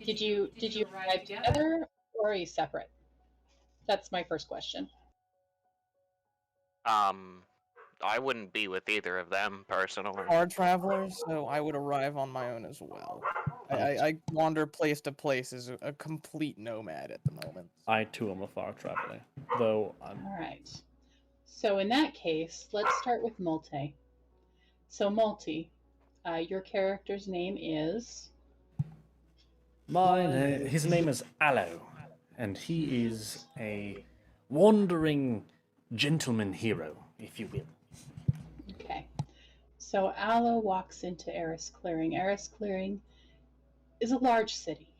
Did you arrive together or are you separate? That's my first question. Um, I wouldn't be with either of them personally. Are travelers, so I would arrive on my own as well. I wander place to place as a complete nomad at the moment. I too am a far traveler, though I'm All right. So in that case, let's start with Multi. So Multi, your character's name is. his name is Aloe, and he is a wandering gentleman hero, if you will. Okay. So Aloe walks into Eris Clearing. Eris Clearing is a large city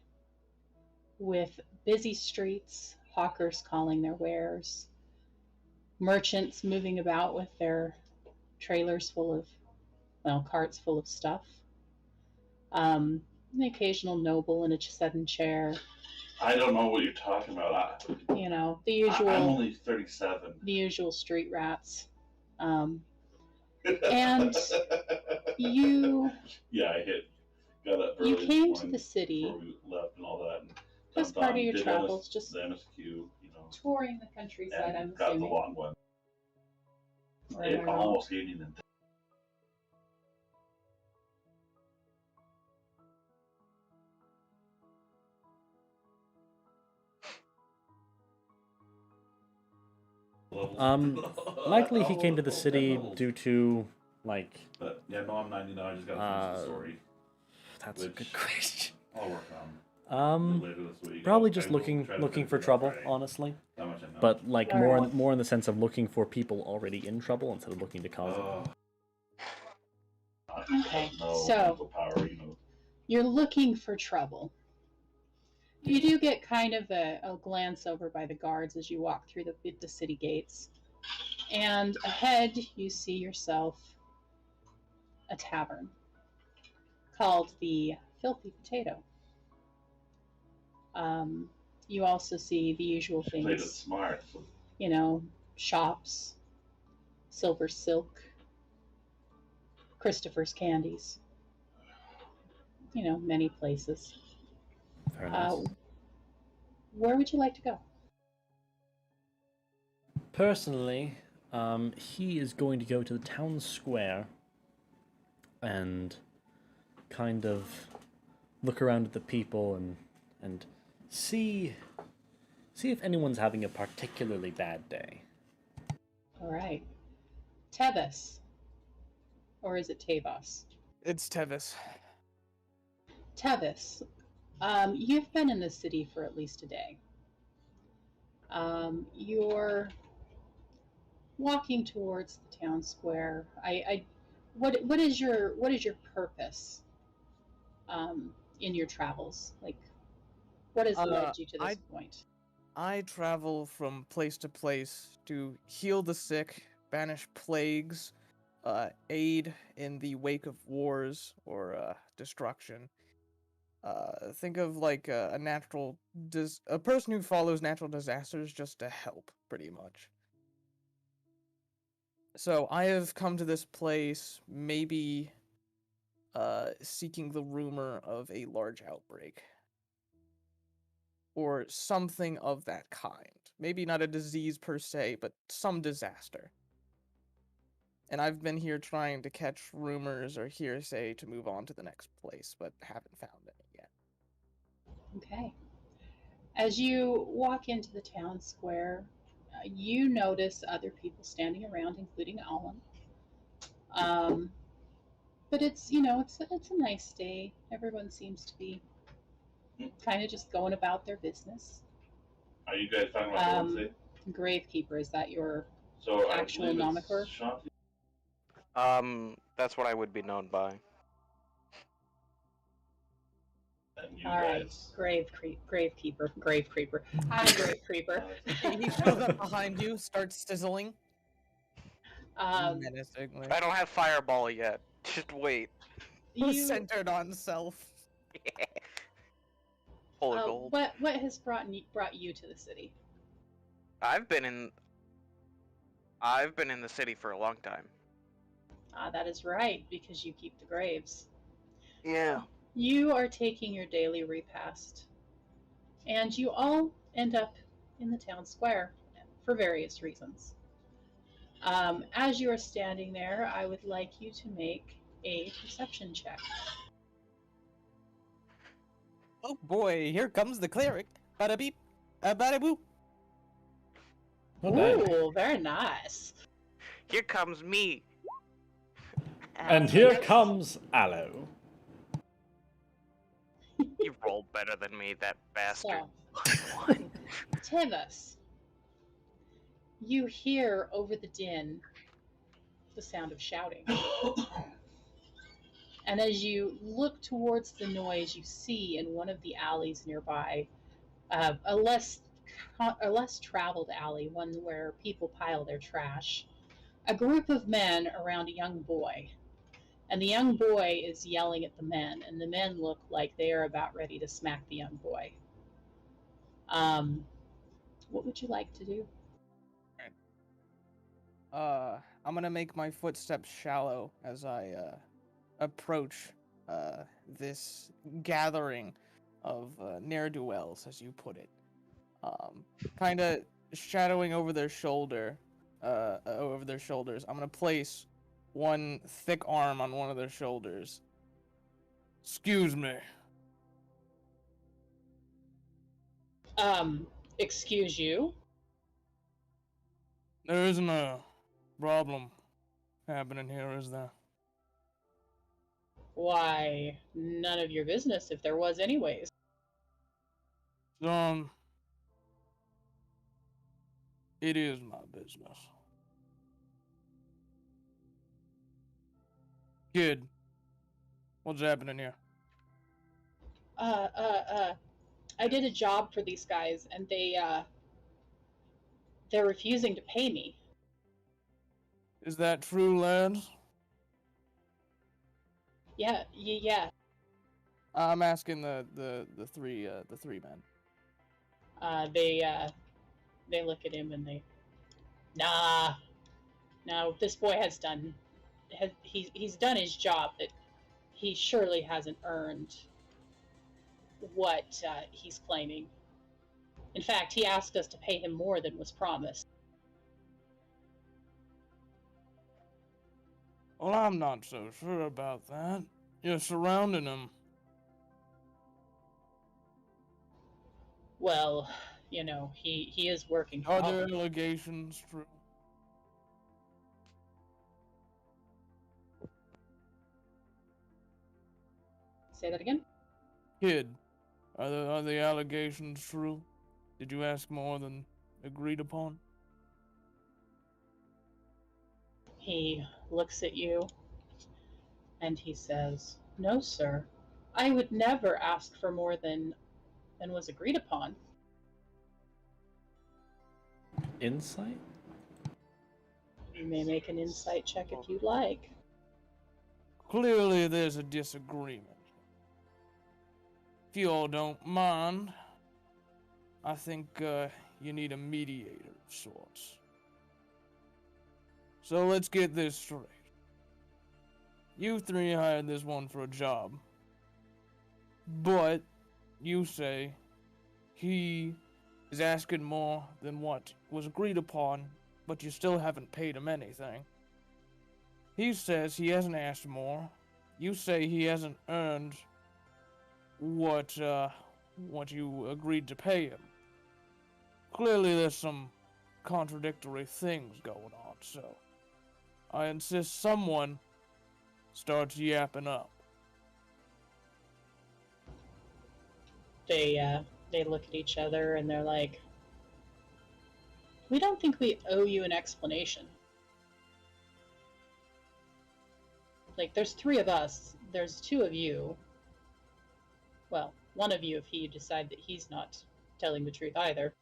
with busy streets, hawkers calling their wares, merchants moving about with their trailers full of, well, carts full of stuff. An occasional noble in a sudden chair. I don't know what you're talking about. You know, the usual. I'm only 37. The usual street rats. And you. Yeah, got up early. You came to the city. Before we left and all that. And as part of your travels, just the MSQ, you know, touring the countryside. I'm got assuming. the long one. Or It almost evening and. Likely he came to the city due to, like... But, yeah, no, I'm 99, I just gotta finish the story. That's a good question. I'll work on Um, later this week. probably just looking for trouble, honestly. That much I know. But, like, more in the sense of looking for people already in trouble instead of looking to cause it. Okay, so power, you know. You're looking for trouble. You do get kind of a glance over by the guards as you walk through the city gates. And ahead, you see yourself a tavern called the Filthy Potato. You also see the usual things. Played it smart. You know, shops, Silver Silk, Christopher's Candies. You know, many places. Very nice. Where would you like to go? Personally, he is going to go to the town square and kind of look around at the people and see if anyone's having a particularly bad day. All right. Tevis. Or is it Tavos? It's Tevis. Tevis, you've been in the city for at least a day. You're walking towards the town square. What is your purpose in your travels? Like, what has led you to this point? I travel from place to place to heal the sick, banish plagues, aid in the wake of wars or destruction. Think of like a person who follows natural disasters just to help, pretty much. So I have come to this place maybe seeking the rumor of a large outbreak. Or something of that kind. Maybe not a disease per se, but some disaster. And I've been here trying to catch rumors or hearsay to move on to the next place, but haven't found any yet. Okay. As you walk into the town square, you notice other people standing around, including Alan. But it's a nice day. Everyone seems to be kind of just going about their business. Are you guys talking about the Gravekeeper, is that your so actual moniker? That's what I would be known by. All right, Gravekeeper. Hi, Gravekeeper. He shows up behind you, starts sizzling. Menacingly. I don't have Fireball yet. Just wait. Centered on self. Yeah. Full of gold. What has brought you to the city? I've been in the city for a long time. That is right, because you keep the graves. Yeah. You are taking your daily repast, and you all end up in the town square for various reasons. As you are standing there, I would like you to make a perception check. Oh boy, here comes the cleric. Bada beep, bada boop. Not bad. Ooh, very nice. Here comes me. And here comes Aloe. You rolled better than me, that bastard. So, Tivus, you hear over the din the sound of shouting. And as you look towards the noise, you see in one of the alleys nearby, a less traveled alley, one where people pile their trash, a group of men around a young boy. And the young boy is yelling at the men, and the men look like they are about ready to smack the young boy. What would you like to do? I'm gonna make my footsteps shallow as I approach this gathering of ne'er-do-wells, as you put it. Kind of shadowing over their shoulders. I'm gonna place one thick arm on one of their shoulders. Excuse me. Excuse you? There isn't a problem happening here, is there? Why, none of your business if there was anyways. It is my business. Kid, what's happening here? I did a job for these guys, and they're refusing to pay me. Is that true, lads? Yeah. I'm asking the three men. They look at him and nah. No, this boy he's done his job, but he surely hasn't earned what he's claiming. In fact, he asked us to pay him more than was promised. Well, I'm not so sure about that. You're surrounding him. Well, he is working Are hard. there allegations true? Say that again? Kid, are the allegations true? Did you ask more than agreed upon? He looks at you and he says, "No, sir. I would never ask for more than was agreed upon." Insight? You may make an insight check if you'd like. Clearly there's a disagreement. If you all don't mind, I think you need a mediator of sorts. So let's get this straight. You three hired this one for a job, but you say he is asking more than what was agreed upon, but you still haven't paid him anything. He says he hasn't asked more. You say he hasn't earned what you agreed to pay him. Clearly there's some contradictory things going on, so I insist someone starts yapping up. They look at each other and they're like, "We don't think we owe you an explanation. Like, there's 3 of us. There's 2 of you. Well, one of you if you decide that he's not telling the truth either.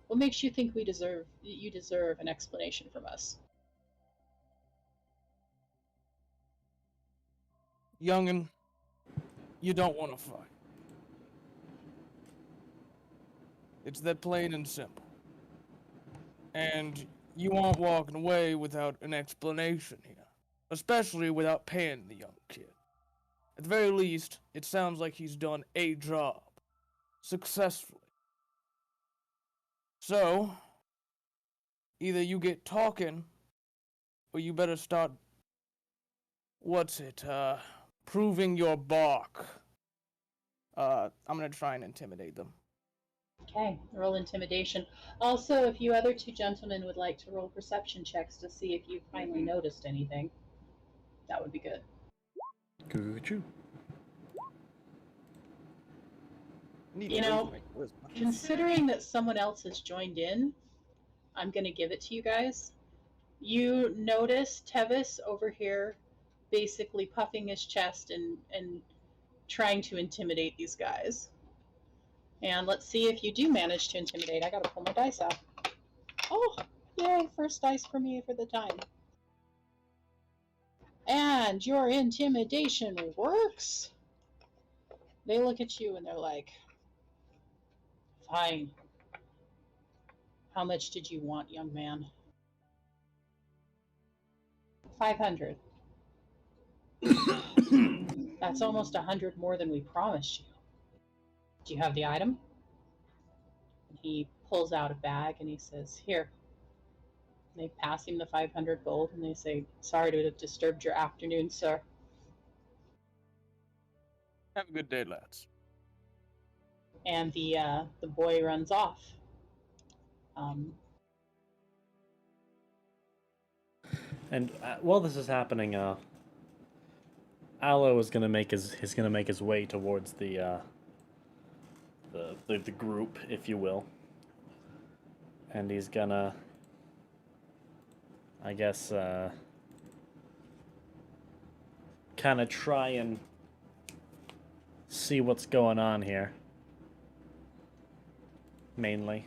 What makes you think you deserve an explanation from us?" Youngin', you don't want to fight. It's that plain and simple. And you aren't walking away without an explanation here. Especially without paying the young kid. At the very least, it sounds like he's done a job. Successfully. So, either you get talking, or you better start, proving your bark. I'm gonna try and intimidate them. Okay, roll intimidation. Also, if you other two gentlemen would like to roll perception checks to see if you finally noticed anything, that would be good. Good. You know, considering that someone else has joined in, I'm going to give it to you guys. You notice Tevis over here basically puffing his chest and trying to intimidate these guys. And let's see if you do manage to intimidate. I got to pull my dice out. Oh, yay, first dice for me for the time. And your intimidation works. They look at you and they're like, fine. How much did you want, young man? 500. That's almost 100 more than we promised you. Do you have the item? And he pulls out a bag and he says, here. And they pass him the 500 gold and they say, sorry to have disturbed your afternoon, sir. Have a good day, lads. And the boy runs off. And while this is happening, Aloe is gonna make his way towards the group, if you will, and he's gonna, I guess, kind of try and see what's going on here. Mainly.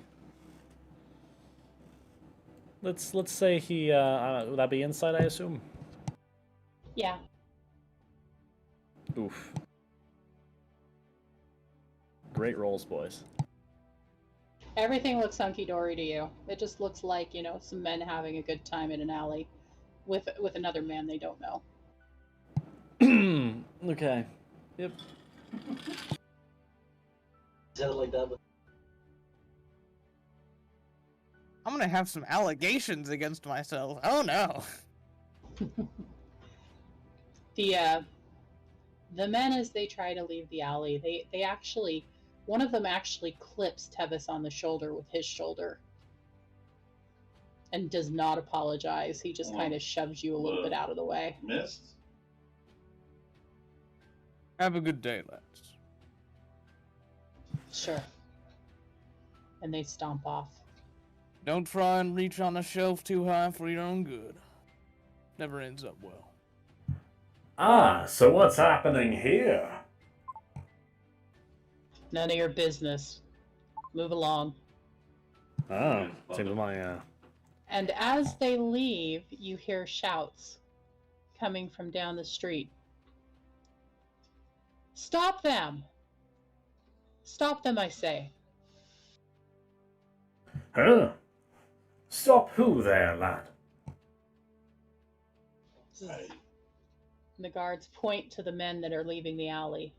Let's say he would that be inside, I assume? Yeah. Oof. Great rolls, boys. Everything looks hunky-dory to you. It just looks like, you know, some men having a good time in an alley with another man they don't know. Okay. Yep. Sounded like that. I'm gonna have some allegations against myself. Oh no. The men, as they try to leave the alley, they actually, one of them actually clips Tevis on the shoulder with his shoulder and does not apologize. He just kind of shoves you a little bit out of the way. Missed? Have a good day, lads. Sure. And they stomp off. Don't try and reach on a shelf too high for your own good. Never ends up well. Ah, so what's happening here? None of your business. Move along. Oh, seems my And as they leave, you hear shouts coming from down the street. Stop them! Stop them, I say. Huh? Stop who there, lad? And the guards point to the men that are leaving the alley.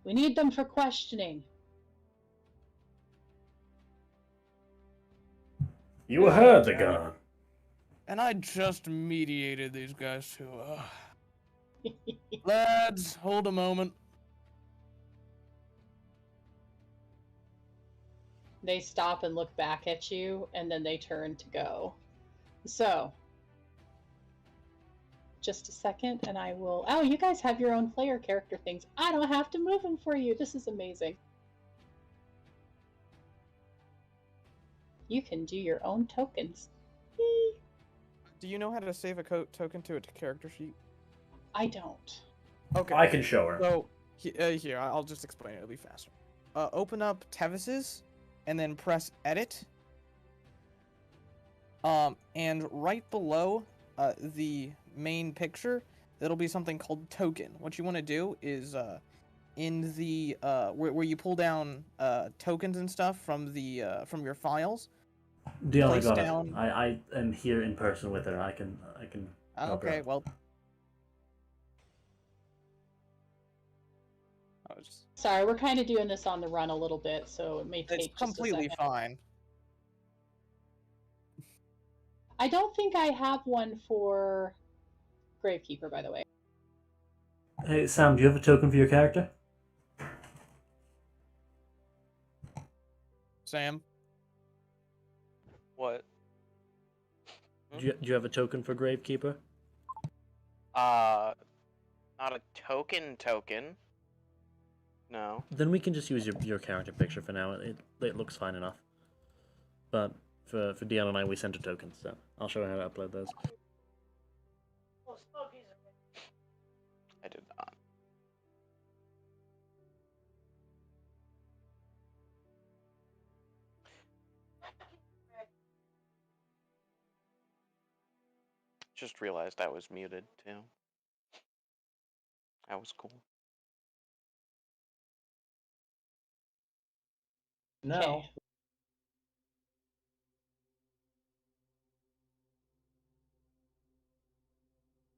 We need them for questioning. You heard the gun. And I just mediated these guys to, Lads, hold a moment. They stop and look back at you, and then they turn to go. So, just a second, and I will... Oh, you guys have your own player character things. I don't have to move them for you. This is amazing. You can do your own tokens. Whee! Do you know how to save a token to a character sheet? I don't. Okay. I can show her. So, here, I'll just explain it. It'll be faster. Open up Tevis's, and then press Edit. And right below the main picture, it'll be something called Token. What you want to do is, in the where you pull down tokens and stuff from the from your files. Dion, I place got down... it. I am here in person with her. I can. Okay, well. Sorry, we're kind of doing this on the run a little bit, so it may It's take just a completely second. fine. I don't think I have one for Gravekeeper, by the way. Hey, Sam, do you have a token for your character? Sam? What? Do you have a token for Gravekeeper? Not a token. No. Then we can just use your character picture for now. It looks fine enough. But for Dion and I, we sent a token, so I'll show her how to upload those. I did not. Just realized I was muted too. That was cool. No. Okay.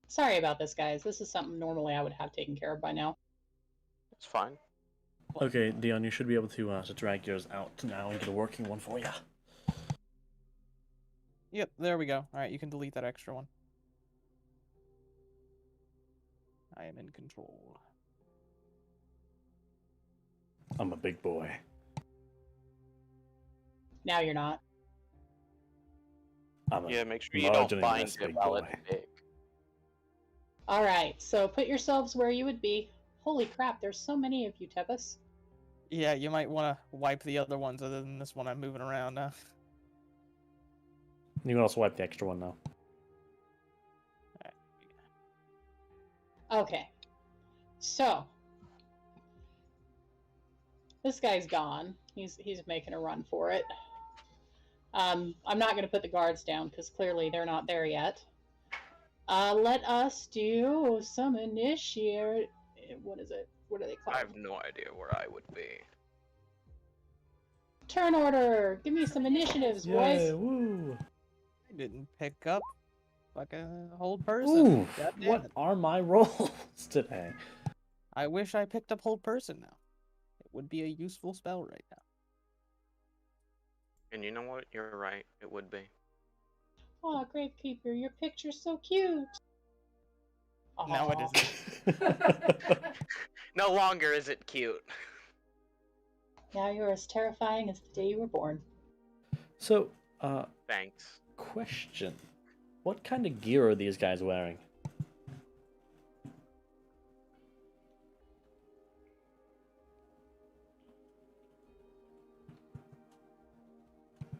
Sorry about this, guys. This is something normally I would have taken care of by now. It's fine. Okay, Dion, you should be able to drag yours out now and get a working one for you. Yep, there we go. Alright, you can delete that extra one. I am in control. I'm a big boy. Now you're not. Yeah, make sure you don't find it while it's big. Alright, so put yourselves where you would be. Holy crap, there's so many of you, Tebus. Yeah, you might want to wipe the other ones other than this one I'm moving around now. You can also wipe the extra one now. Okay. So. This guy's gone. He's making a run for it. I'm not going to put the guards down because clearly they're not there yet. Let us do some initiate. What is it? What are they called? I have no idea where I would be. Turn order! Give me some initiatives, boys! Yay, woo! I didn't pick up like a hold person. Ooh, what are my rolls today? I wish I picked up hold person now. It would be a useful spell right now. And you know what? You're right. It would be. Aw, Gravekeeper, your picture's so cute! Now it isn't. No longer is it cute. Now you're as terrifying as the day you were born. So, Thanks. question. What kind of gear are these guys wearing?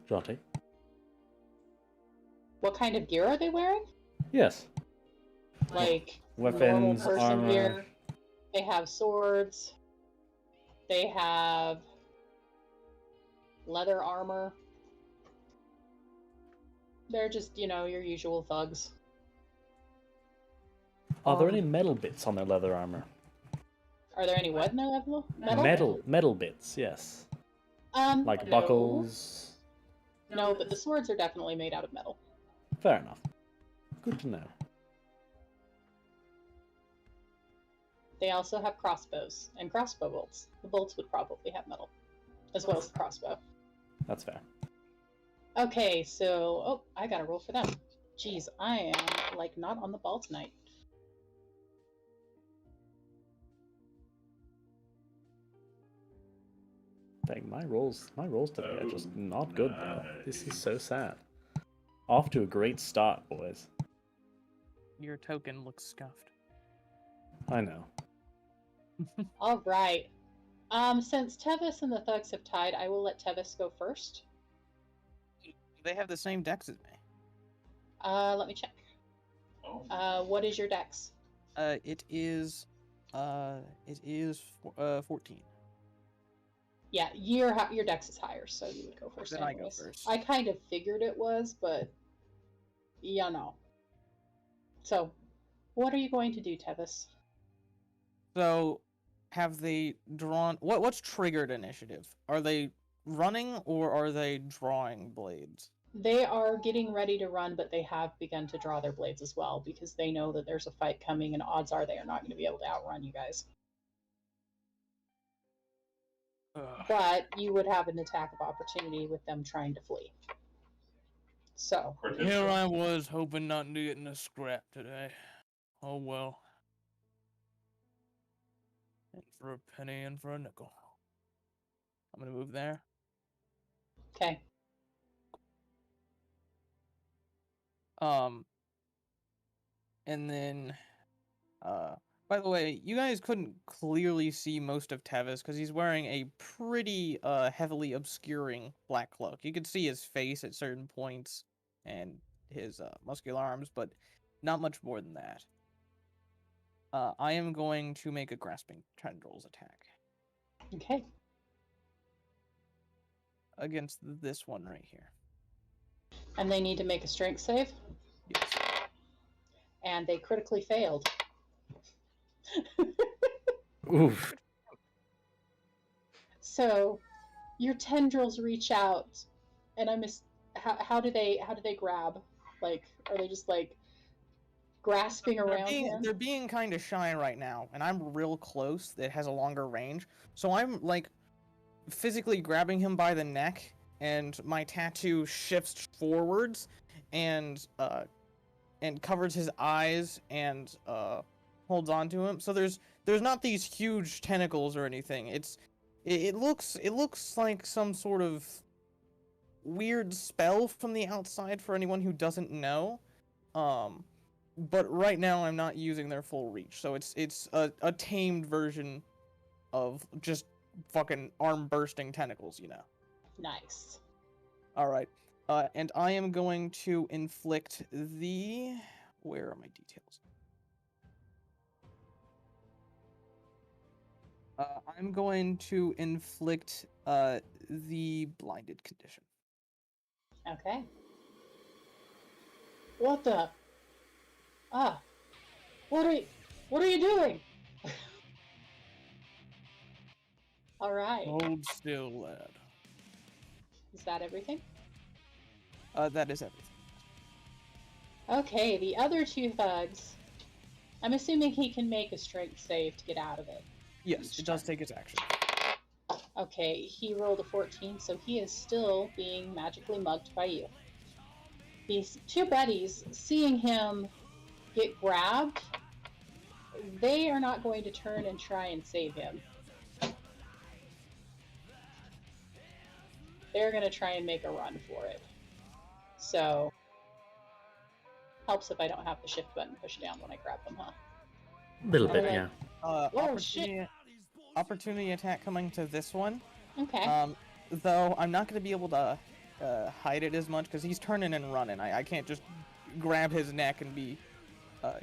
Jonty? What kind of gear are they wearing? Yes. Like Weapons, normal person armor. gear. They have swords. They have leather armor. They're just, your usual thugs. Are there any metal bits on their leather armor? Are there any what in their level? Metal bits, yes. Like no. buckles. No, but the swords are definitely made out of metal. Fair enough. Good to know. They also have crossbows and crossbow bolts. The bolts would probably have metal, as well as the crossbow. That's fair. Okay, so I gotta roll for them. Jeez, I am not on the ball tonight. Dang, my rolls today are just not good though. This is so sad. Off to a great start, boys. Your token looks scuffed. I know. All right. Since Tevis and the thugs have tied, I will let Tevis go first. They have the same dex as me. Let me check. Oh. What is your dex? It is 14. Yeah, your dex is higher, so you would go first. Then anyways. I go first. I kind of figured it was, but So, what are you going to do, Tevis? So, have they drawn? What's triggered initiative? Are they running or are they drawing blades? They are getting ready to run, but they have begun to draw their blades as well because they know that there's a fight coming, and odds are they are not going to be able to outrun you guys. but you would have an attack of opportunity with them trying to flee. So, Here I was hoping not to get in a scrap today. Oh well. In for a penny, in for a nickel. I'm gonna move there. okay. And then, by the way, you guys couldn't clearly see most of Tevis because he's wearing a pretty, heavily obscuring black cloak. You could see his face at certain points and his, muscular arms, but not much more than that. I am going to make a grasping tendrils attack Okay. against this one right here. And they need to make a strength save. Yes. And they critically failed. Oof. So, your tendrils reach out, and I miss. How do they grab? Like, are they just like grasping around him? They're being kind of shy right now, and I'm real close. That has a longer range, so I'm like physically grabbing him by the neck, and my tattoo shifts forwards, and covers his eyes, and holds on to him. So there's not these huge tentacles or anything. It looks like some sort of weird spell from the outside for anyone who doesn't know. But right now I'm not using their full reach, so it's a tamed version of just fucking arm bursting tentacles, you know. Nice. All right. And I am going to inflict the... Where are my details? I'm going to inflict the blinded condition. Okay. What the? What are you doing? All right. Hold still, lad. Is that everything? That is everything. Okay, the other two thugs. I'm assuming he can make a strength save to get out of it. Yes, it does take its action. Okay, he rolled a 14, so he is still being magically mugged by you. These two buddies, seeing him get grabbed, they are not going to turn and try and save him. They're going to try and make a run for it. So, helps if I don't have the shift button pushed down when I grab them, huh? A little bit, Okay. yeah. Opportunity attack coming to this one. Okay. Though I'm not going to be able to hide it as much because he's turning and running. I can't just grab his neck and be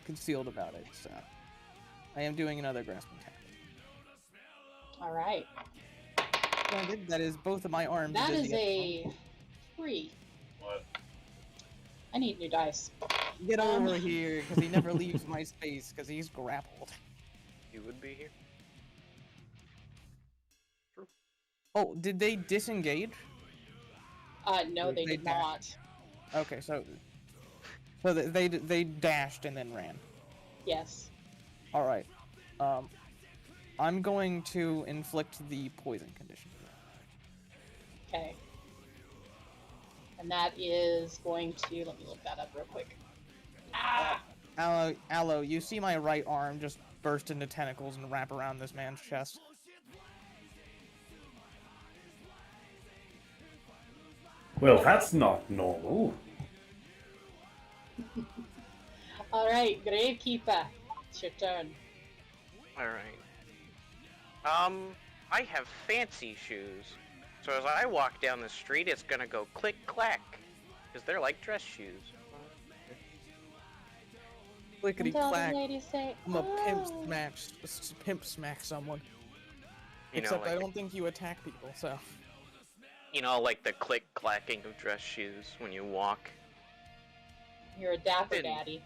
concealed about it. So I am doing another grasping attack. All right. That is both of my arms. That is a 3. What? I need new dice. Get over here, because he never leaves my space, because he's grappled. You would be here. Oh, did they disengage? No, they did not. Okay, so they dashed and then ran. Yes. All right. I'm going to inflict the poison condition. Okay. And that is going to, let me look that up real quick. Ah! Aloe, you see my right arm just burst into tentacles and wrap around this man's chest. Well, that's not normal. Alright, Gravekeeper. It's your turn. Alright. I have fancy shoes. So as I walk down the street, it's gonna go click clack. Because they're like dress shoes. Clickety Until the clack. ladies say, I'm a "Oh." pimp smack someone. You know, Except like, I don't think you attack people, so. you know, like the click clacking of dress shoes when you walk. You're a dapper Didn't. daddy.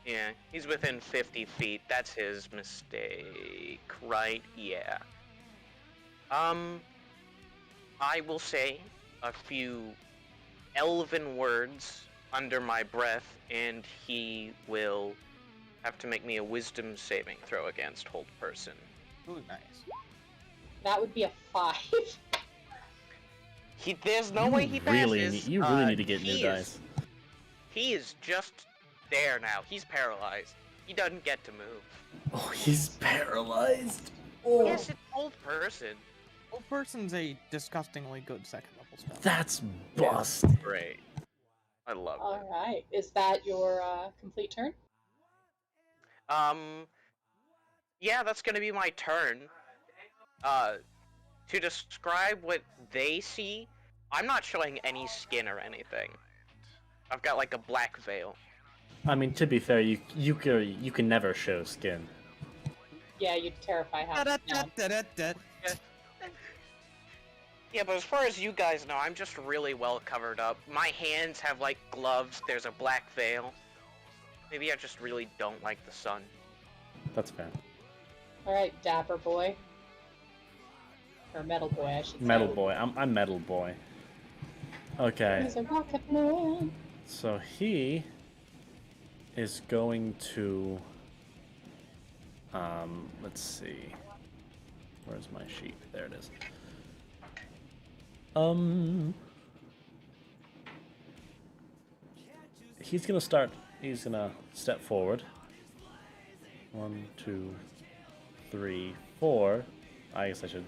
Yeah, he's within 50 feet. That's his mistake, right? Yeah. I will say a few elven words under my breath, and he will have to make me a wisdom saving throw against hold person. Ooh, nice. That would be a 5. There's no way he passes. You really need to get new he dice. He is just there now. He's paralyzed. He doesn't get to move. Oh, he's paralyzed. Oh. Yes, it's old person. Old person's a disgustingly good second level spell. That's busted. Great. I love it. All right. Is that your complete turn? Yeah, that's gonna be my turn. To describe what they see, I'm not showing any skin or anything. I've got like a black veil. I mean, to be fair, you can never show skin. Yeah, you'd terrify half. Yeah, but as far as you guys know, I'm just really well covered up. My hands have like gloves, there's a black veil. Maybe I just really don't like the sun. That's fair. All right, Dapper Boy. Or Metal Boy, I should say. Metal Boy. I'm Metal Boy. Okay. He's a rocket man. So he is going to let's see. Where's my sheet? There it is. He's gonna step forward. 1, 2, 3, 4. I guess I should.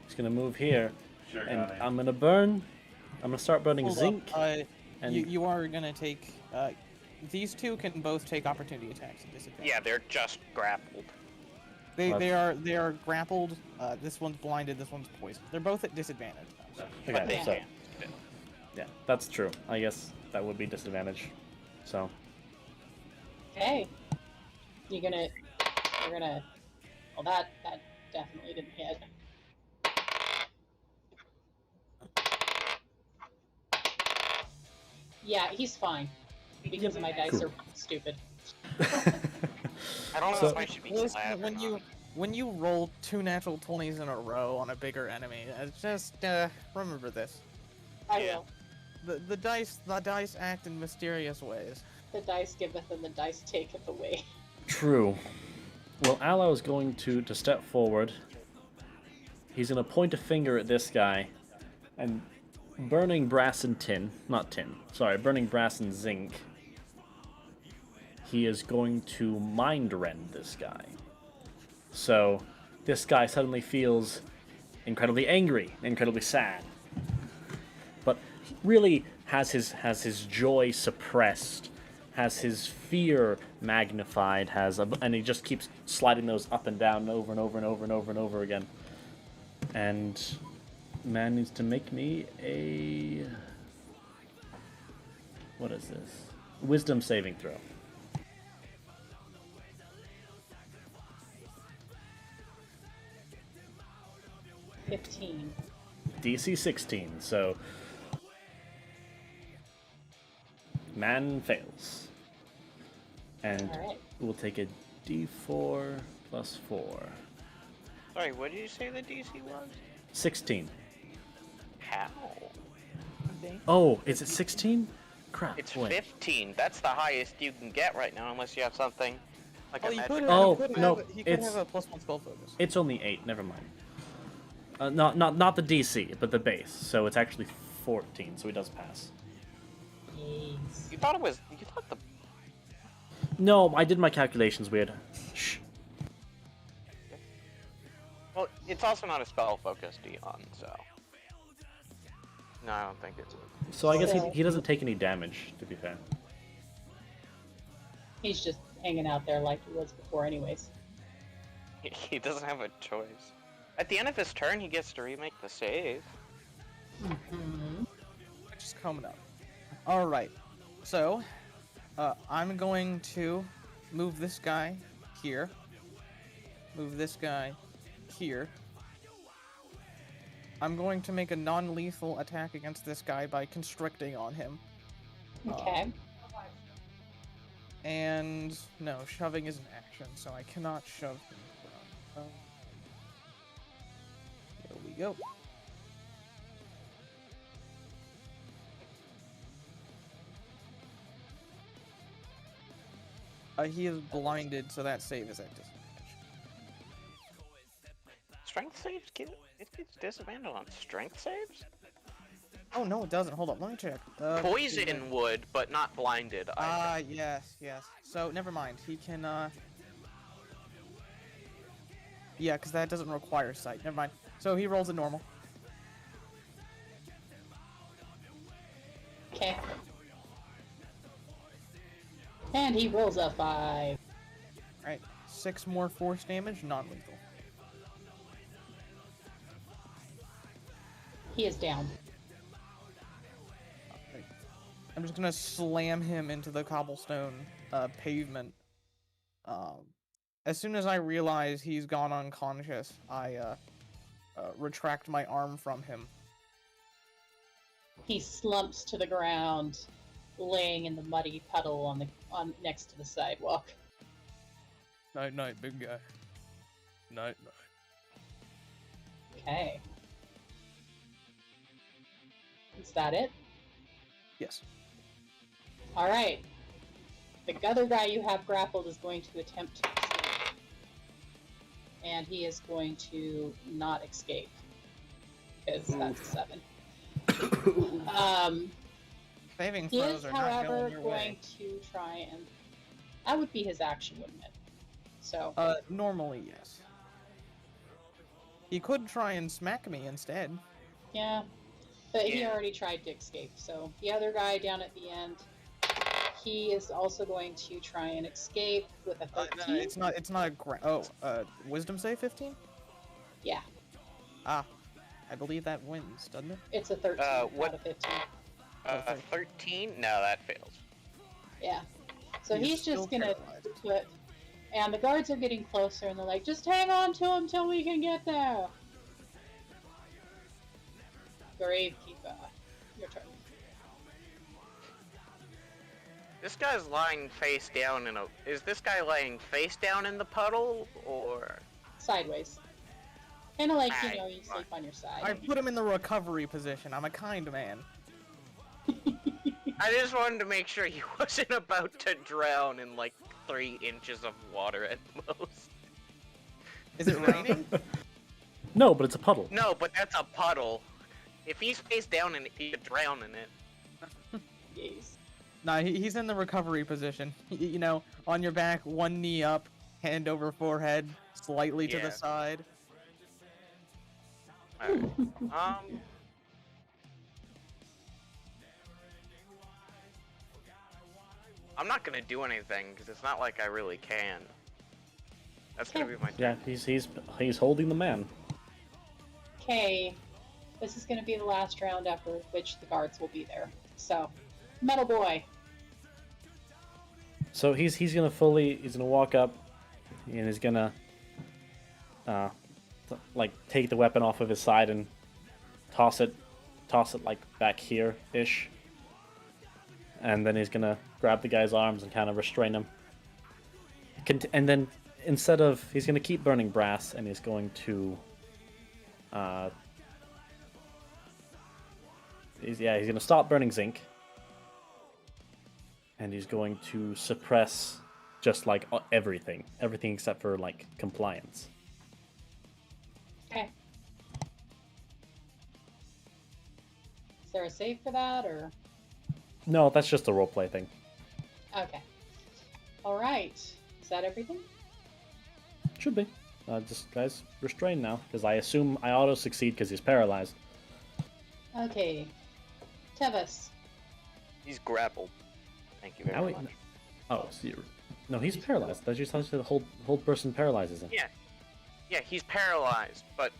He's gonna move here, Sure, and got it. I'm gonna burn. I'm gonna start burning Hold zinc. up, and you are gonna take. These two can both take opportunity attacks at disadvantage. Yeah, they're just grappled. They are grappled. This one's blinded. This one's poisoned. They're both at disadvantage. Now, so. But they Okay, so can't. yeah, that's true. I guess that would be disadvantage. So Okay. You're gonna. Well, that definitely didn't hit. Yeah, he's fine. Because my dice Cool. are stupid. I don't know So- if I should be Listen, slapped or not. when you roll 2 natural 20s in a row on a bigger enemy, just remember this: I Yeah. will. the dice act in mysterious ways. The dice giveth and the dice taketh away. true. Well, Aloe is going to step forward. He's gonna point a finger at this guy, and burning brass and burning brass and zinc. He is going to mind rend this guy. So this guy suddenly feels incredibly angry, incredibly sad, but he really has his joy suppressed, has his fear magnified, and he just keeps sliding those up and down over and over and over and over and over again. And man needs to make me a what is this? Wisdom saving throw. $15. DC 16, so man fails. And Alright. we'll take a D4 plus 4. Sorry, what did you say the DC was? 16. How? Oh, is it 16? Crap. It's wait. 15. That's the highest you can get right now, unless you have something like a you magic. could Oh, have, no, he could it's- have a +1 spell focus. It's only 8, never mind. Not the DC, but the base. So it's actually 14, so he does pass. Jeez. You thought it was. You thought the. No, I did my calculations weird. Shh. Well, it's also not a spell focused Dion, so. No, I don't think it's. So I guess he doesn't take any damage, to be fair. He's just hanging out there like he was before anyways. He doesn't have a choice. At the end of his turn, he gets to remake the save. Mm-hmm. Which is coming up. Alright, so, I'm going to move this guy here. Move this guy here. I'm going to make a non-lethal attack against this guy by constricting on him. Okay. And, no, shoving is an action, so I cannot shove him down. Here we go. He is blinded, so that save is at disadvantage. Strength saves? It gets disadvantage on strength saves? Oh no, it doesn't. Hold up, let me check. Poison would, but not blinded. Yes. So never mind. He can. Yeah, because that doesn't require sight. Never mind. So he rolls a normal. Okay. And he rolls a 5. Alright, 6 more force damage, non-lethal. He is down. Alright. I'm just gonna slam him into the cobblestone pavement. As soon as I realize he's gone unconscious, I retract my arm from him. He slumps to the ground, laying in the muddy puddle on next to the sidewalk. Night, night, big guy. Night, night. Okay. Is that it? Yes. Alright. The other guy you have grappled is going to attempt to escape. And he is going to not escape. Because that's a 7. Saving He throws is, are not however, going your going way. to try and... That would be his action, wouldn't it? So... Normally, yes. He could try and smack me instead. Yeah. But he Yeah. already tried to escape, so the other guy down at the end, he is also going to try and escape with a 13. It's not a wisdom save 15? Yeah, Ah, I believe that wins, doesn't it? it's a 13 what- out of 15. 13? No, that fails. Yeah. So He is he's just still gonna paralyzed. put... And the guards are getting closer, and they're like, just hang on to him till we can get there! Gravekeeper, your turn. This guy's lying face down in a... Is this guy lying face down in the puddle, or... Sideways. Kinda like, you Alright, know, you sleep on your I side. put him in the recovery position. I'm a kind man. I just wanted to make sure he wasn't about to drown in, like, 3 inches of water at most. Is it raining? No, but it's a puddle. No, but that's a puddle. If he's face down in it, he could drown in it. Yes. Nah, he's in the recovery position. You know, on your back, one knee up, hand over forehead, slightly to Yeah. the side. Alright. I'm not gonna do anything, because it's not like I really can. That's gonna be my Yeah, turn. he's holding the man. Okay, this is going to be the last round after which the guards will be there. So, Metal Boy. So he's gonna walk up, and he's gonna like take the weapon off of his side and toss it like back here ish, and then he's gonna grab the guy's arms and kind of restrain him. And then he's gonna keep burning brass, and he's going to he's gonna stop burning zinc. And he's going to suppress just like everything except for like compliance. Okay. Is there a save for that, or? No, that's just a roleplay thing. Okay. Alright. Is that everything? Should be. Just guys, restrained now, because I assume I auto succeed because he's paralyzed. Okay. Tevis. He's grappled. Thank you Now very he- much. Oh, so no, he's paralyzed. That's just how the whole person paralyzes him. Yeah. Yeah, he's paralyzed, but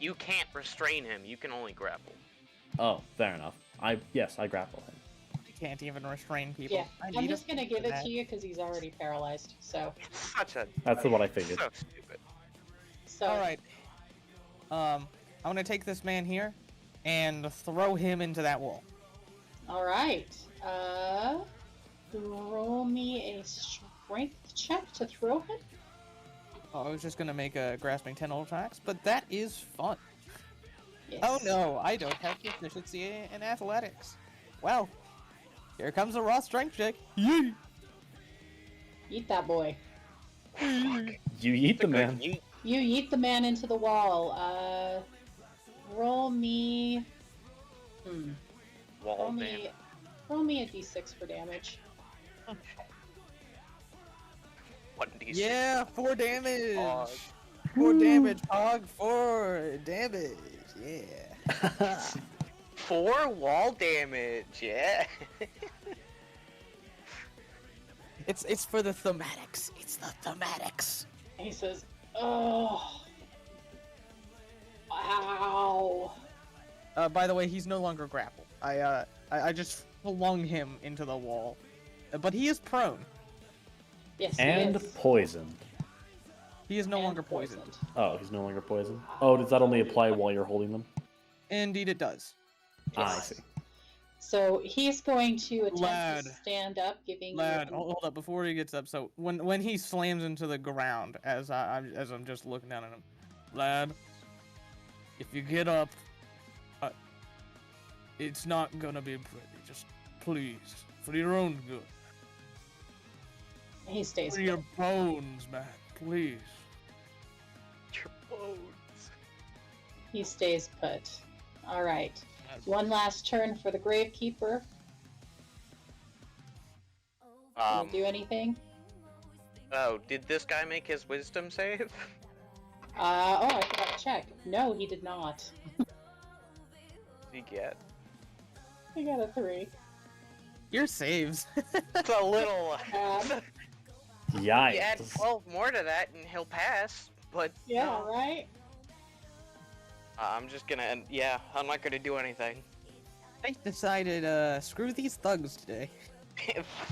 you can't restrain him. You can only grapple. Oh, fair enough. I grapple him. You can't even restrain people. Yeah. I I'm need just a going to give it that. to you because he's already paralyzed. So. It's such a... That's what I figured. So stupid. So. Alright. I'm gonna take this man here and throw him into that wall. Alright. Roll me a strength check to throw him. Oh, I was just gonna make a grasping tendril attacks, but that is fun. Yes. Oh no, I don't have proficiency in athletics. Well, here comes a raw strength check. Yee! Eat that boy. You eat the man. You yeet the man into the wall. Roll me. Wall Roll damage. me a d6 for damage. 1d6. Yeah, 4 damage. Hog. 4 damage, hog. 4 damage. Yeah. 4 wall damage. Yeah. It's for the thematics. It's the thematics. And he says, "Oh, wow." By the way, he's no longer grappled. I just flung him into the wall, but he is prone. Yes, And he is. poisoned. He is no And longer poisoned. Oh, he's no longer poisoned. Oh, does that only apply while you're holding them? Indeed, it does. Ah, I see. So he's going to attempt Lad. to stand up, giving Lad, you. hold up before he gets up. So when he slams into the ground, as I'm just looking down at him, lad, if you get up, it's not gonna be pretty. Just please, for your own good, He stays. for your bones, man, please. Your bones. He stays put. All right. One last turn for the Gravekeeper. Can you do anything? Oh, did this guy make his wisdom save? Oh, I forgot to check. No, he did not. What did he get? He got a 3. Your saves. It's a little. You add Yikes. 12 more to that and he'll pass, but Yeah, no. right? I'm just gonna, yeah, I'm not gonna do anything. I decided, screw these thugs today.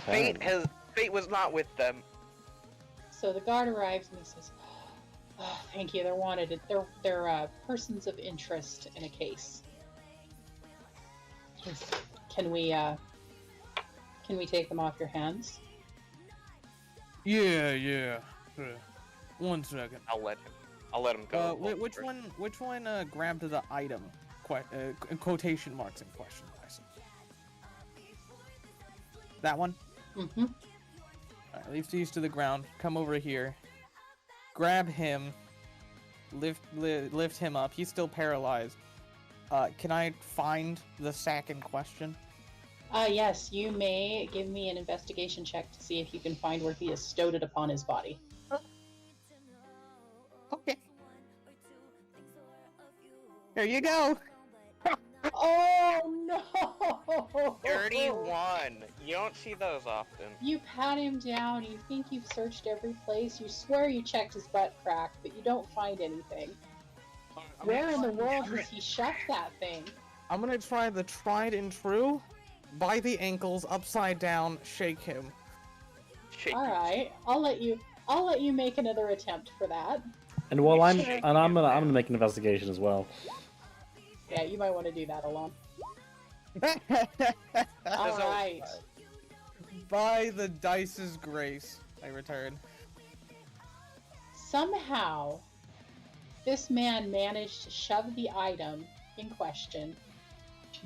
Fate was not with them. So the guard arrives and he says, "Oh, thank you. They're wanted. They're persons of interest in a case. Can we take them off your hands?" Yeah. 1 second. I'll let him go. Which one grabbed the item? Quotation marks in question. I see. That one? Mm-hmm. Alright, leave these to the ground. Come over here. Grab him. Lift him up. He's still paralyzed. Can I find the sack in question? Yes, you may give me an investigation check to see if you can find where he has stowed it upon his body. Okay. There you go. Oh no! 31! You don't see those often. You pat him down, you think you've searched every place, you swear you checked his butt crack, but you don't find anything. Where in the world has he shoved that thing? I'm gonna try the tried and true. By the ankles, upside down, shake him. Alright, I'll let you make another attempt for that. And while I'm gonna make an investigation as well. Yeah, you might want to do that alone. Alright. By the dice's grace, I return. Somehow, this man managed to shove the item in question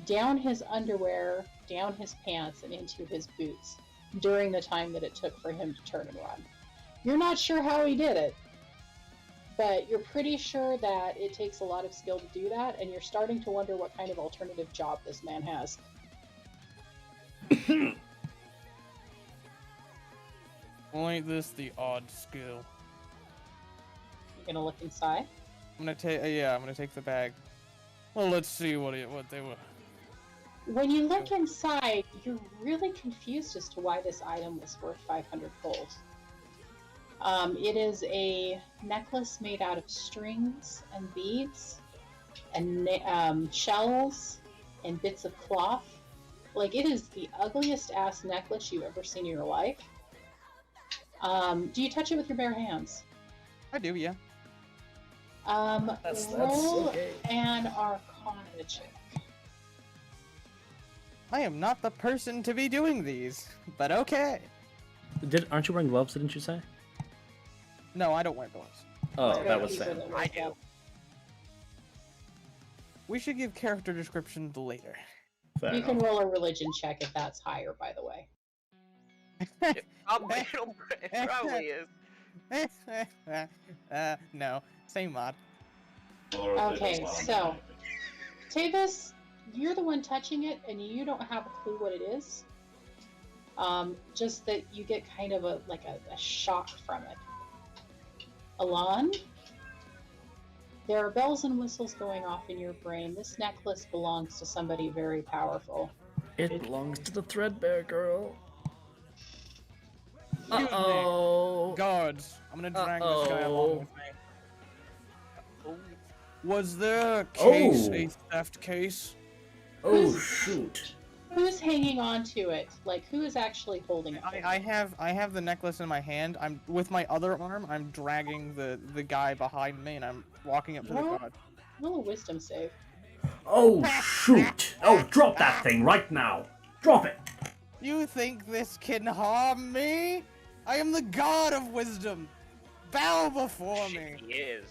down his underwear, down his pants, and into his boots during the time that it took for him to turn and run. You're not sure how he did it, but you're pretty sure that it takes a lot of skill to do that, and you're starting to wonder what kind of alternative job this man has. Ain't this the odd skill? You gonna look inside? I'm gonna take. I'm gonna take the bag. Well, let's see what they were. When you look inside, you're really confused as to why this item was worth 500 gold. It is a necklace made out of strings and beads and shells and bits of cloth. Like, it is the ugliest ass necklace you've ever seen in your life. Do you touch it with your bare hands? I do, yeah. Roll okay. an Arcana check. I am not the person to be doing these, but okay. Aren't you wearing gloves? Didn't you say? No, I don't wear gloves. Oh, that was Keeper Sam. that wears that. We should give character descriptions later. Fair You can enough. roll a religion check if that's higher, by the way. It probably is. No, same mod. Okay, so Tavis, you're the one touching it, and you don't have a clue what it is. Just that you get kind of a shock from it. Alon, there are bells and whistles going off in your brain. This necklace belongs to somebody very powerful. It belongs to the Threadbare girl. Excuse me. Uh-oh. Guards, I'm gonna drag this guy along with me. Was there a case, a theft case? Oh, shoot. Who's hanging on to it? Like, who is actually holding it? I have the necklace in my hand. I'm with my other arm. I'm dragging the guy behind me, and I'm walking up to the guard. Roll a wisdom save. Oh, shoot. Oh, drop that thing right now. Drop it. You think this can harm me? I am the god of wisdom. Bow before me. He is.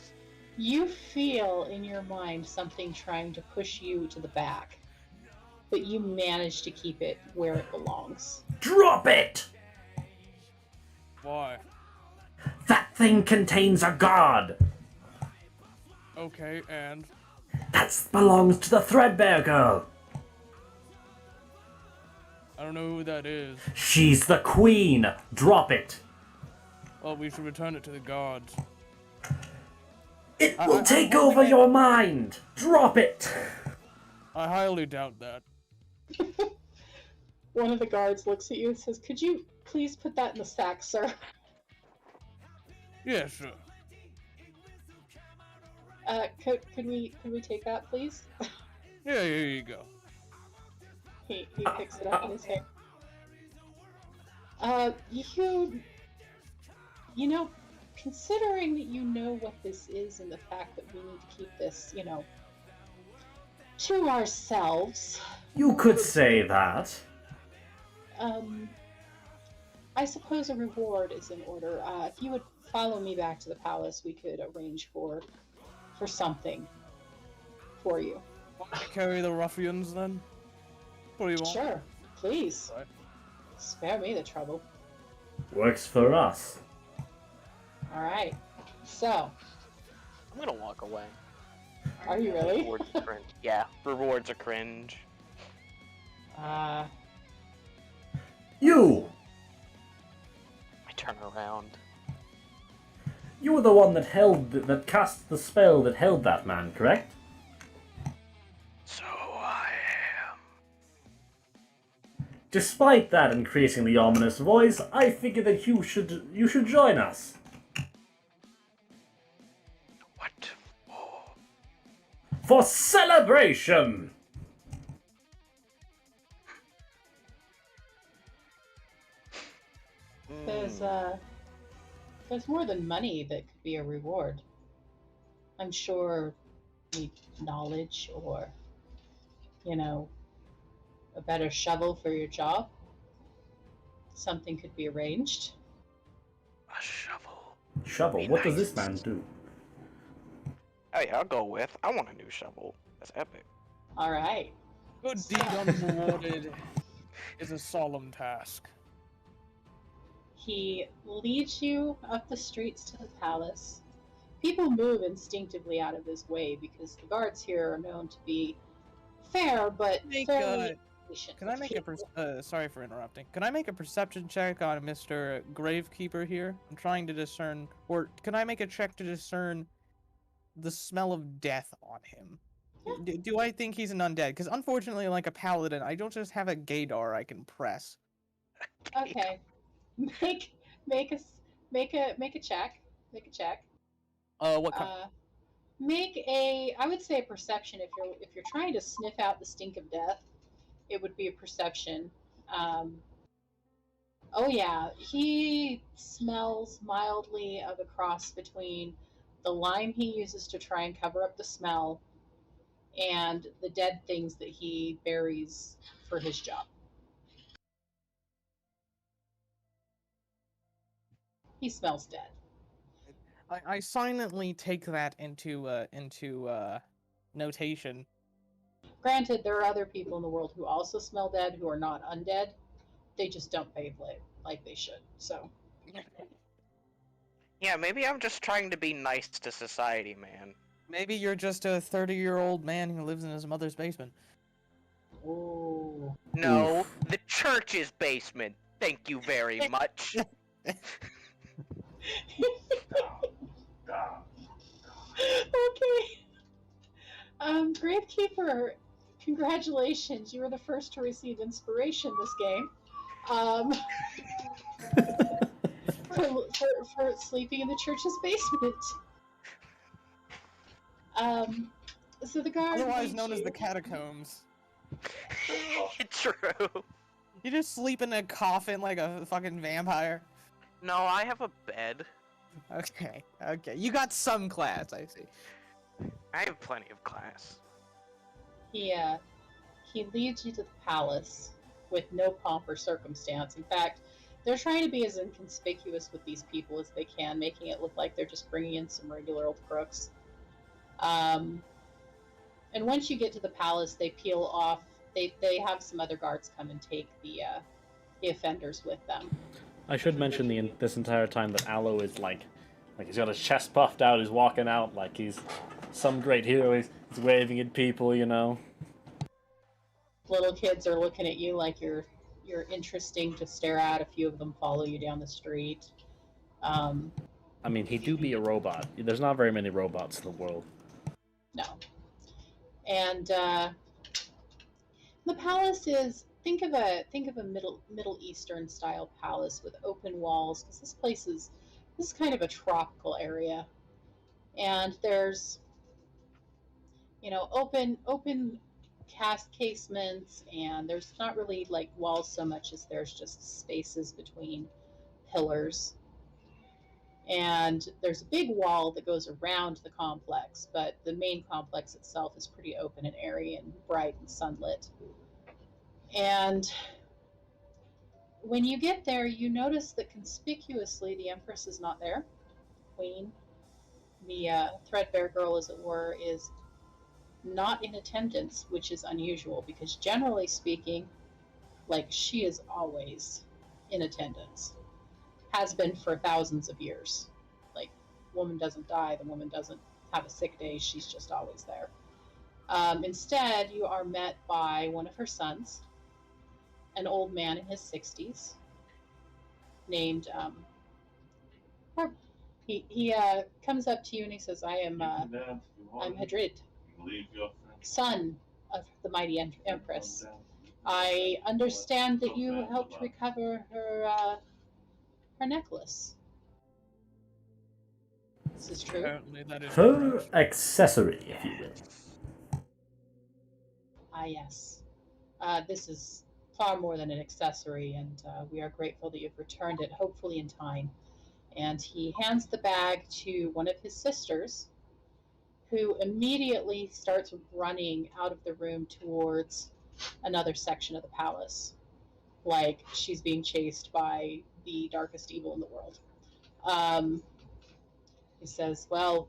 You feel in your mind something trying to push you to the back, but you manage to keep it where it belongs. Drop it. Why? That thing contains a god. Okay, and? That belongs to the Threadbare girl. I don't know who that is. She's the queen. Drop it. Well, we should return it to the guards. It will take over your mind. Drop it. I highly doubt that. One of the guards looks at you and says, "Could you please put that in the sack, sir?" Yeah, sure. Could we take that, please? Yeah, here you go. He picks it up in his hand. You know, considering that you know what this is and the fact that we need to keep this, to ourselves. You could say that. I suppose a reward is in order. If you would follow me back to the palace, we could arrange for something for you. Want me to carry the ruffians then? What do you want? Sure, please. Right. Spare me the trouble. Works for us. All right. So, I'm gonna walk away. are you really? Rewards are cringe. Yeah, rewards are cringe. You. I turn around. You were the one that cast the spell that held that man, correct? So I am. Despite that increasingly ominous voice, I figure that you should join us. What for? For celebration! There's more than money that could be a reward. I'm sure you need knowledge or, a better shovel for your job. Something could be arranged. A shovel. Shovel, Be what does nice. this man do? Hey, I'll go with. I want a new shovel. That's epic. All right. Good deed unrewarded is a solemn task. He leads you up the streets to the palace. People move instinctively out of his way because the guards here are known to be fair, but fairly patient. Can I make sorry for interrupting. Can I make a perception check on Mr. Gravekeeper here? I'm trying to discern, or can I make a check to discern the smell of death on him? Do I think he's an undead? Because unfortunately, like a paladin, I don't just have a gaydar I can press. Okay. Make a check. Make a check. What kind? I would say a perception. If you're trying to sniff out the stink of death, it would be a perception. Oh yeah, he smells mildly of a cross between the lime he uses to try and cover up the smell and the dead things that he buries for his job. He smells dead. I silently take that into notation. Granted, there are other people in the world who also smell dead who are not undead. They just don't pay like they should. So, Yeah, maybe I'm just trying to be nice to society, man. Maybe you're just a 30-year-old man who lives in his mother's basement. ooh. No, Oof. the church's basement. Thank you very much. Okay. Gravekeeper, congratulations. You were the first to receive inspiration this game. Um, for sleeping in the church's basement. So the guard Otherwise leads known as you- the catacombs. True. You just sleep in a coffin like a fucking vampire. No, I have a bed. Okay. You got some class, I see. I have plenty of class. He leads you to the palace with no pomp or circumstance. In fact, they're trying to be as inconspicuous with these people as they can, making it look like they're just bringing in some regular old crooks. And once you get to the palace, they peel off. They have some other guards come and take the offenders with them. I should mention this entire time that Aloe is like he's got his chest puffed out, he's walking out like he's some great hero, he's waving at people, you know. Little kids are looking at you like you're interesting to stare at. A few of them follow you down the street. I mean, he do be a robot. There's not very many robots in the world. No. And the palace is think of a Middle Eastern style palace with open walls, because this is kind of a tropical area, and there's open casements, and there's not really like walls so much as there's just spaces between pillars. And there's a big wall that goes around the complex, but the main complex itself is pretty open and airy and bright and sunlit. And when you get there, you notice that conspicuously the Empress is not there. Queen, the threadbare girl, as it were, is not in attendance, which is unusual because generally speaking, like, she is always in attendance. Has been for thousands of years. Like, woman doesn't die, the woman doesn't have a sick day, she's just always there. Instead, you are met by one of her sons, an old man in his 60s, named he comes up to you and he says, I'm Hadrid, son of the mighty Empress. I understand that you helped recover her necklace. This is true. Apparently that is Her correct. accessory, if you will. Ah, yes. This is far more than an accessory, and we are grateful that you've returned it, hopefully in time. And he hands the bag to one of his sisters, who immediately starts running out of the room towards another section of the palace, like she's being chased by the darkest evil in the world. He says, well,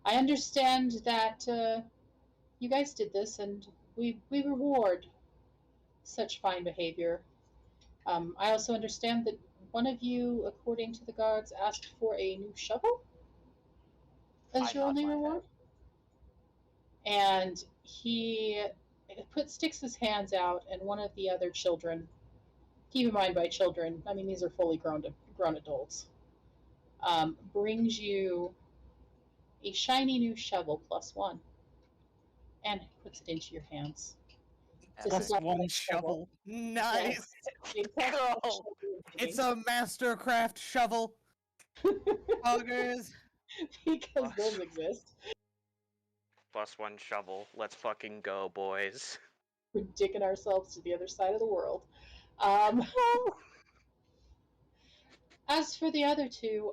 I understand that you guys did this, and we reward such fine behavior. I also understand that one of you, according to the guards, asked for a new shovel as your only reward. And he sticks his hands out, and one of the other children, keep in mind by children, I mean these are fully grown adults, brings you a shiny new shovel +1 and puts it into your hands. This Plus is like one a shovel. Nice. Yes. A practical Girl. shovel. It's a mastercraft shovel. Buggers. Because those exist. +1 shovel. Let's fucking go, boys. We're digging ourselves to the other side of the world. As for the other two,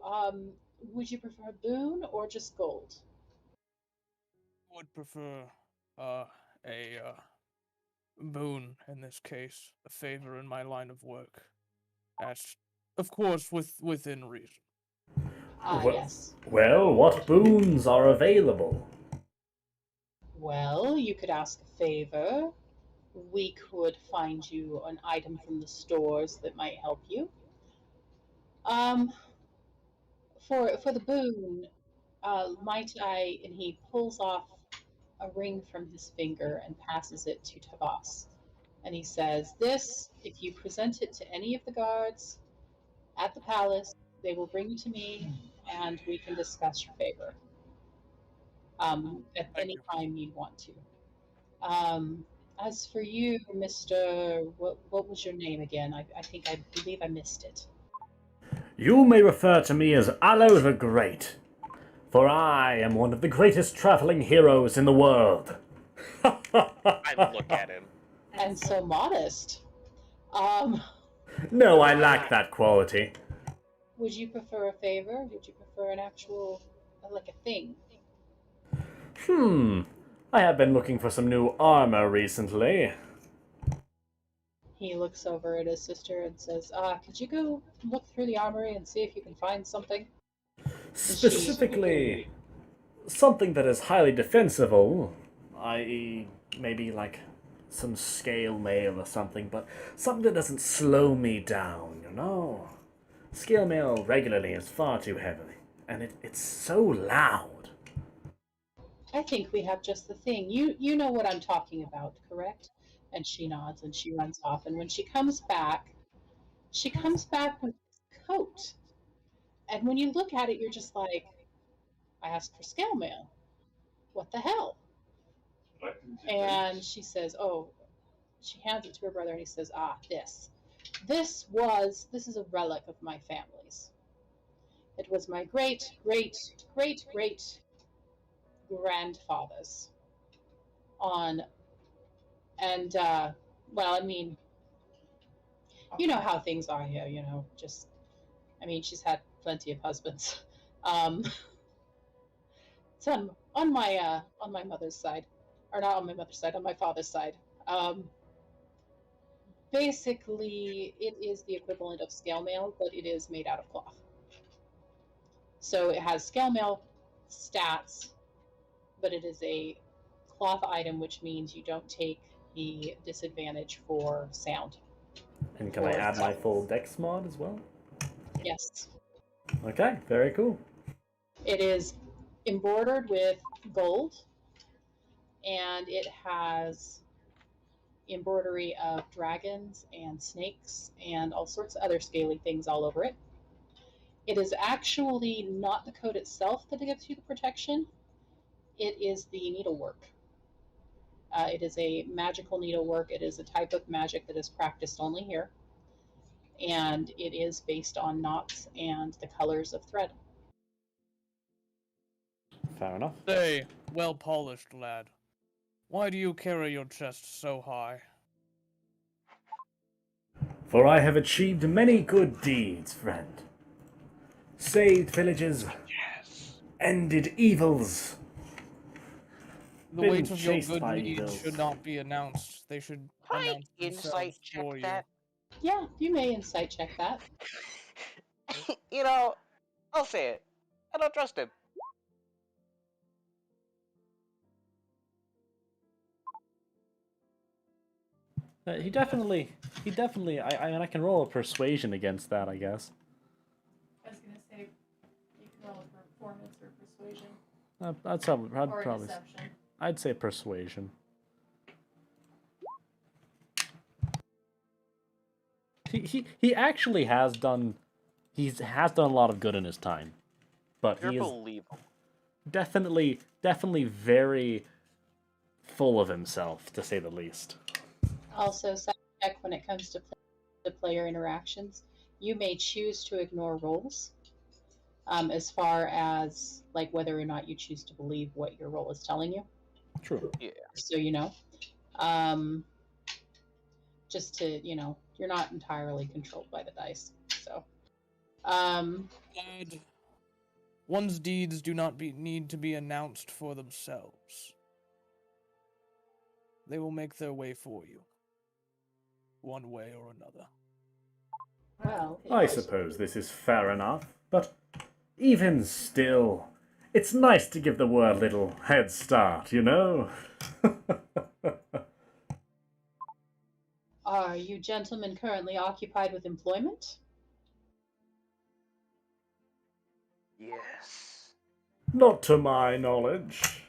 would you prefer boon or just gold? Would prefer a boon in this case, a favor in my line of work. That's of course within reason. Yes. Well, what boons are available? Well, you could ask a favor. We could find you an item from the stores that might help you. Um, for the boon, might I? And he pulls off a ring from his finger and passes it to Tabas. And he says, "This, if you present it to any of the guards at the palace, they will bring it to me, and we can discuss your favor at Thank any you. time you want to." As for you, Mister, what was your name again? I believe I missed it. You may refer to me as Allo the Great, for I am one of the greatest traveling heroes in the world. I look at him. And so modest. Um, No, I lack that quality. would you prefer a favor? Would you prefer an actual, like a thing? I have been looking for some new armor recently. He looks over at his sister and says, could you go look through the armory and see if you can find something? Specifically, something that is highly defensible, i.e., maybe like some scale mail or something, but something that doesn't slow me down, you know? Scale mail regularly is far too heavy, and it's so loud. I think we have just the thing. You know what I'm talking about, correct? And she nods and she runs off. And when she comes back with this coat. And when you look at it, you're just like, I asked for scale mail. What the hell? And she says, she hands it to her brother and he says, this. This is a relic of my family's. It was my great, great, great, great grandfather's on, and, well, I mean, you know how things are here, she's had plenty of husbands. It's on my mother's side, or not on my mother's side, on my father's side. Um, Basically, it is the equivalent of scale mail, but it is made out of cloth. So it has scale mail stats, but it is a cloth item, which means you don't take the disadvantage for sound. And can I add my full dex mod as well? Yes. Okay, very cool. It is embroidered with gold, and it has embroidery of dragons and snakes and all sorts of other scaly things all over it. It is actually not the coat itself that gives you the protection. It is the needlework. It is a magical needlework. It is a type of magic that is practiced only here. And it is based on knots and the colors of thread. Fair enough. Say, well polished lad, why do you carry your chest so high? For I have achieved many good deeds, friend. Saved villages, ended evils. The Been weight of your chased good by deeds evils. should not be announced. They should Can I announce insight themselves check for you. that? Yeah, you may insight check that. I'll say it. I don't trust him. He definitely. I mean, I can roll a persuasion against that, I guess. I was gonna say you can roll a performance or persuasion I'd or a probably. deception. I'd say persuasion. He actually has done. He has done a lot of good in his time, but You're he is believable. definitely very full of himself, to say the least. Also, side check when it comes to player interactions, you may choose to ignore rolls, as far as like whether or not you choose to believe what your roll is telling you. True. Yeah. So you know, um, just to you're not entirely controlled by the dice. So, Lad, one's deeds do not need to be announced for themselves. They will make their way for you, one way or another. well, I suppose this is fair enough, but even still, it's nice to give the world a little head start, you know? are you gentlemen currently occupied with employment? Yes. Not to my knowledge.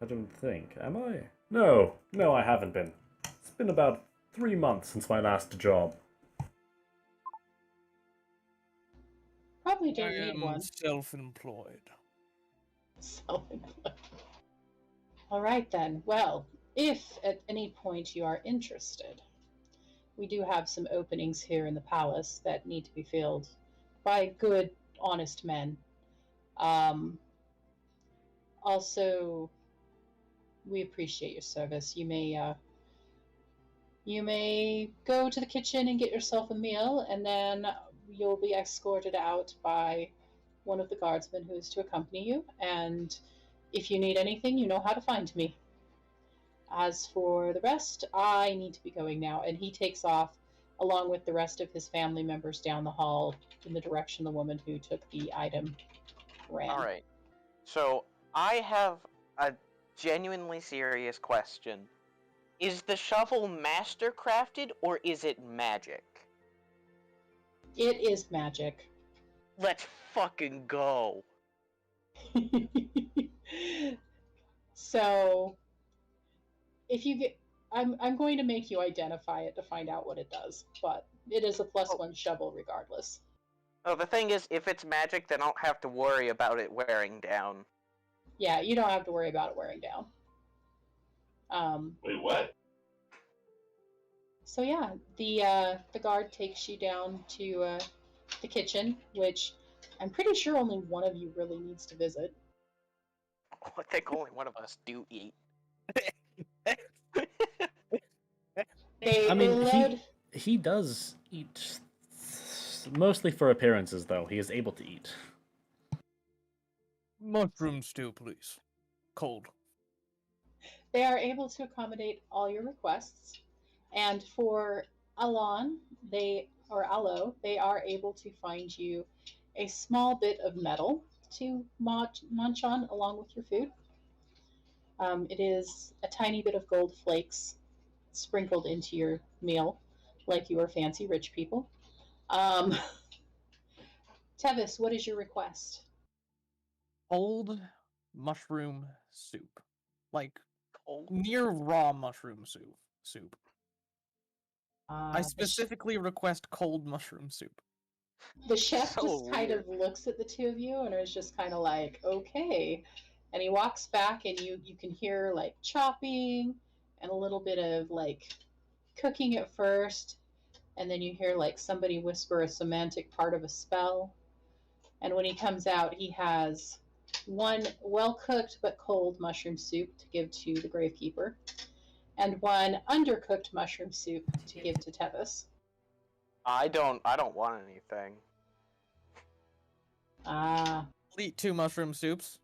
I don't think. Am I? No, I haven't been. It's been about 3 months since my last job. Probably I don't need am one. self-employed. Self-employed. All right then. Well, if at any point you are interested, we do have some openings here in the palace that need to be filled by good, honest men. Um, Also, we appreciate your service. You may go to the kitchen and get yourself a meal, and then you'll be escorted out by one of the guardsmen who is to accompany you. And if you need anything, you know how to find me. As for the rest, I need to be going now. And he takes off along with the rest of his family members down the hall in the direction the woman who took the item ran. All right. So I have a genuinely serious question. Is the shovel mastercrafted or is it magic? It is magic. Let's fucking go. So, if you get, I'm going to make you identify it to find out what it does, but it is a +1 shovel regardless. Oh, the thing is, if it's magic, then I don't have to worry about it wearing down. Yeah, you don't have to worry about it wearing down. Wait, what? So yeah, the guard takes you down to the kitchen, which I'm pretty sure only one of you really needs to visit. I think only one of us do eat. I mean, load. he does eat, mostly for appearances, though. He is able to eat. Mushroom stew, please. Cold. They are able to accommodate all your requests, and for Alon, Alo, they are able to find you a small bit of metal to munch on along with your food. It is a tiny bit of gold flakes sprinkled into your meal, like you are fancy rich people. Tevis, what is your request? Cold mushroom soup. Like, Cold? near raw mushroom soup. I The specifically request cold mushroom soup. chef So just kind of looks at the two of you and is just kind of like, okay. And he walks back, and you can hear like chopping and a little bit of like cooking at first, and then you hear like somebody whisper a semantic part of a spell. And when he comes out, he has one well-cooked but cold mushroom soup to give to the gravekeeper, and one undercooked mushroom soup to give to Tevis. I don't want anything. Ah. I'll eat 2 mushroom soups.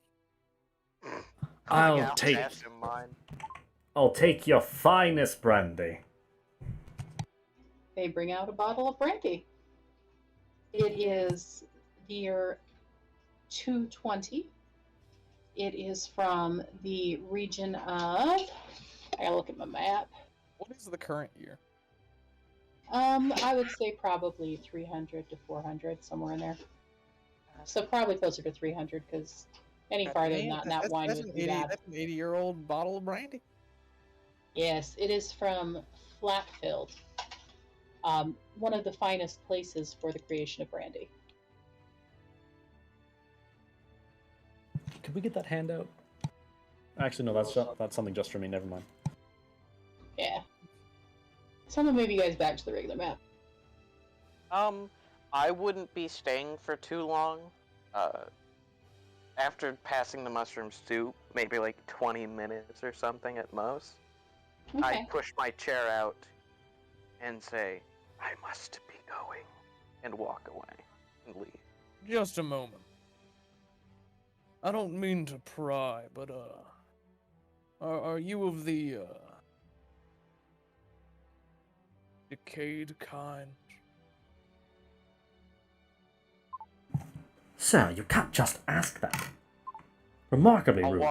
I'll take your finest brandy. They bring out a bottle of brandy. It is the year 220. It is from the region of, I gotta look at my map. What is the current year? I would say probably 300 to 400, somewhere in there. So probably closer to 300, because any farther than that wine would be bad. That's an 80-year-old bottle of brandy. Yes, it is from Flatfield, one of the finest places for the creation of brandy. Could we get that handout? Actually, no, that's something just for me. Never mind. Yeah. Someone move you guys back to the regular map. I wouldn't be staying for too long. After passing the mushroom soup, maybe like 20 minutes or something at most. Okay. I push my chair out and say, I must be going, and walk away and leave. Just a moment. I don't mean to pry, but are you of the decayed kind? Sir, you can't just ask that. Remarkably rude.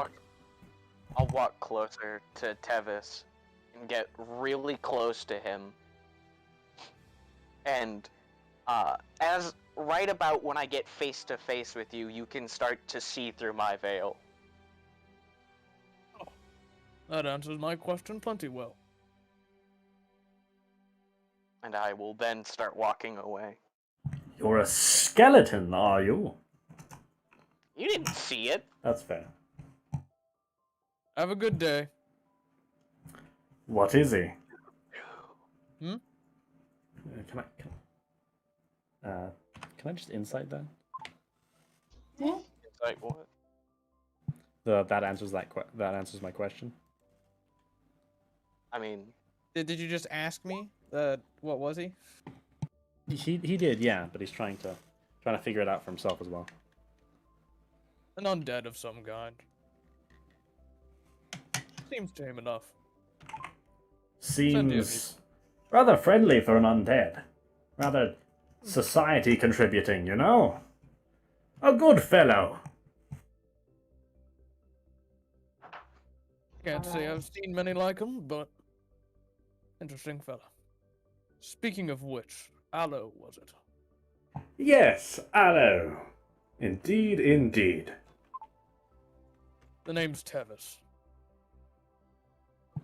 I'll walk closer to Tevis and get really close to him. And as right about when I get face to face with you, you can start to see through my veil. That answers my question plenty well. And I will then start walking away. You're a skeleton, are you? You didn't see it. That's fair. Have a good day. What is he? Hmm? Can I just insight that? Yeah. It's like, what? That answers that answers my question. I mean, Did you just ask me? What was he? He did, yeah, but he's trying to figure it out for himself as well. An undead of some kind. Seems tame enough. Seems rather friendly for an undead. Rather society contributing, you know? A good fellow. Can't say I've seen many like him, but interesting fella. Speaking of which, Aloe, was it? Yes, Aloe. Indeed, indeed. The name's Tevis.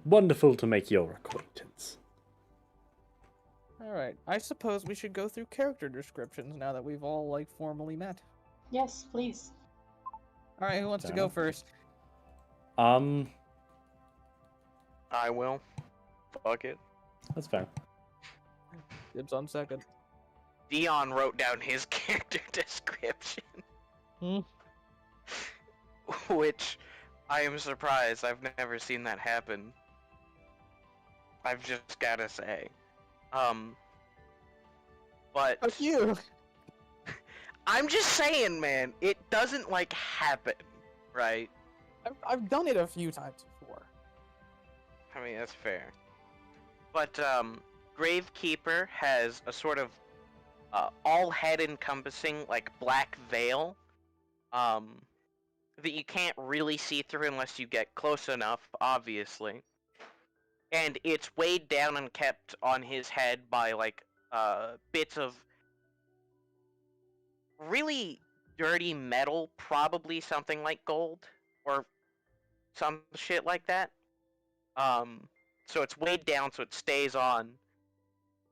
Wonderful to make your acquaintance. Alright, I suppose we should go through character descriptions now that we've all, formally met. Yes, please. Alright, who wants to Fair go enough. first? I will. Fuck it. That's fair. Dibs on second. Dion wrote down his character description. Hmm? Which, I am surprised. I've never seen that happen. I've just gotta say. But... Fuck you! I'm just saying, man, it doesn't, happen, right? I've done it a few times before. I mean, that's fair. But, Gravekeeper has a sort of, all head-encompassing, black veil, that you can't really see through unless you get close enough, obviously. And it's weighed down and kept on his head by, bits of really dirty metal, probably something like gold, or some shit like that. So it's weighed down so it stays on.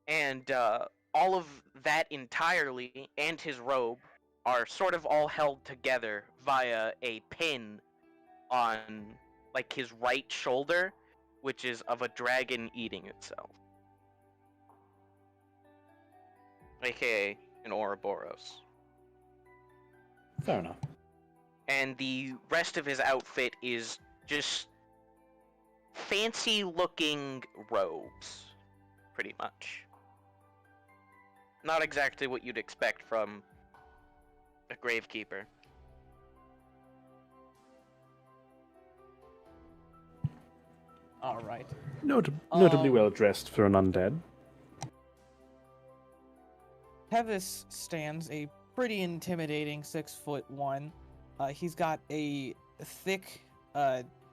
And, all of that entirely, and his robe, are sort of all held together via a pin on, his right shoulder, which is of a dragon eating itself. AKA an Ouroboros. Fair enough. And the rest of his outfit is just fancy-looking robes, pretty much. Not exactly what you'd expect from a Gravekeeper. Alright. Notably well dressed for an undead. Tevis stands a pretty intimidating 6'1". He's got a thick,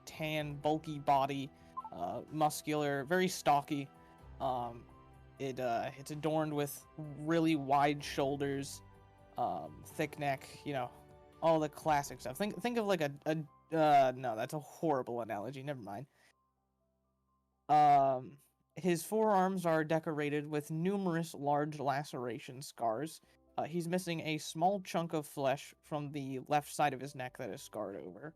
tan, bulky body, muscular, very stocky. It's adorned with really wide shoulders, thick neck, all the classic stuff. Think of like no, that's a horrible analogy. Never mind. His forearms are decorated with numerous large laceration scars. He's missing a small chunk of flesh from the left side of his neck that is scarred over.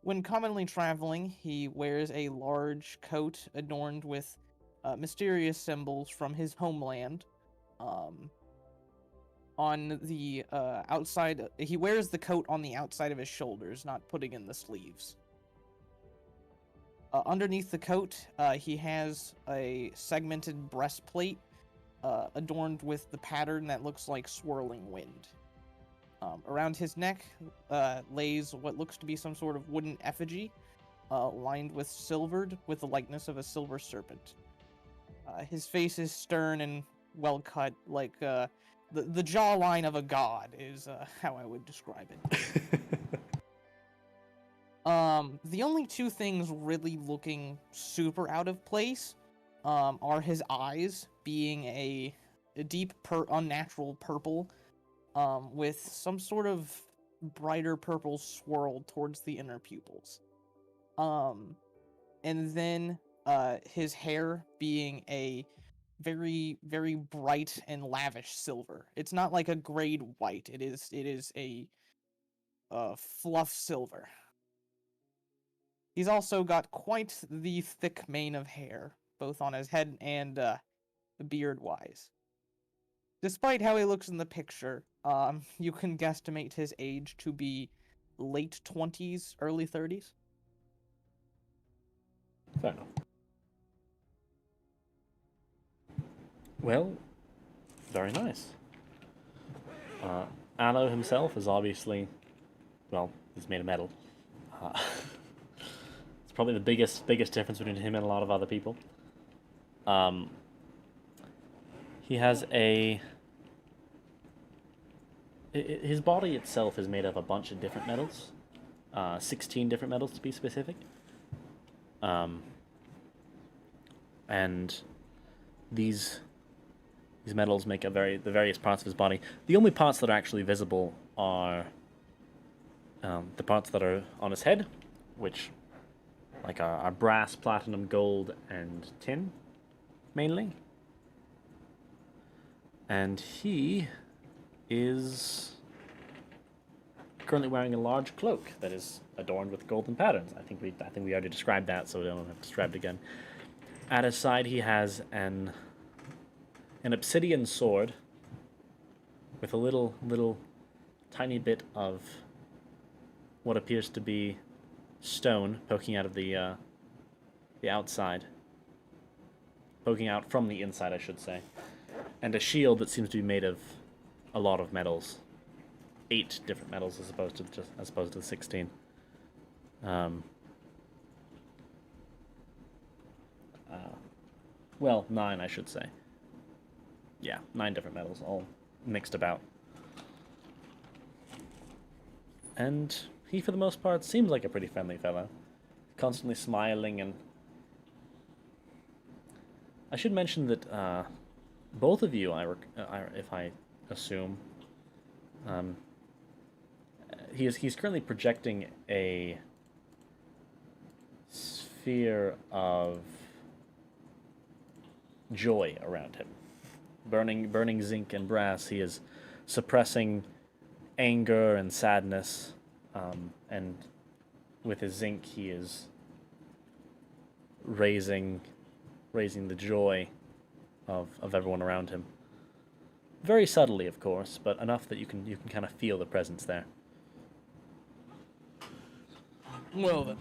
When commonly traveling, he wears a large coat adorned with mysterious symbols from his homeland. On the outside, he wears the coat on the outside of his shoulders, not putting in the sleeves. Underneath the coat, he has a segmented breastplate adorned with the pattern that looks like swirling wind. Around his neck lays what looks to be some sort of wooden effigy, lined with silvered with the likeness of a silver serpent. His face is stern and well cut, like the jawline of a god is how I would describe it. The only two things really looking super out of place are his eyes being a deep, unnatural purple, with some sort of brighter purple swirl towards the inner pupils. And then his hair being a very, very bright and lavish silver. It's not like a grade white. It is a fluff silver. He's also got quite the thick mane of hair, both on his head and beard-wise. Despite how he looks in the picture, you can guesstimate his age to be late 20s, early 30s. Fair enough. Well, very nice. Anno himself is obviously, well, he's made of metal. It's probably the biggest difference between him and a lot of other people. He has his body itself is made of a bunch of different metals, 16 different metals to be specific. And these metals make the various parts of his body. The only parts that are actually visible are the parts that are on his head, which are brass, platinum, gold, and tin, mainly. And he is currently wearing a large cloak that is adorned with golden patterns. I think we already described that, so we don't have to describe it again. At his side, he has an obsidian sword with a little tiny bit of what appears to be stone poking out of the outside, poking out from the inside, I should say, and a shield that seems to be made of a lot of metals, 8 different metals as opposed to the 16. Well, 9, I should say. Yeah, 9 different metals, all mixed about. And he, for the most part, seems like a pretty friendly fellow, constantly smiling. And I should mention that both of you, if I assume, he's currently projecting a sphere of joy around him. Burning zinc and brass, he is suppressing anger and sadness, and with his zinc he is raising the joy of everyone around him. Very subtly, of course, but enough that you can kind of feel the presence there. Well then,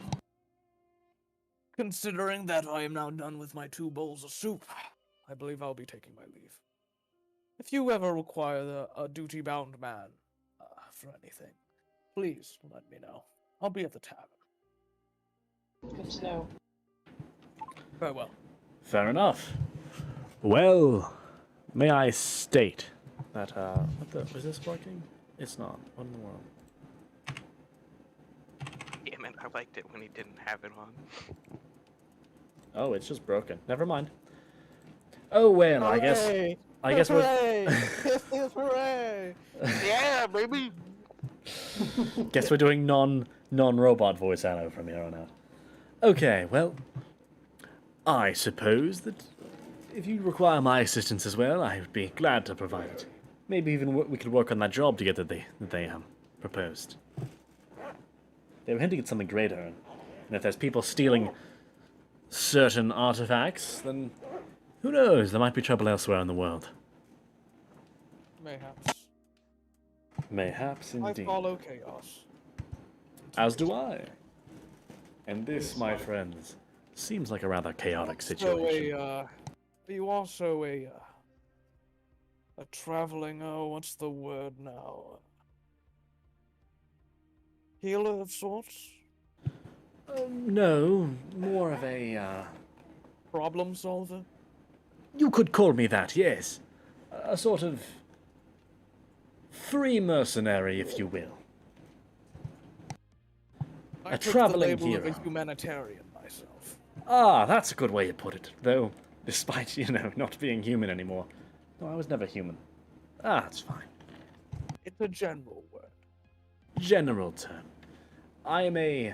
considering that I am now done with my 2 bowls of soup, I believe I'll be taking my leave. If you ever require a duty-bound man for anything, please let me know. I'll be at the tavern. Good to know. Farewell. Fair enough. Well, may I state that, is this working? It's not. What in the world? Damn it, I liked it when he didn't have it on. Oh, it's just broken. Never mind. Oh well, I guess we're. Hooray! Yeah, baby! Guess we're doing non-robot voice Anno from here on out. Okay, well, I suppose that if you require my assistance as well, I would be glad to provide it. Maybe even we could work on that job together that they proposed. They were hinting at something greater, and if there's people stealing certain artifacts, then who knows? There might be trouble elsewhere in the world. Mayhaps. Mayhaps indeed. I follow chaos. As do I. And this, my friends, seems like a rather chaotic situation. Are you also a traveling, what's the word now? Healer of sorts? No, more of a, Problem solver? You could call me that, yes. A sort of free mercenary, if you will. I A took traveling the label hero. of a humanitarian myself. Ah, that's a good way to put it. Though, despite, not being human anymore, No, I was never human. Ah, it's fine. It's a general word. General term. I am a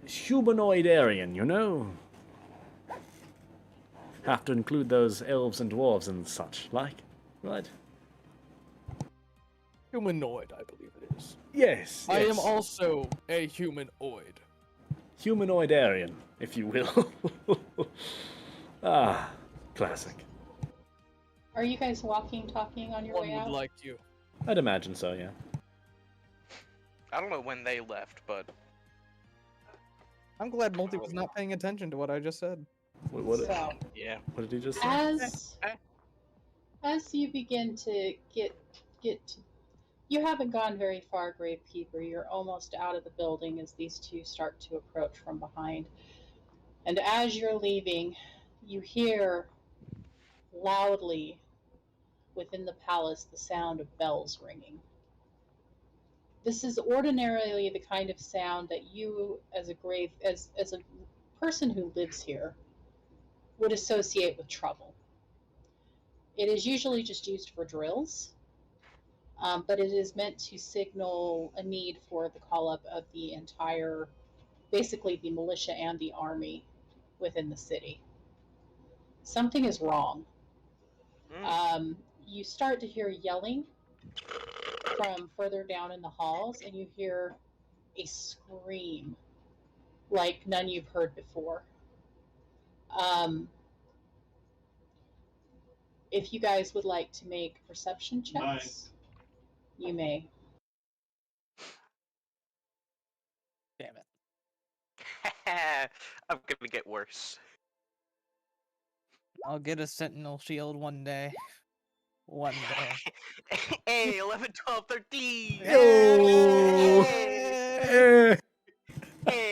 humanoid Aryan, you know? Have to include those elves and dwarves and such, like, right? Humanoid, I believe it is. Yes, I am yes. also a humanoid. Humanoid Aryan, if you will. Ah, classic. Are you guys walking, talking on your One way would out? like you. I'd imagine so, yeah. I don't know when they left, but I'm glad Multi was not paying attention to what I just said. What So, yeah. did he just say? as you begin to get to, you haven't gone very far, Gravekeeper. You're almost out of the building as these two start to approach from behind. And as you're leaving, you hear loudly within the palace the sound of bells ringing. This is ordinarily the kind of sound that you, as a person who lives here, would associate with trouble. It is usually just used for drills, but it is meant to signal a need for the call up of the entire, basically the militia and the army within the city. Something is wrong. You start to hear yelling from further down in the halls, and you hear a scream like none you've heard before. If you guys would like to make perception checks, you may. Damn it. I'm gonna get worse. I'll get a sentinel shield one day. One day. Hey, 11, 12, 13! Yo! Hey! Hey!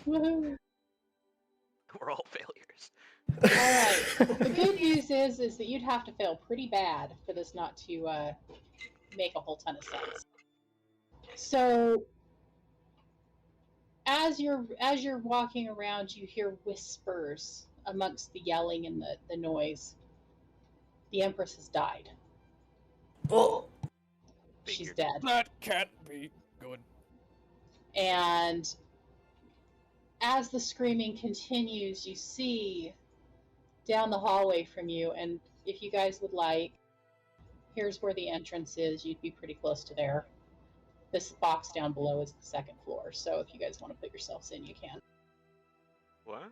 Woohoo! We're all failures. Alright, the good news is that you'd have to fail pretty bad for this not to make a whole ton of sense. So, as you're walking around, you hear whispers amongst the yelling and the noise. The Empress has died. Oh, She's Figured. dead. That can't be good. And as the screaming continues, you see down the hallway from you, and if you guys would like, here's where the entrance is. You'd be pretty close to there. This box down below is the second floor, so if you guys want to put yourselves in, you can. What?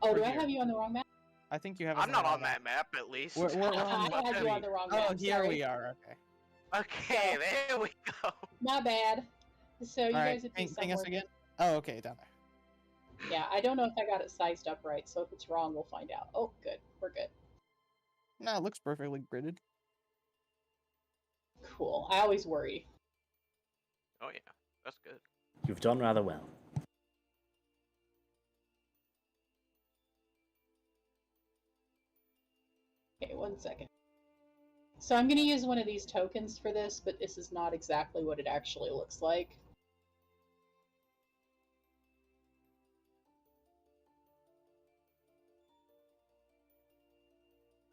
Oh, do We're I here. have you on the wrong map? I think you have us I'm not the on wrong that map, at least. We're I had you on the wrong map. Oh, here sorry. we are. Okay. Okay, there we go. My bad. So you All right. guys would be Ping us somewhere. again. Oh, okay, down there. Yeah, I don't know if I got it sized up right, so if it's wrong, we'll find out. Oh, good. We're good. No, it looks perfectly gridded. Cool. I always worry. Oh yeah, that's good. You've done rather well. Okay, 1 second. So I'm going to use one of these tokens for this, but this is not exactly what it actually looks like.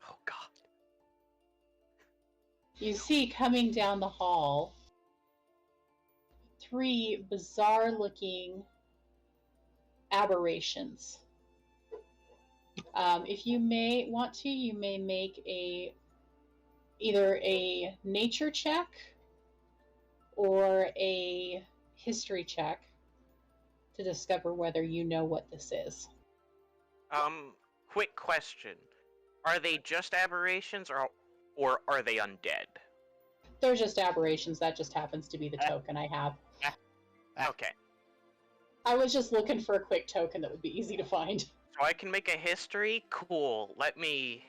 Oh god. You see coming down the hall 3 bizarre-looking aberrations. If you may want to, you may make either a nature check or a history check to discover whether you know what this is. Quick question. Are they just aberrations or are they undead? They're just aberrations. That just happens to be the token I have. Okay. I was just looking for a quick token that would be easy to find. So I can make a history? Cool. Let me...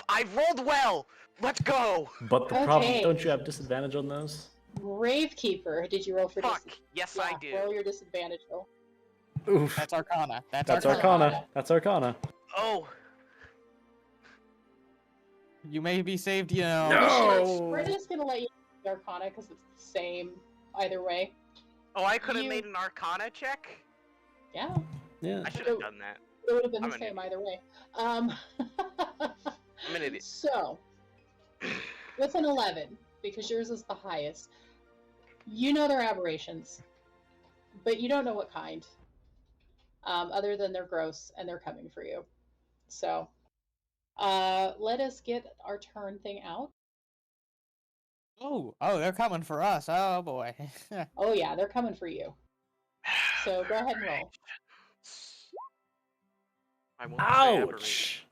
I rolled well! Let's go! But the problem, Okay. don't you have disadvantage on those? Gravekeeper, did you roll for Fuck! Yes, I do. Roll your disadvantage roll. Oof. That's Arcana. That's Arcana. That's Arcana. Oh! You may be saved, you know. No! We're just gonna let you do Arcana because it's the same either way. Oh, I could have You- made an Arcana check? Yeah, Yeah. I should have done that. it would have been I'm the an same idiot. either way. I'm an idiot. So, with an 11, because yours is the highest, you know they're aberrations, but you don't know what kind. Other than they're gross and they're coming for you. So, let us get our turn thing out. Oh, they're coming for us. Oh boy. Oh yeah, they're coming for you. So go ahead and roll. I won't say aberration. Ouch!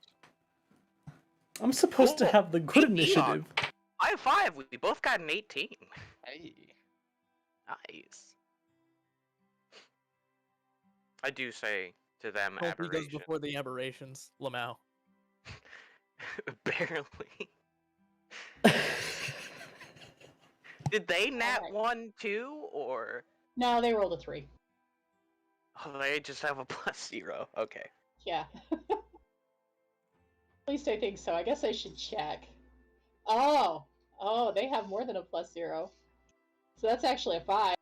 I'm supposed to Oh, have the good 18 initiative. High five! We both got an 18. Hey. Nice. I do say to them Hopefully goes aberration. before the aberrations, Lamau. Barely. Did they nat Alright. 1 too, or No, they rolled a 3. oh, they just have a +0? Okay. Yeah. At least I think so. I guess I should check. Oh, they have more than a +0. So that's actually a 5.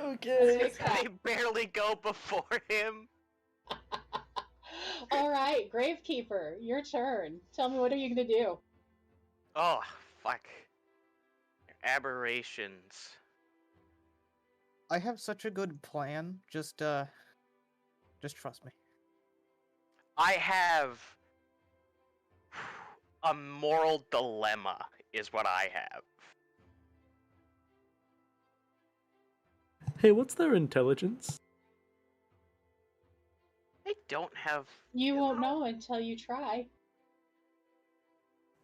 Okay. Fix that. They barely go before him. All right, Gravekeeper, your turn. Tell me, what are you gonna do? Oh, fuck. Aberrations. I have such a good plan. Just trust me. I have a moral dilemma, is what I have. Hey, what's their intelligence? I don't have. You won't know until you try.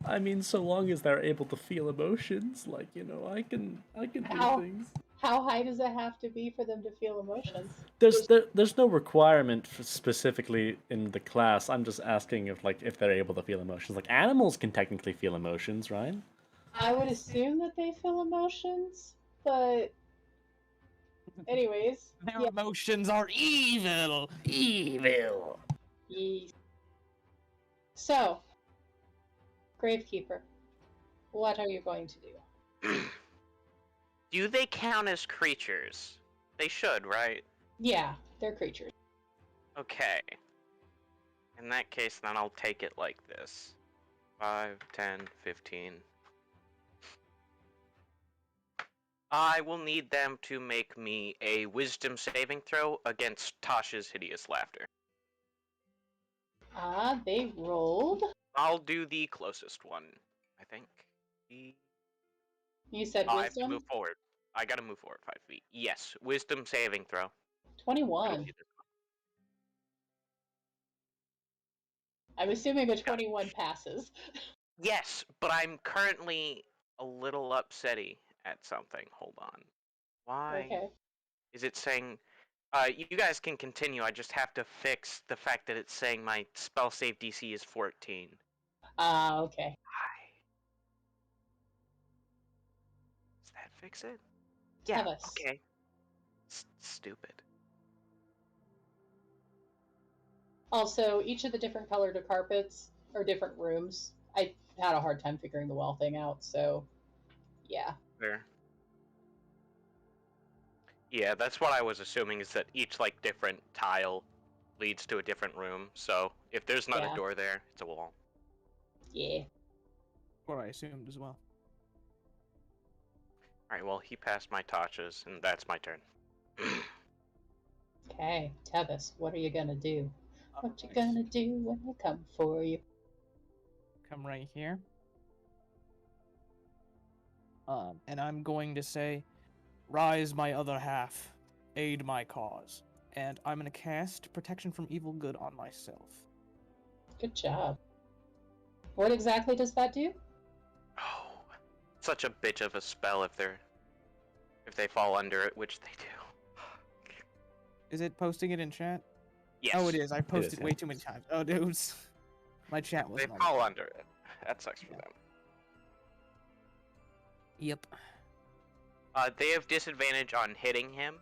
I mean, so long as they're able to feel emotions, like, you know, I can do How? things. How high does it have to be for them to feel emotions? There's no requirement for specifically in the class. I'm just asking if they're able to feel emotions. Like animals can technically feel emotions, right? I would assume that they feel emotions, but anyways, Their yeah. emotions are evil. Evil. Yes. So, Gravekeeper, what are you going to do? Do they count as creatures? They should, right? Yeah, they're creatures. Okay. In that case, then I'll take it like this. 5, 10, 15. I will need them to make me a wisdom saving throw against Tasha's hideous laughter. They rolled. I'll do the closest one, I think. You said I have to wisdom? move forward. I gotta move forward 5 feet. Yes, wisdom saving throw. 21. I'm assuming a 21 passes. Yes, but I'm currently a little upsetty at something. Hold on. Why Okay. is it saying... you guys can continue. I just have to fix the fact that it's saying my spell save DC is 14. Okay. Why? Does that fix it? Yeah, Tell us. okay. Stupid. Also, each of the different colored carpets are different rooms. I had a hard time figuring the wall thing out, so yeah. There. Yeah, that's what I was assuming, is that each, like, different tile leads to a different room. So, if there's not Yeah. a door there, it's a wall. Yeah. What I assumed as well. Alright, well, he passed my torches, and that's my turn. Okay, Tevis, what are you gonna do? What you Alright. gonna do when they come for you? Come right here. And I'm going to say, rise my other half, aid my cause. And I'm going to cast Protection from Evil Good on myself. Good job. What exactly does that do? Oh, such a bitch of a spell if they fall under it, which they do. Is it posting it in chat? Yes. Oh, it is. I posted yeah. way too many times. Oh, dudes. My chat They wasn't on. fall under it. That sucks for Yeah. them. Yep. They have disadvantage on hitting him,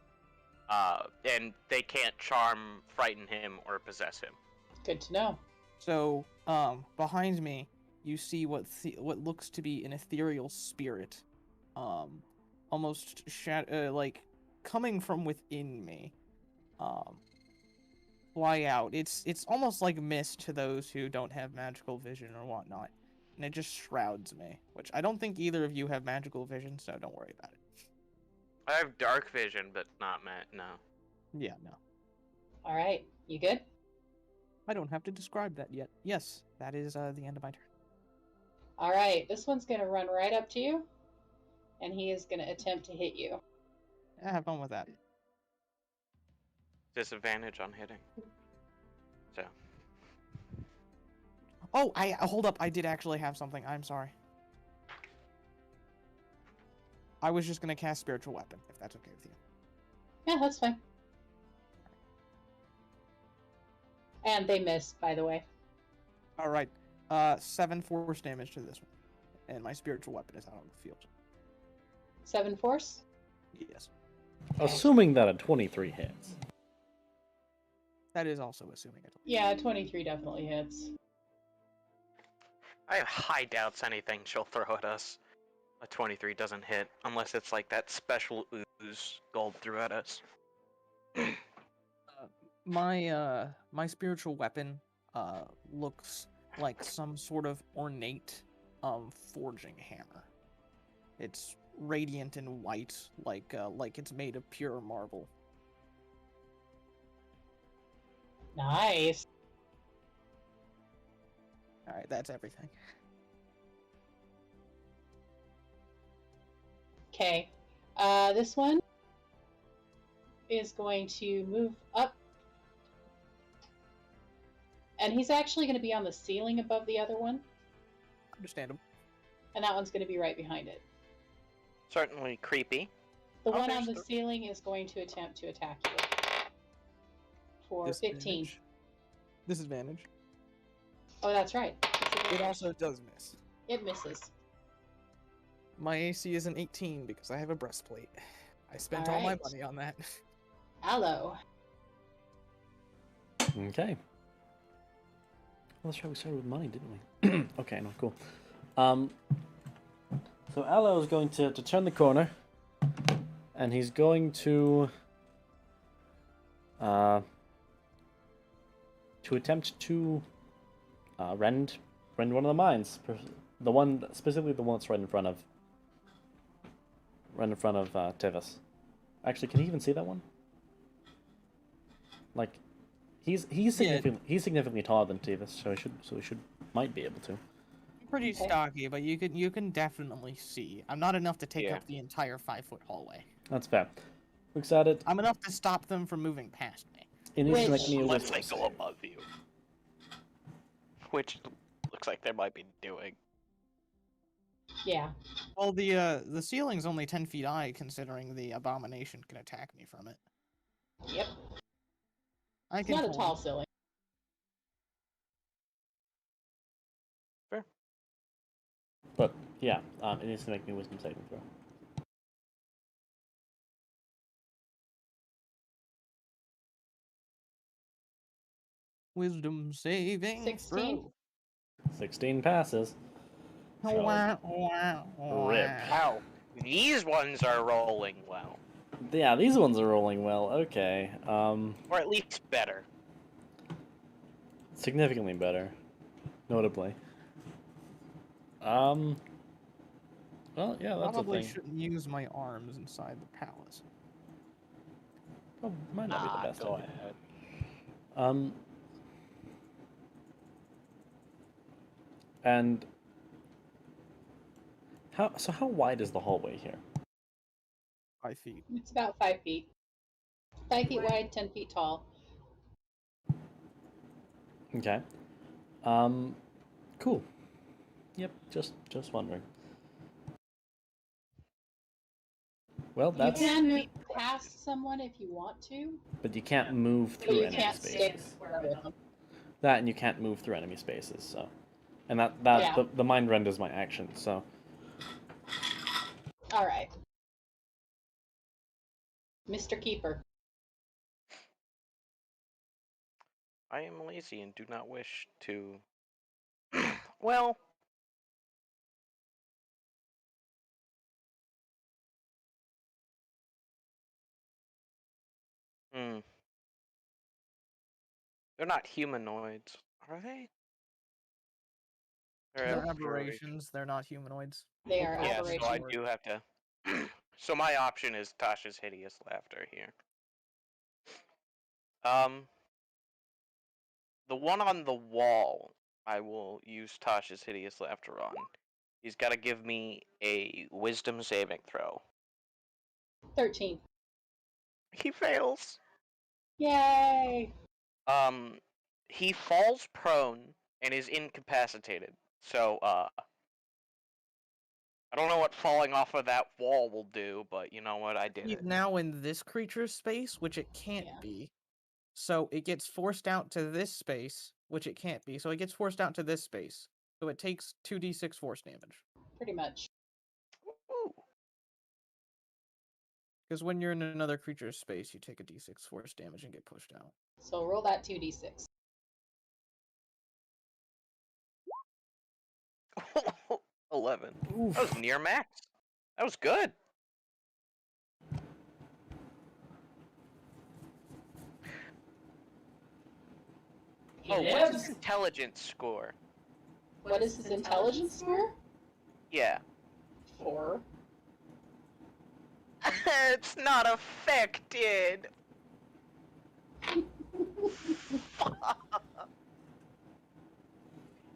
and they can't charm, frighten him, or possess him. Good to know. So, behind me, you see what looks to be an ethereal spirit almost like coming from within me, um, fly out. It's almost like mist to those who don't have magical vision or whatnot, and it just shrouds me. Which I don't think either of you have magical vision, so don't worry about it. I have dark vision, but not no. Yeah, no, All right, you good? I don't have to describe that yet. Yes, that is the end of my turn. All right, this one's going to run right up to you, and he is going to attempt to hit you. Have fun with that. Disadvantage on hitting. So. Oh, I hold up. I did actually have something. I'm sorry. I was just gonna cast Spiritual Weapon, if that's okay with you. Yeah, that's fine. And they missed, by the way. All right. 7 force damage to this one, and my Spiritual Weapon is out on the field. 7 force? Yes. Assuming that a 23 hits. That is also assuming it. Yeah, 23 definitely hits. I have high doubts anything she'll throw at us. A 23 doesn't hit, unless it's like that special ooze gold threw at us. My spiritual weapon looks like some sort of ornate forging hammer. It's radiant and white, like it's made of pure marble. Nice. All right, that's everything. Okay. This one is going to move up. And he's actually going to be on the ceiling above the other one. Understandable. And that one's going to be right behind it. Certainly creepy. The Oh, one on there's the ceiling is going to attempt to attack you. For 15. Disadvantage. Oh, that's right. It also does miss. It misses. My AC is an 18 because I have a breastplate. I spent all my Alright. money on that. Aloe. Okay. Well, that's right, we started with money, didn't we? Okay, no, cool. So Aloe is going to turn the corner, and he's going to attempt to rend one of the mines, specifically the one that's right in front of Tivis. Actually, can he even see that one? Like, he's significantly taller than Tivis, so he might be able to. Pretty Okay. stocky, but you can definitely see. I'm not enough to take Yeah. up the entire 5-foot hallway. That's fair. Looks at it. I'm enough to stop them from moving past me. It needs to Which- make me a Unless wisdom they go save. above you. Which looks like they might be doing. Yeah. Well, the ceiling's only 10 feet high, considering the abomination can attack me from it. Yep. I It's can not a hold tall it. ceiling. But yeah, it needs to make me a wisdom saving throw. Wisdom saving 16? throw. 16 passes. So, Wah, wah, wah. rip. Wow. These ones are rolling well. Yeah, these ones are rolling well. Okay. Or at least better. Significantly better. Notably. Well, yeah, that's Probably a thing. shouldn't use my arms inside the palace. Well, might not be the best go idea. ahead. And how wide is the hallway here? 5 feet. It's about 5 feet. 5 feet wide, 10 feet tall. Okay. Cool. Yep, just wondering. Well, that's You can move past someone if you want to, but you can't move but through you enemy can't stay spaces. square with them. That and you can't move through enemy spaces, so. And that Yeah. the mind rend is my action, so. All right. Mr. Keeper. I am lazy and do not wish to. Well, Hmm. They're not humanoids, are they? They're aberrations. aberrations. They're not humanoids. They are Yeah, so I aberrations. do have to. So my option is Tasha's hideous laughter here. The one on the wall, I will use Tasha's hideous laughter on. He's got to give me a wisdom saving throw. 13. He fails. Yay! He falls prone and is incapacitated. So, I don't know what falling off of that wall will do, but you know what? I did He's it. now in this creature's space, which it can't Yeah. be. So it gets forced out to this space, which it can't be. So it gets forced out to this space. So it takes 2d6 force damage. Pretty much. Ooh. Because when you're in another creature's space, you take a d6 force damage and get pushed out. So roll that 2d6. 11. Oof. That was near max. That was good. Oh, what's his intelligence score? What is his intelligence score? Yeah. 4. It's not affected.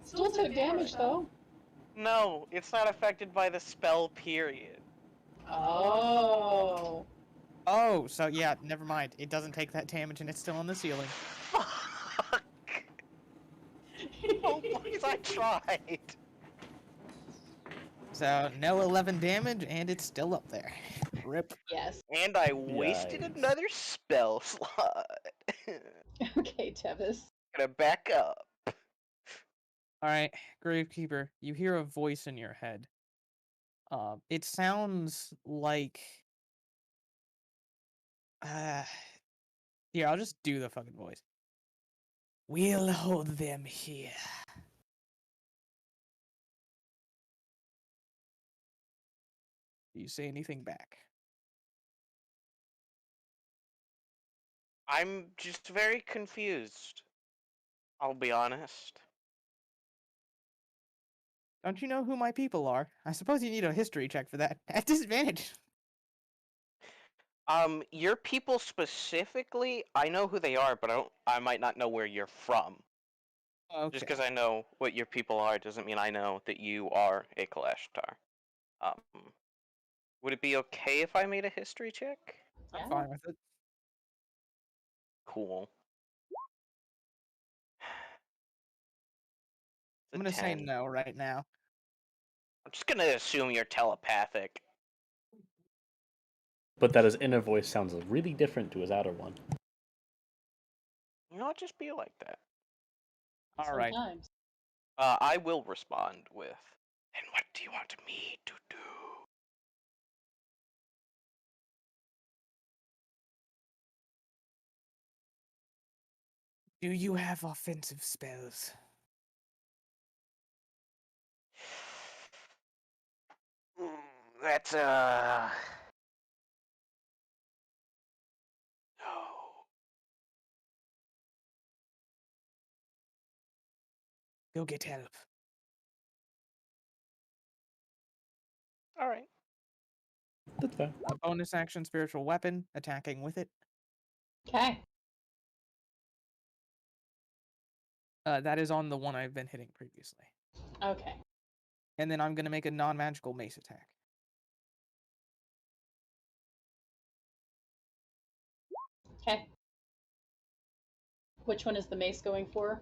Still took damage though. No, it's not affected by the spell, period. Oh. Oh, so yeah, never mind. It doesn't take that damage and it's still on the ceiling. Fuck. Oh, boys, I tried. So no 11 damage and it's still up there. Rip. Yes. And I wasted Yikes. another spell slot. Okay, Tevis. Gonna back up. Alright, Gravekeeper, you hear a voice in your head. It sounds like... Here, I'll just do the fucking voice. We'll hold them here. Do you say anything back? I'm just very confused. I'll be honest. Don't you know who my people are? I suppose you need a history check for that. At disadvantage. Your people specifically, I know who they are, but I might not know where you're from. Okay. Just because I know what your people are doesn't mean I know that you are a Kalashtar. Would it be okay if I made a history check? I'm Yeah. fine with it. Cool. I'm gonna say no right now. I'm just gonna assume you're telepathic. But that his inner voice sounds really different to his outer one. You know, just be like that. Alright. Sometimes. I will respond with, and what do you want me to do? Do you have offensive spells? That's no. Go get help. All right. That's fair. A bonus action spiritual weapon, attacking with it. Okay. That is on the one I've been hitting previously. Okay. And then I'm gonna make a non-magical mace attack. Okay. Which one is the mace going for?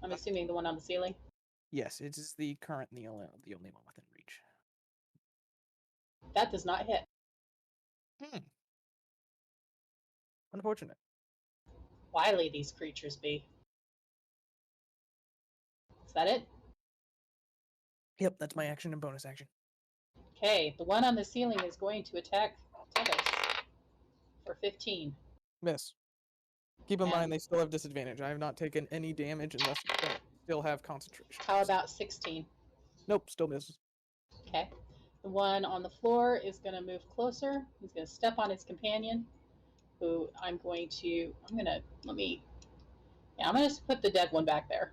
I'm assuming the one on the ceiling. Yes, it is the current and the only one within reach. That does not hit. Unfortunate. Wily these creatures be. Is that it? Yep, that's my action and bonus action. Okay, the one on the ceiling is going to attack Tevis for 15. Miss. Keep in And- mind they still have disadvantage. I have not taken any damage and thus don't still have concentration. How about 16? Nope, still misses. Okay. The one on the floor is going to move closer. He's going to step on his companion who I'm gonna put the dead one back there.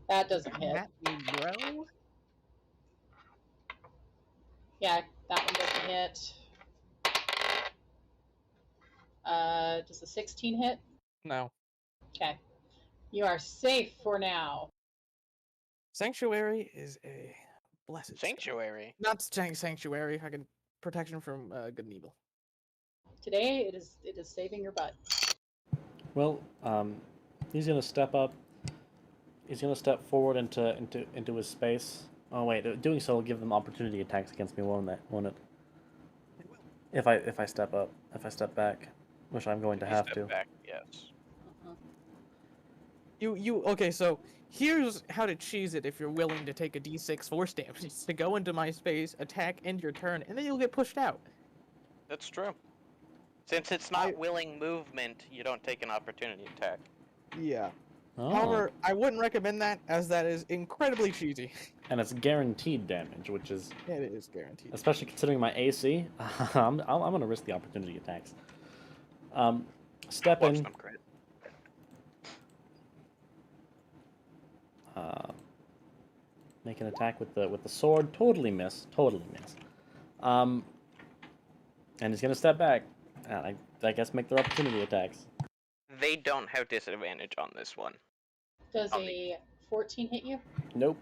That doesn't hit. At me, bro. Yeah, that one doesn't hit. Does the 16 hit? No. Okay. You are safe for now. Sanctuary is a blessed spell. Sanctuary. Not sanctuary. I can protection from good and evil. Today, it is saving your butt. Well, he's gonna step up. He's gonna step forward into his space. Oh wait, doing so will give them opportunity attacks against me, won't it? If I step up, if I step back, which I'm going to If you have step to. Back, yes. Uh-huh. Okay, so here's how to cheese it if you're willing to take a d6 force damage. It's to go into my space, attack, end your turn, and then you'll get pushed out. That's true. Since it's not willing movement, you don't take an opportunity attack. Yeah. Oh. However, I wouldn't recommend that, as that is incredibly cheesy. And it's guaranteed damage, which is It is guaranteed. especially considering my AC. I'm gonna risk the opportunity attacks. Step Watch in. them crit. Make an attack with the sword. Totally miss. And he's gonna step back. And I guess make their opportunity attacks. They don't have disadvantage on this one. Does a 14 hit you? Nope.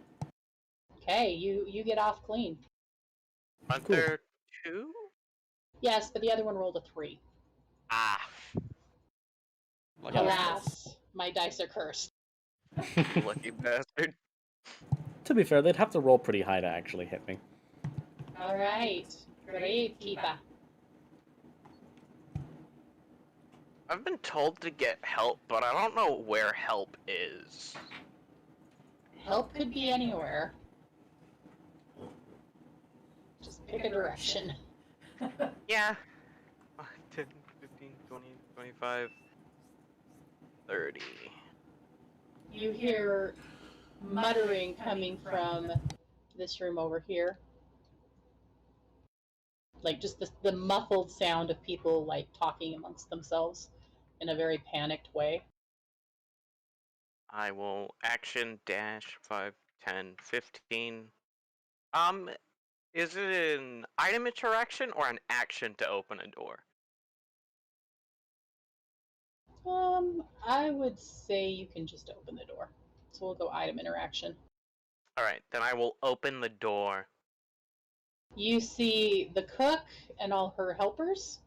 Okay, you get off clean. Aren't Cool. there two? Yes, but the other one rolled a 3. Ah. Lucky, Alas, my dice are cursed. lucky bastard. To be fair, they'd have to roll pretty high to actually hit me. All right, great, Keepa. I've been told to get help, but I don't know where help is. Help could be anywhere. Just pick a direction. Yeah. 10, 15, 20, 25, 30. You hear muttering coming from this room over here. Like just the muffled sound of people like talking amongst themselves in a very panicked way. I will action dash 5, 10, 15. Is it an item interaction or an action to open a door? I would say you can just open the door. So we'll go item interaction. Alright, then I will open the door. You see the cook and all her helpers,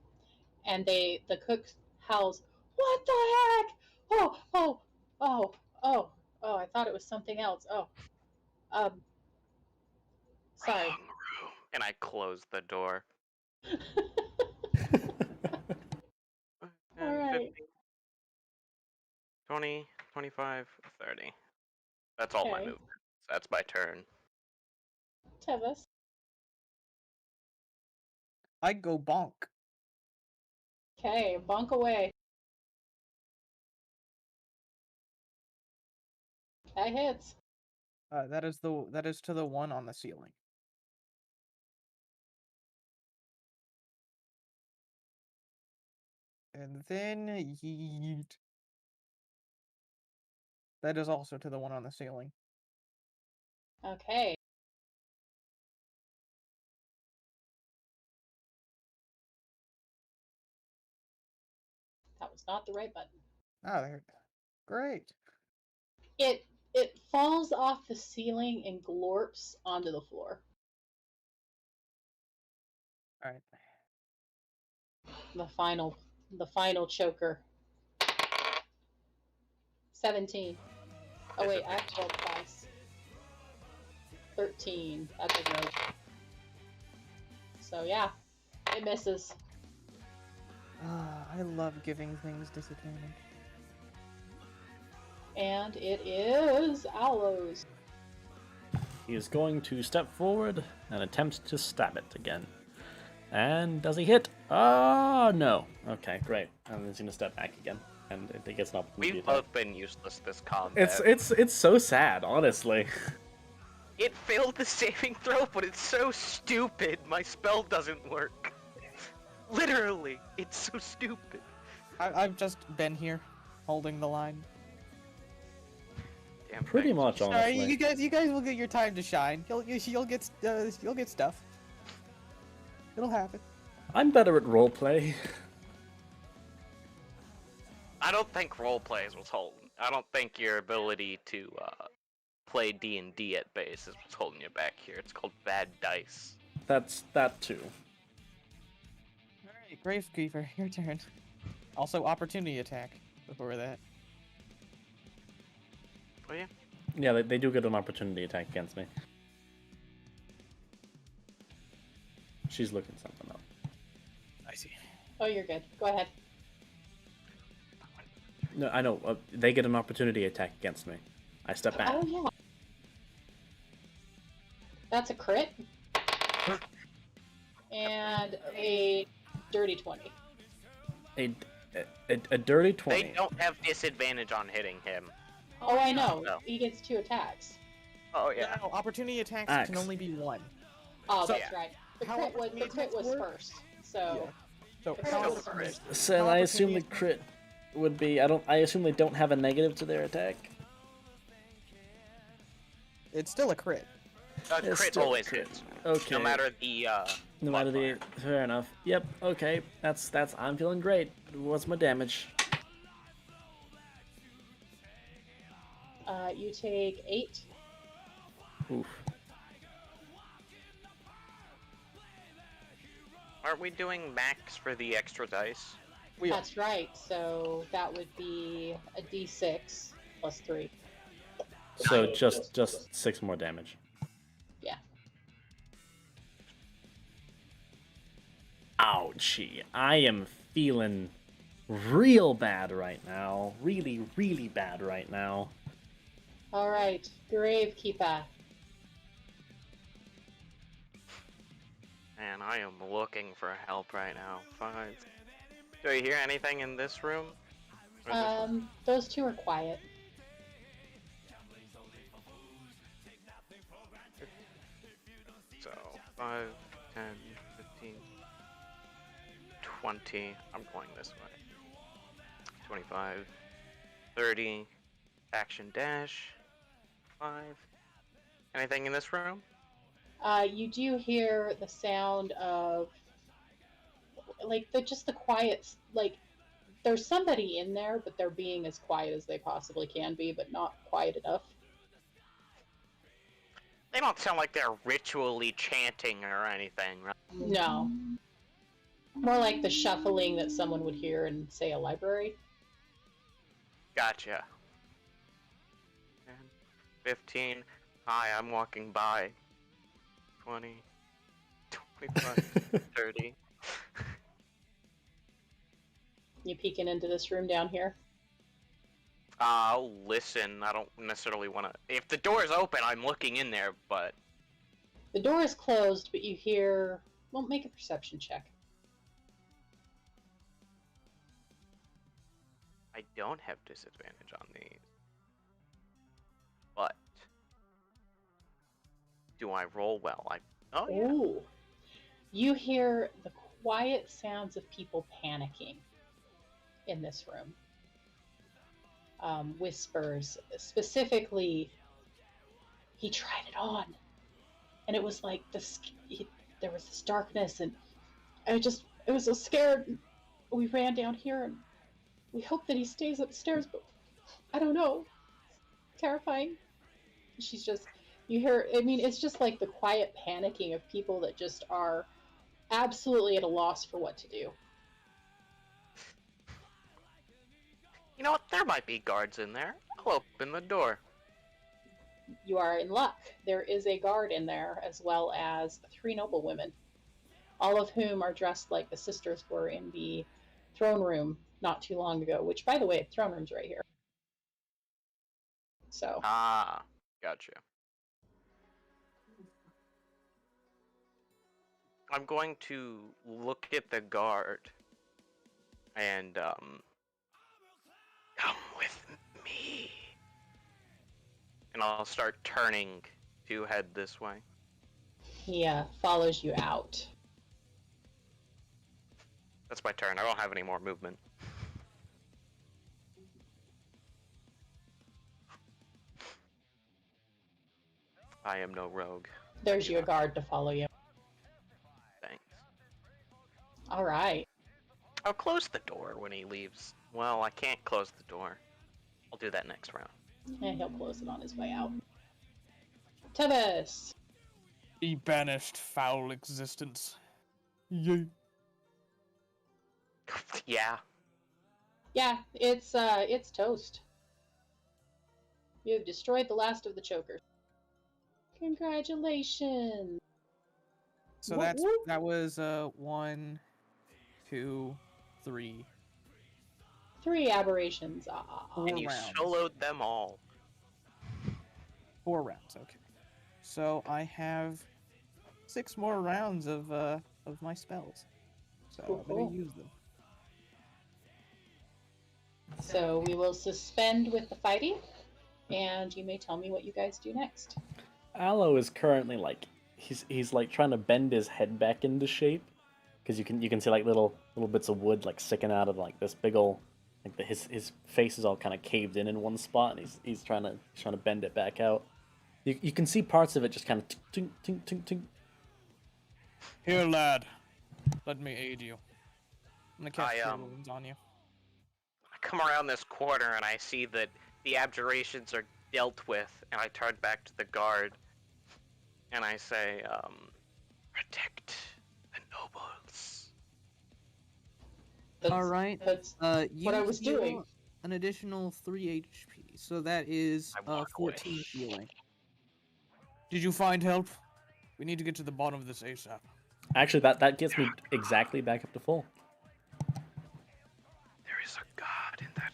and the cook howls, "What the heck? Oh, I thought it was something else. Sorry." Wrong room. And I close the door. All right. 15, 20, 25, 30. That's all my Okay. movement. So that's my turn. Tevis. I go bonk. Okay, bonk away. That hits. That is to the one on the ceiling. And then yeet. That is also to the one on the ceiling. Okay. That was not the right button. Oh, there. Great. It falls off the ceiling and glorps onto the floor. All right. The final choker. 17. Oh wait, I have 12 twice. 13. That's a rope. So yeah, it misses. I love giving things disadvantage. And it is Aloes. He is going to step forward and attempt to stab it again. And does he hit? Oh, no. Okay, great. And he's going to step back again. And it gets an opportunity We've attack. both been useless this combat. It's so sad, honestly. It failed the saving throw, but it's so stupid. My spell doesn't work. Literally, it's so stupid. I've just been here, holding the line. Damn Pretty thing. much, Sorry, honestly. you guys will get your time to shine. You'll get stuff. It'll happen. I'm better at roleplay. I don't think roleplay is what's holding. I don't think your ability to play D&D at base is what's holding you back here. It's called bad dice. That's that too. Alright, Grave Creeper, your turn. Also, opportunity attack before that. Oh yeah. Yeah, they do get an opportunity attack against me. She's looking something up. I see. Oh, you're good. Go ahead. No, I know. They get an opportunity attack against me. I step back. Oh, yeah. That's a crit. And a dirty 20. A dirty 20. They don't have disadvantage on hitting him. Oh, I know. No. He gets 2 attacks. Oh yeah. No, opportunity attacks Axe. can only be 1. Oh, So- that's right. The How crit was, opportunity attacks was work? first. So, So, It's how- still a crit. So how I assume the opportunity- crit would be. I assume they don't have a negative to their attack. it's still a crit. Crit still a always crit. hits. Okay. No matter the No matter the. modifier. Fair enough. Yep. Okay. That's. I'm feeling great. What's my damage? you take 8. Oof. Aren't we doing max for the extra dice? We are. That's right. So, that would be a d6 plus 3. So just 6 more damage. Yeah. Ouchie. I am feeling real bad right now. Really, really bad right now. All right. Gravekeeper. Man, I am looking for help right now. 5. Do you hear anything in this room? Or this one? Those 2 are quiet. So, 5, 10, 15, 20. I'm going this way. 25, 30, action dash, 5. Anything in this room? You do hear the sound of, like, just the quiet, like, there's somebody in there, but they're being as quiet as they possibly can be, but not quiet enough. They don't sound like they're ritually chanting or anything, right? No. More like the shuffling that someone would hear in, say, a library. Gotcha. 10, 15. Hi, I'm walking by. 20, 25, 30. You peeking into this room down here? I'll listen. I don't necessarily want to. If the door's open, I'm looking in there, but The door is closed, but you hear... Well, make a perception check. I don't have disadvantage on these. But do I roll well? Oh yeah. Ooh. You hear the quiet sounds of people panicking in this room. Whispers. Specifically, he tried it on. And it was like there was this darkness, and I was so scared. We ran down here, and we hope that he stays upstairs, but I don't know. It's terrifying. She's just, you hear, I mean, it's just like the quiet panicking of people that just are absolutely at a loss for what to do. You know what? There might be guards in there. I'll open the door. You are in luck. There is a guard in there, as well as 3 noblewomen, all of whom are dressed like the sisters were in the throne room not too long ago, which, by the way, the throne room's right here. So, Ah, gotcha. I'm going to look at the guard and come with me. And I'll start turning to head this way. he follows you out. That's my turn. I don't have any more movement. I am no rogue. There's your guard to follow you. Thanks. All right. I'll close the door when he leaves. Well, I can't close the door. I'll do that next round. And he'll close it on his way out. Tevis! Be banished, foul existence. Yay. Yeah. Yeah, it's toast. You've destroyed the last of the chokers. Congratulations! So Whoop, that's whoop. that was 1, 2, 3, 3 aberrations. Ah. 4 And you rounds. soloed them all. 4 rounds. Okay. So I have 6 more rounds of my spells. So Cool, I'm gonna cool. use them. So we will suspend with the fighting, and you may tell me what you guys do next. Aloe is currently like he's like trying to bend his head back into shape because you can see like little bits of wood like sticking out of like this big ol' like his face is all kind of caved in one spot, and he's trying to bend it back out. You can see parts of it just kind of tink tink tink tink. Here, lad. Let me aid you. I'm gonna cast I, Cure Wounds on you. I come around this corner and I see that the abjurations are dealt with, and I turn back to the guard and I say, protect the nobles. That's, All right. That's You what I was heal doing. an additional 3 HP, so that is I walk 14 away. healing. Did you find help? We need to get to the bottom of this ASAP. Actually, that gets me exactly back up to full. There is a god in that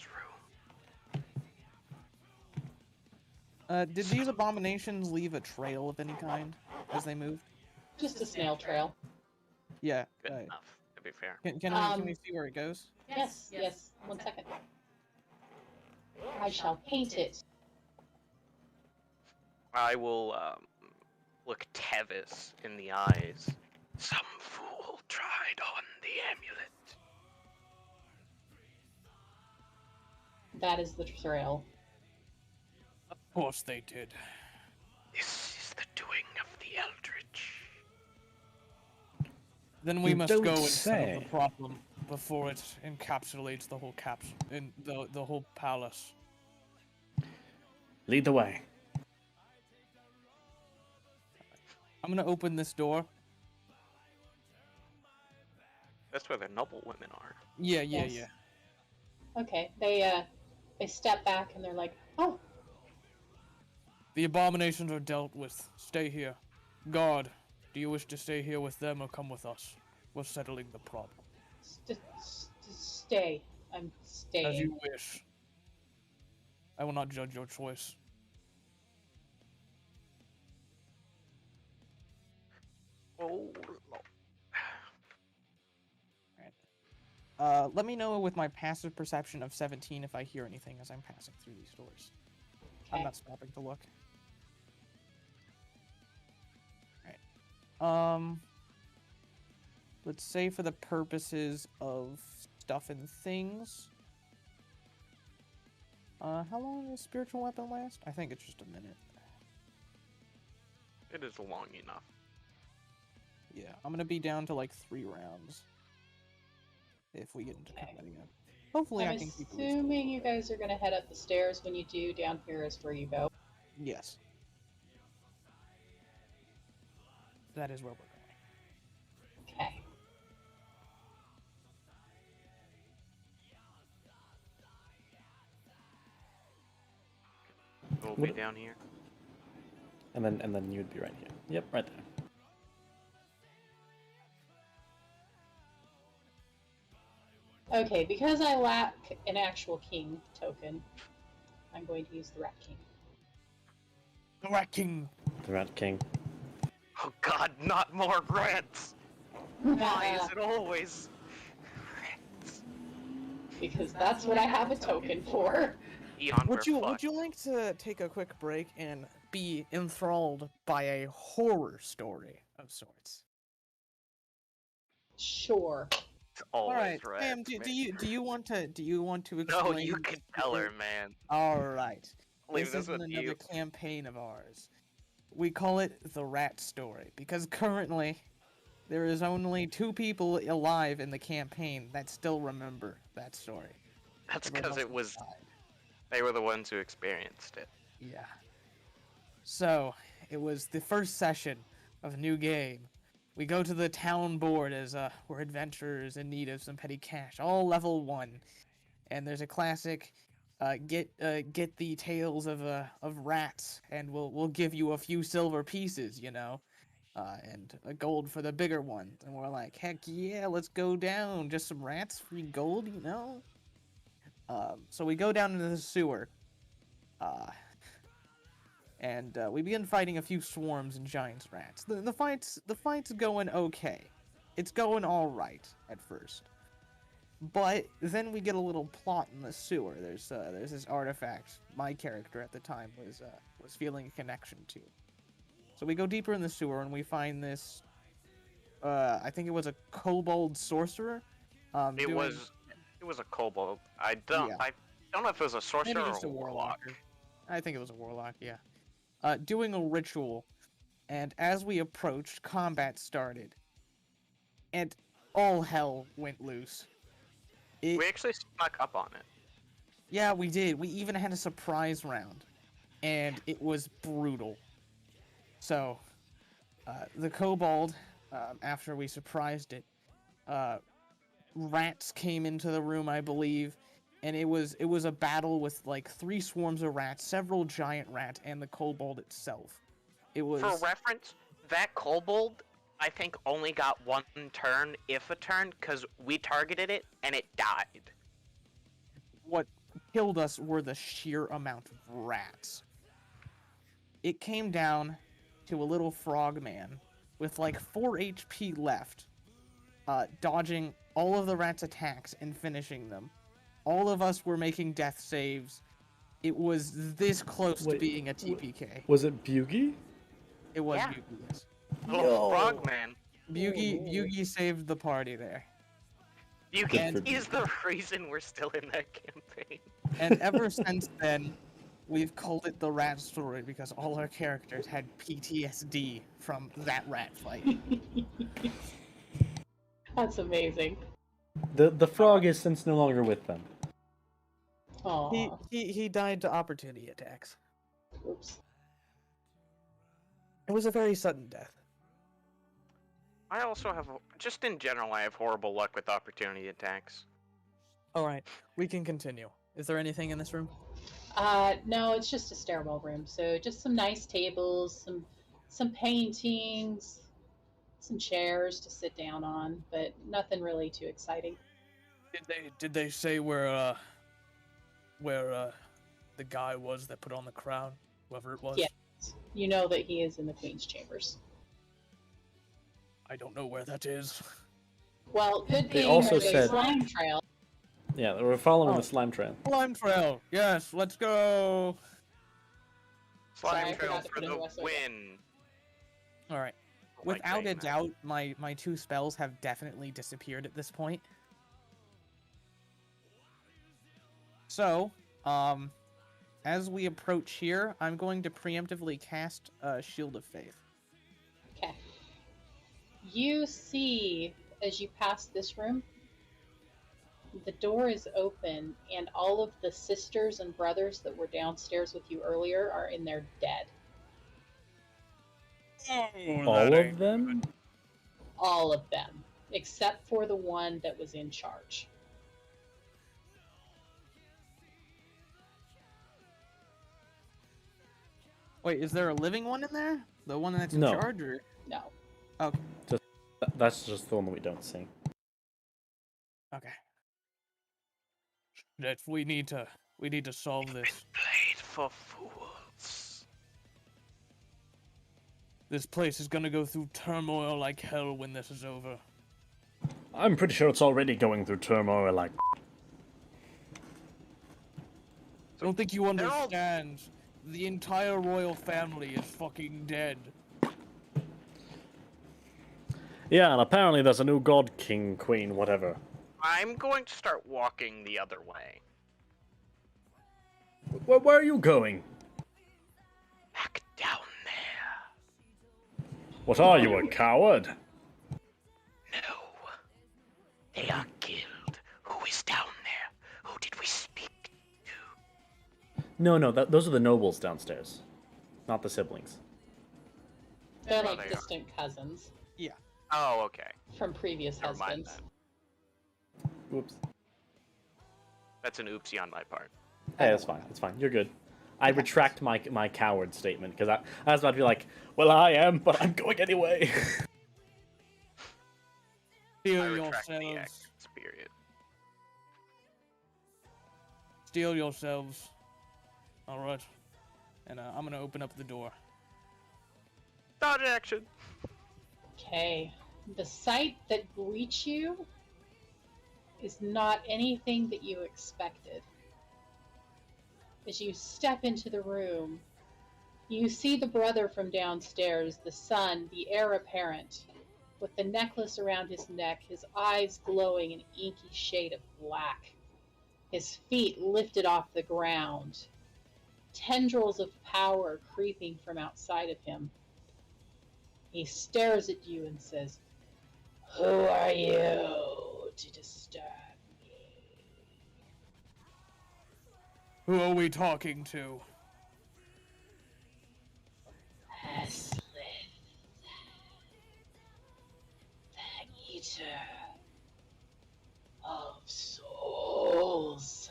room. Did these abominations leave a trail of any kind as they moved? Just a snail trail. Yeah. Good enough, to be fair. Can we see where it goes? Yes. 1 second. I shall paint it. I will look Tevis in the eyes. Some fool tried on the amulet. That is the trail. Of course they did. This is the doing of the Eldritch. Then we You must don't go and settle say. the problem before it encapsulates the whole in the whole palace. Lead the way. I'm gonna open this door. That's where the noble women are. Yeah. Yes. Okay, they step back and they're like, oh, The abominations are dealt with. Stay here. Guard, do you wish to stay here with them or come with us? We're settling the problem. stay. I'm staying. As you wish. I will not judge your choice. Oh, Let me know with my passive perception of 17 if I hear anything as I'm passing through these doors. I'm Okay. not stopping to look. Alright. Let's say for the purposes of stuff and things. How long does spiritual weapon last? I think it's just a minute. it is long enough. Yeah, I'm gonna be down to like 3 rounds. If we get into Okay. combat again. Hopefully I'm I can keep it. assuming you guys are gonna head up the stairs. When you do, down here is where you go. Yes. That is where we're going. Okay. We'll be down here. And then you'd be right here. Yep, right there. Okay, because I lack an actual king token, I'm going to use the Rat King. The Rat King. The Rat King. Oh god, not more rats! Why is it always rats? Because that's what I have a token for. Eon, Would we're you like to take a quick break and be enthralled by a horror story of sorts? Sure. It's All always right, rats, Sam. Do man. you want to explain? No, you can tell her, secret? man. All right. Leave This this is with another you. campaign of ours. We call it the Rat Story because currently there is only 2 people alive in the campaign that still remember that story. That's Everyone because else it was has died. they were the ones who experienced it. Yeah. So, it was the first session of a new game. We go to the town board as we're adventurers in need of some petty cash, all level 1. And there's a classic get the tails of rats and we'll give you a few silver pieces, you know. And a gold for the bigger ones. And we're like, heck yeah, let's go down. Just some rats, free gold, you know? So we go down into the sewer. And we begin fighting a few swarms and giant rats. The fight's going okay. It's going all right at first, but then we get a little plot in the sewer. There's this artifact my character at the time was feeling a connection to. So we go deeper in the sewer and we find this. I think it was a kobold sorcerer. It was a kobold. I don't know if it was a sorcerer maybe or just a a warlock. warlock. I think it was a warlock. Yeah. Doing a ritual, and as we approached, combat started, and all hell went loose. We actually snuck up on it. Yeah, we did. We even had a surprise round, and it was brutal. So, the kobold, after we surprised it, rats came into the room, I believe, and it was a battle with like 3 swarms of rats, several giant rats, and the kobold itself. It was. For reference, that kobold, I think, only got 1 turn, if a turn, because we targeted it and it died. What killed us were the sheer amount of rats. It came down to a little frog man with like 4 HP left, dodging all of the rats' attacks and finishing them. All of us were making death saves. It was this close to being a TPK. Was it Bugie? It was Yeah. Yugi, yes. Little frog man. Yugi saved the party there. You Good can for is the reason we're still in that campaign. And ever since then, we've called it the Rat Story because all our characters had PTSD from that rat fight. That's amazing. The frog is since no longer with them. Aww. He died to opportunity attacks. Oops. It was a very sudden death. I also have, just in general, I have horrible luck with opportunity attacks. Alright, we can continue. Is there anything in this room? No, it's just a stairwell room. So just some nice tables, some paintings, some chairs to sit down on, but nothing really too exciting. Did they say where the guy was that put on the crown? Whoever it was? Yes. You know that he is in the Queen's chambers. I don't know where that is. Well, good They thing also there's a said- slime trail. Yeah, we're following Oh. the slime trail. Slime trail. Yes, let's go. Sorry, I Slime trail forgot to for put in the the rest of it. win. All right. I like Without a saying that. doubt, my 2 spells have definitely disappeared at this point. So, as we approach here, I'm going to preemptively cast Shield of Faith. Okay. You see, as you pass this room, the door is open, and all of the sisters and brothers that were downstairs with you earlier are in there dead. All of them? All of them, except for the one that was in charge. Wait, is there a living one in there? The one that's in No. charge, or? No. Okay. That's just the one that we don't see. Okay. That we need to solve this. Played for fools. This place is gonna go through turmoil like hell when this is over. I'm pretty sure it's already going through turmoil like. I don't think you They're all- understand. The entire royal family is fucking dead. Yeah, and apparently there's a new god king, queen, whatever. I'm going to start walking the other way. Where are you going? Back down there. What are you, a coward? No. They are killed. Who is down there? Who did we speak to? No, those are the nobles downstairs, not the siblings. They're Oh, like they are. distant cousins Oh, okay. from previous Never mind husbands. then. Oops. That's an oopsie on my part. Hey, that's fine. That's fine. You're good. I retract my coward statement because I was about to be like, well, I am, but I'm going anyway. I Steel retract the yourselves. act, spirit. Steel yourselves. Alright. And I'm gonna open up the door. Dodge action. Okay. The sight that greets you is not anything that you expected. As you step into the room, you see the brother from downstairs, the son, the heir apparent, with the necklace around his neck, his eyes glowing an inky shade of black, his feet lifted off the ground, tendrils of power creeping from outside of him. He stares at you and says, "Who are you to disturb me?" Who are we talking to? Aslith, the eater of souls.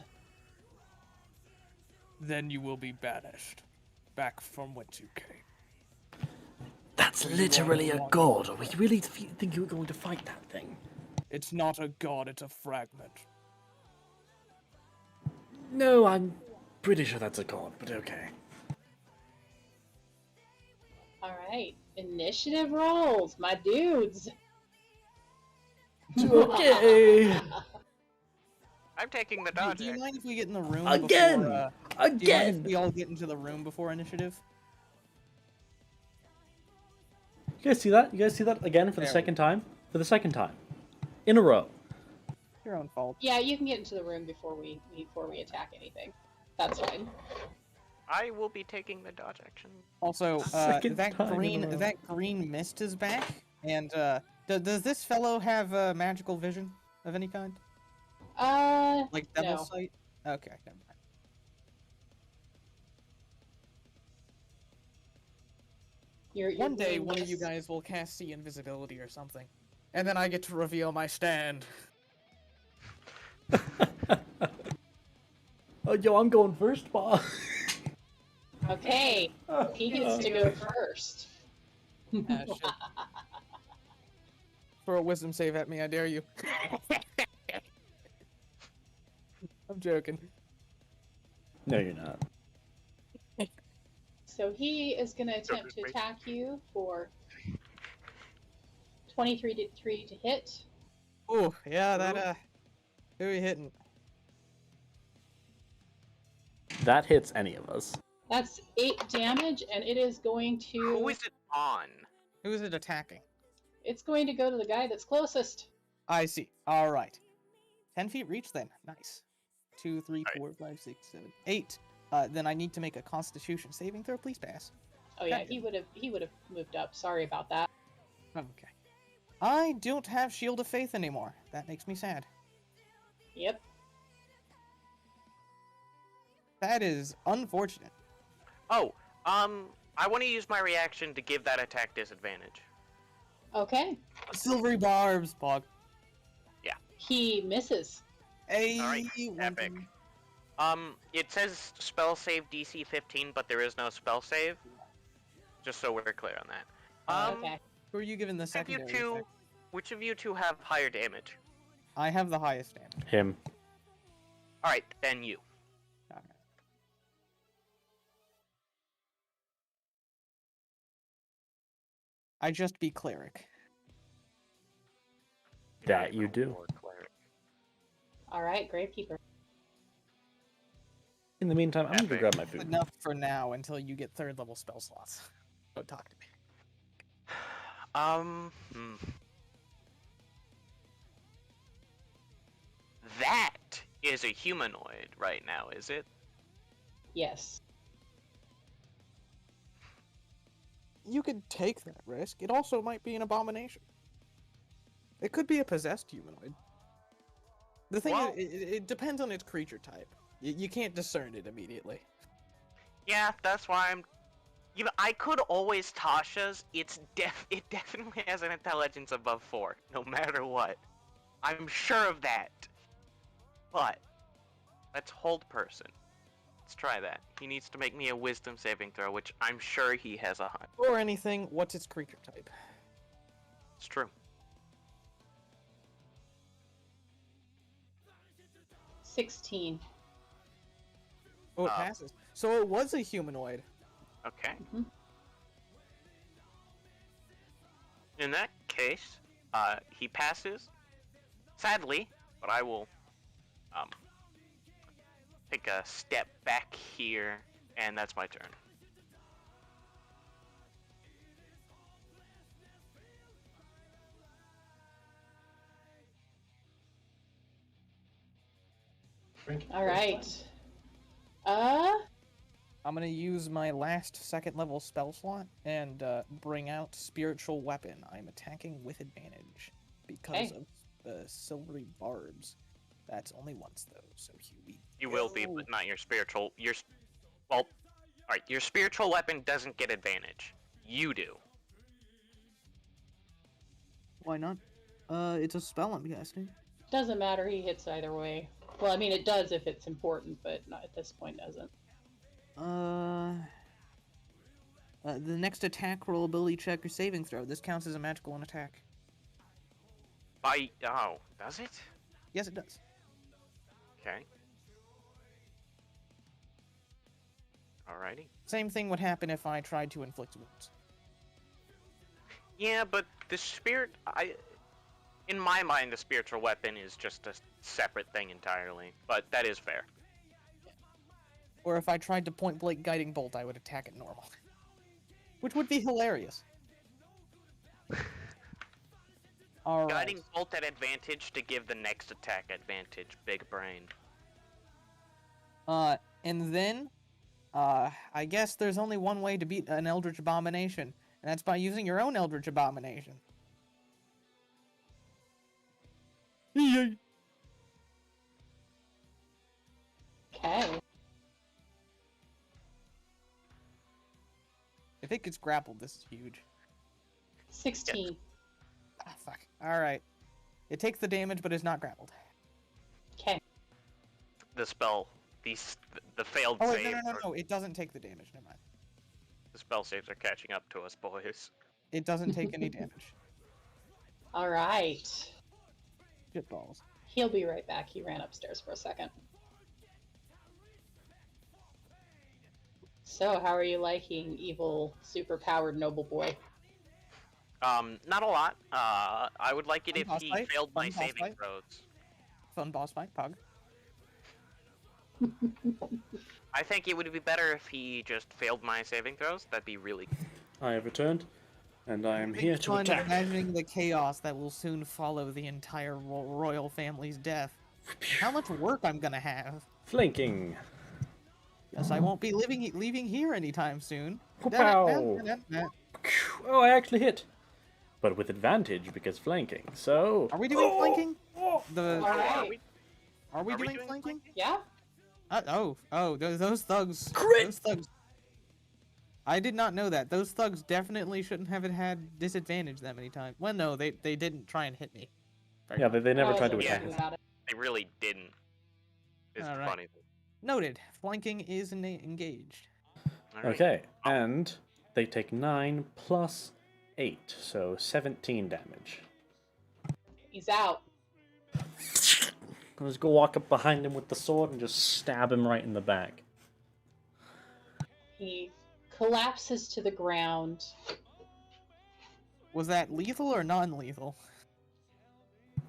Then you will be banished. Back from whence you came. That's literally a god. Are we really think you're going to fight that thing? It's not a god, it's a fragment. No, I'm pretty sure that's a god, but okay. Alright, initiative rolls, my dudes. Okay. I'm taking the Do dodge you action. mind if we get in the room Again! before, do you mind if Again! we all get into the room before initiative? You guys see that? You guys see that again for the There we second time? For the second time. In a row. Your own fault. Yeah, you can get into the room before we attack anything. That's fine. I will be taking the dodge action. Also, Second time in a row. that green mist is back, and does this fellow have magical vision of any kind? Like devil no. sight? Okay, never mind. Your One day, green one of you mist- guys will cast see invisibility or something, and then I get to reveal my stand. Oh, yo, I'm going first, Bob. Okay, he gets to go first. Ah, shit. Throw a wisdom save at me, I dare you. I'm joking. No, you're not. So he is going to attempt to attack you for 23 to hit. Oh, yeah, that, who are you hitting? That hits any of us. That's 8 damage, and it is going to. Who is it on? Who is it attacking? It's going to go to the guy that's closest. I see. Alright. 10 feet reach then. Nice. 2, 3, Right. 4, 5, 6, 7, 8. Then I need to make a constitution saving throw, please pass. Oh yeah, Okay. he would have moved up. Sorry about that. Okay. I don't have Shield of Faith anymore. That makes me sad. Yep. That is unfortunate. Oh, I want to use my reaction to give that attack disadvantage. Okay. Silvery barbs, Pog. He misses. Hey, Alright, epic. It says spell save DC 15, but there is no spell save. Just so we're clear on that. Okay. Who are you giving the secondary attack? Which of you two have higher damage? I have the highest damage. Him. Alright, then you. Alright. I just be cleric. That you do. All right, Gravekeeper. In the meantime, I'm gonna go Epic. grab my food. Enough for now until you get 3rd level spell slots. Don't talk to me. that is a humanoid right now, is it? Yes. You could take that risk. It also might be an abomination. It could be a possessed humanoid. The thing Well- is, it depends on its creature type. You can't discern it immediately. Yeah, that's why I'm. You know, I could always Tasha's. It definitely has an intelligence above 4, no matter what. I'm sure of that. But let's hold person. Let's try that. He needs to make me a wisdom saving throw, which I'm sure he has a 100. Or anything, what's its creature type? It's true. 16. Oh, it passes. So it was a humanoid. Okay. Mhm. In that case, he passes. Sadly, but I will take a step back here, and that's my turn. All right. I'm gonna use my last second level spell slot and bring out Spiritual Weapon. I'm attacking with advantage because Okay. of the silvery barbs. That's only once though, so here we You will be, go. but not your spiritual. Well, alright, your spiritual weapon doesn't get advantage. You do. Why not? It's a spell I'm casting. Doesn't matter. He hits either way. Well, I mean, it does if it's important, but not at this point doesn't. The next attack roll, ability check, or saving throw. This counts as a magical attack. Oh, does it? Yes, it does. Okay. Alrighty. Same thing would happen if I tried to inflict wounds. Yeah, but the in my mind, the spiritual weapon is just a separate thing entirely. But that is fair. Or if I tried to point blank guiding bolt, I would attack it normal. Which would be hilarious. Alright. Guiding bolt at advantage to give the next attack advantage. Big brain. And then, I guess there's only one way to beat an Eldritch Abomination, and that's by using your own Eldritch Abomination. Yay. Okay. If it gets grappled, this is huge. 16. Ah, fuck. Alright. It takes the damage, but is not grappled. Okay. The spell, the failed Oh, wait, save. no. It doesn't take the damage. Never mind. The spell saves are catching up to us, boys. It doesn't take any damage. All right. Shit balls. He'll be right back. He ran upstairs for a second. So, how are you liking evil, super-powered noble boy? Not a lot. I would like it Fun if boss he fight? failed my Fun boss saving fight? throws. Fun boss fight, Pug. I think it would be better if he just failed my saving throws. That'd be really. I have returned, and I am here to Fun attack. imagining the chaos that will soon follow the entire royal family's death. How much work I'm gonna have. Flanking. Yes, I won't be leaving here anytime soon. Pow. Oh, I actually hit. But with advantage because flanking. So. Are we doing flanking? The All right. Are we Are we doing doing flanking? Yeah? Those thugs. Crit! Those thugs. I did not know that. Those thugs definitely shouldn't have had disadvantage that many times. Well, no, they didn't try and hit me. Yeah, they never I tried to wasn't attack sure us. about it. They really didn't. It's Alright. funny. Noted. Flanking is engaged. Alright. Okay, and they take 9 plus 8, so 17 damage. He's out. I'll just go walk up behind him with the sword and just stab him right in the back. He collapses to the ground. Was that lethal or non-lethal?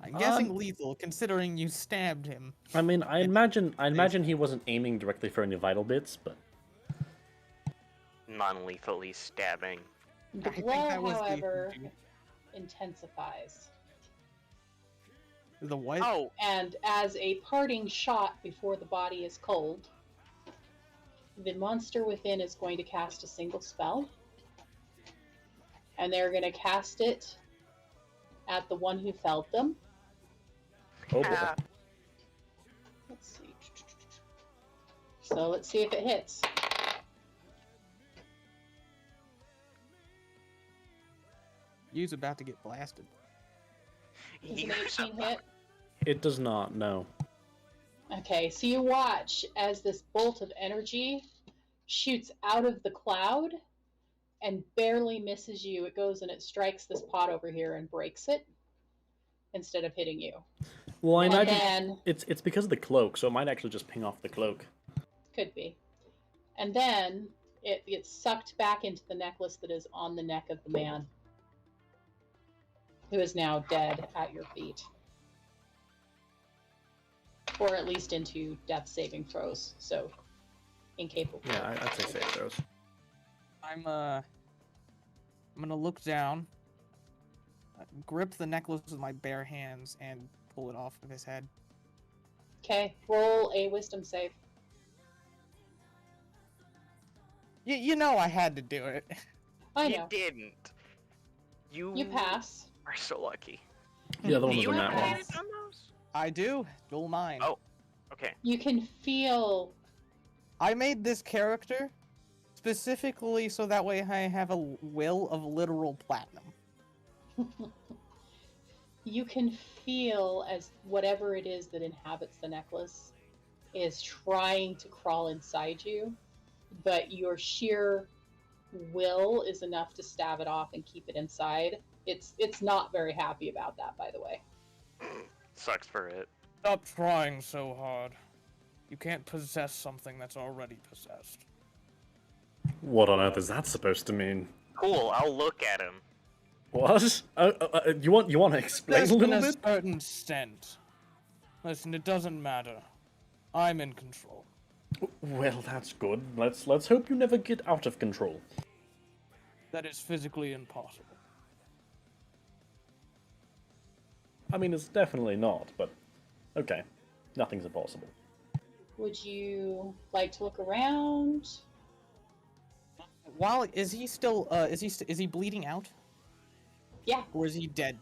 I'm guessing lethal, considering you stabbed him. I mean, I imagine he wasn't aiming directly for any vital bits, but Non-lethally stabbing. The I think blow, that was lethal, however, too. intensifies. The what? Oh, And as a parting shot before the body is cold, the monster within is going to cast a single spell. And they're going to cast it at the one who felled them. Oh boy. ah, Let's see. So let's see if it hits. You's about to get blasted. Does an 18 hit? It does not, no. Okay, so you watch as this bolt of energy shoots out of the cloud and barely misses you. It goes and it strikes this pot over here and breaks it instead of hitting you. Well, I And imagine then, it's because of the cloak, so it might actually just ping off the cloak. could be. And then it gets sucked back into the necklace that is on the neck of the man, who is now dead at your feet. Or at least into death saving throws, so incapable. Yeah, I'd say save throws. I'm gonna look down, grip the necklace with my bare hands, and pull it off of his head. Okay, roll a wisdom save. You know I had to do it. I you know. didn't. You pass. are so lucky. The other one Do was you a have nat one. advantage on those? I do. Dual mine. Oh. Okay. You can feel. I made this character specifically so that way I have a will of literal platinum. You can feel as whatever it is that inhabits the necklace is trying to crawl inside you, but your sheer will is enough to stab it off and keep it inside. It's not very happy about that, by the way. Sucks for it. Stop trying so hard. You can't possess something that's already possessed. What on earth is that supposed to mean? Cool, I'll look at him. What? You want to explain Possessed a in little a bit? certain extent. Listen, it doesn't matter. I'm in control. Well, that's good. Let's hope you never get out of control. That is physically impossible. I mean, it's definitely not, but okay. Nothing's impossible. Would you like to look around? While is he still is he bleeding out? Yeah, Or is he dead?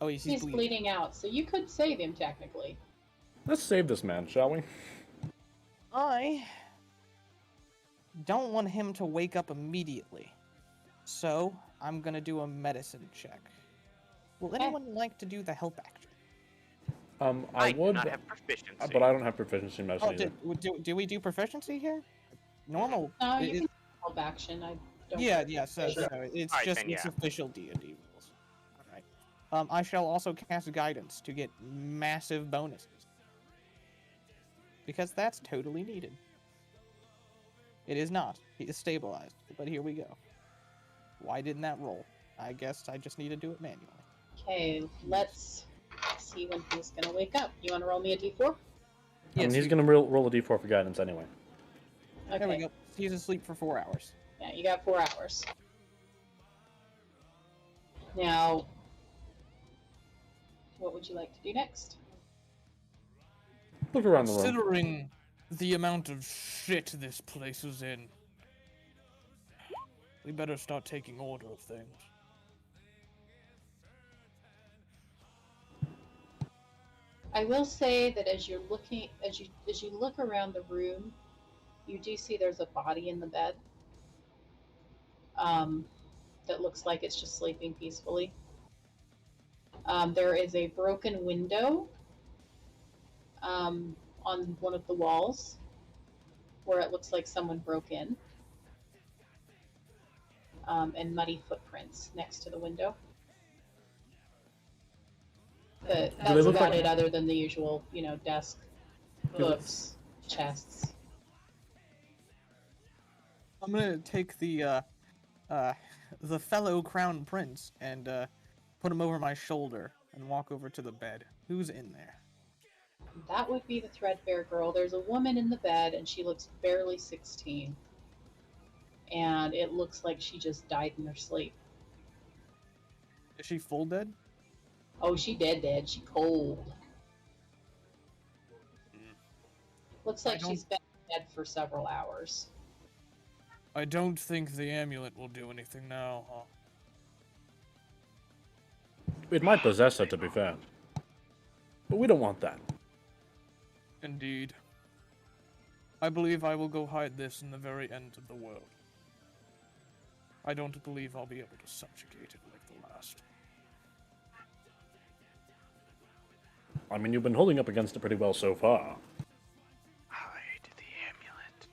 Oh, he's he's bleeding out, so you could save him technically. Let's save this man, shall we? I don't want him to wake up immediately. So, I'm gonna do a medicine check. Will anyone like to do the help action? I do would, not have proficiency. but I don't have proficiency in medicine Oh, either. do we do proficiency here? Normal. No, you it- can help action. I don't. Yeah, so Sure. it's Alright, just then, it's yeah. official D&D rules. Alright. I shall also cast guidance to get massive bonuses. Because that's totally needed. It is not. He is stabilized, but here we go. Why didn't that roll? I guess I just need to do it manually. Okay, let's see when he's gonna wake up. You want to roll me a d4? I mean, Yes, he's gonna roll a d4 for guidance anyway. Okay. There we go. He's asleep for 4 hours. Yeah, you got 4 hours. Now, what would you like to do next? Look around the room. Considering the amount of shit this place is in, we better start taking order of things. I will say that as you're looking, as you look around the room, you do see there's a body in the bed. That looks like it's just sleeping peacefully. There is a broken window on one of the walls where it looks like someone broke in, and muddy footprints next to the window. But Do they that's look about like- it, other than the usual, desk, Do they- books, chests. I'm gonna take the fellow crown prince and put him over my shoulder and walk over to the bed. Who's in there? That would be the Threadbare girl. There's a woman in the bed, and she looks barely 16. And it looks like she just died in her sleep. Is she full dead? Oh, she dead. She cold. Looks I like don't- she's been dead for several hours. I don't think the amulet will do anything now, huh? It might possess her, to be fair. But we don't want that. Indeed. I believe I will go hide this in the very end of the world. I don't believe I'll be able to subjugate it like the last. I mean, you've been holding up against it pretty well so far. Hide the amulet.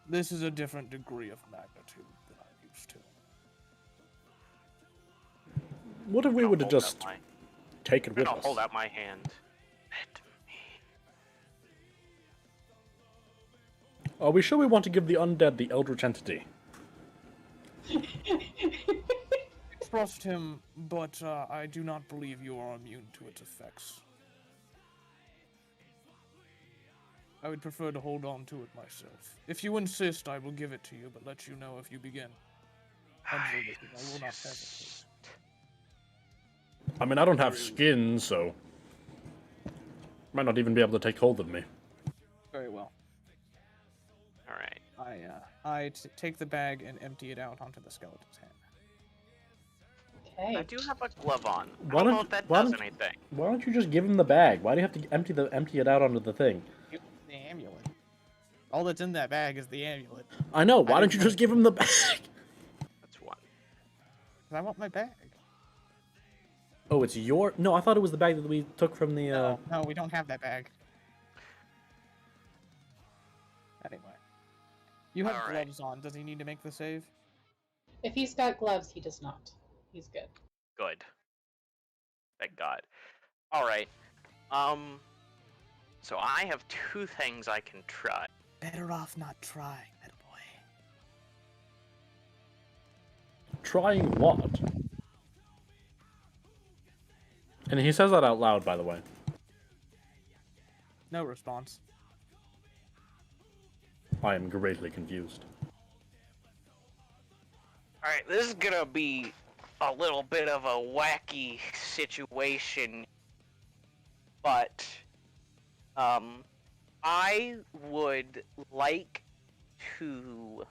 This is a different degree of magnitude than I'm used to. What if we I'll were to hold just out my- take it with I'll us? hold out my hand. Let me. Are we sure we want to give the undead the eldritch entity? Trust him, but I do not believe you are immune to its effects. I would prefer to hold on to it myself. If you insist, I will give it to you, but let you know if you begin. Observation, I will not hesitate. I mean, I don't have skin, so... Might not even be able to take hold of me. Very well. Alright. I take the bag and empty it out onto the skeleton's hand. Okay. I do have a glove on. I Why don't know don't- if that why does don't- anything. Why don't you just give him the bag? Why do you have to empty it out onto the thing? The amulet. All that's in that bag is the amulet. I know, why don't didn't you know- just give him the bag? That's one. 'Cause I want my bag. Oh, it's your... No, I thought it was the bag that we took from the, No, we don't have that bag. Anyway. You have Alright. gloves on. Does he need to make the save? If he's got gloves, he does not. He's good. Good. Thank God. Alright. So I have two things I can try. Better off not trying, little boy. Trying what? And he says that out loud, by the way. No response. I am greatly confused. Alright, this is gonna be a little bit of a wacky situation. But, I would like to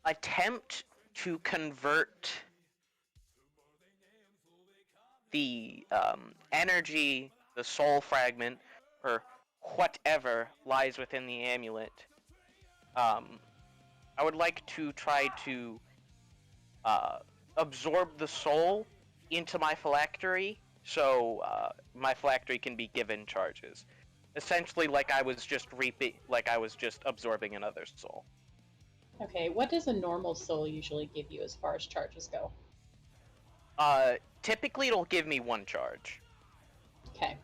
attempt to convert the energy, the soul fragment, or whatever lies within the amulet. I would like to try to absorb the soul into my phylactery, so my phylactery can be given charges. Essentially, like I was just absorbing another soul. Okay, what does a normal soul usually give you as far as charges go? Typically it'll give me one charge. Okay.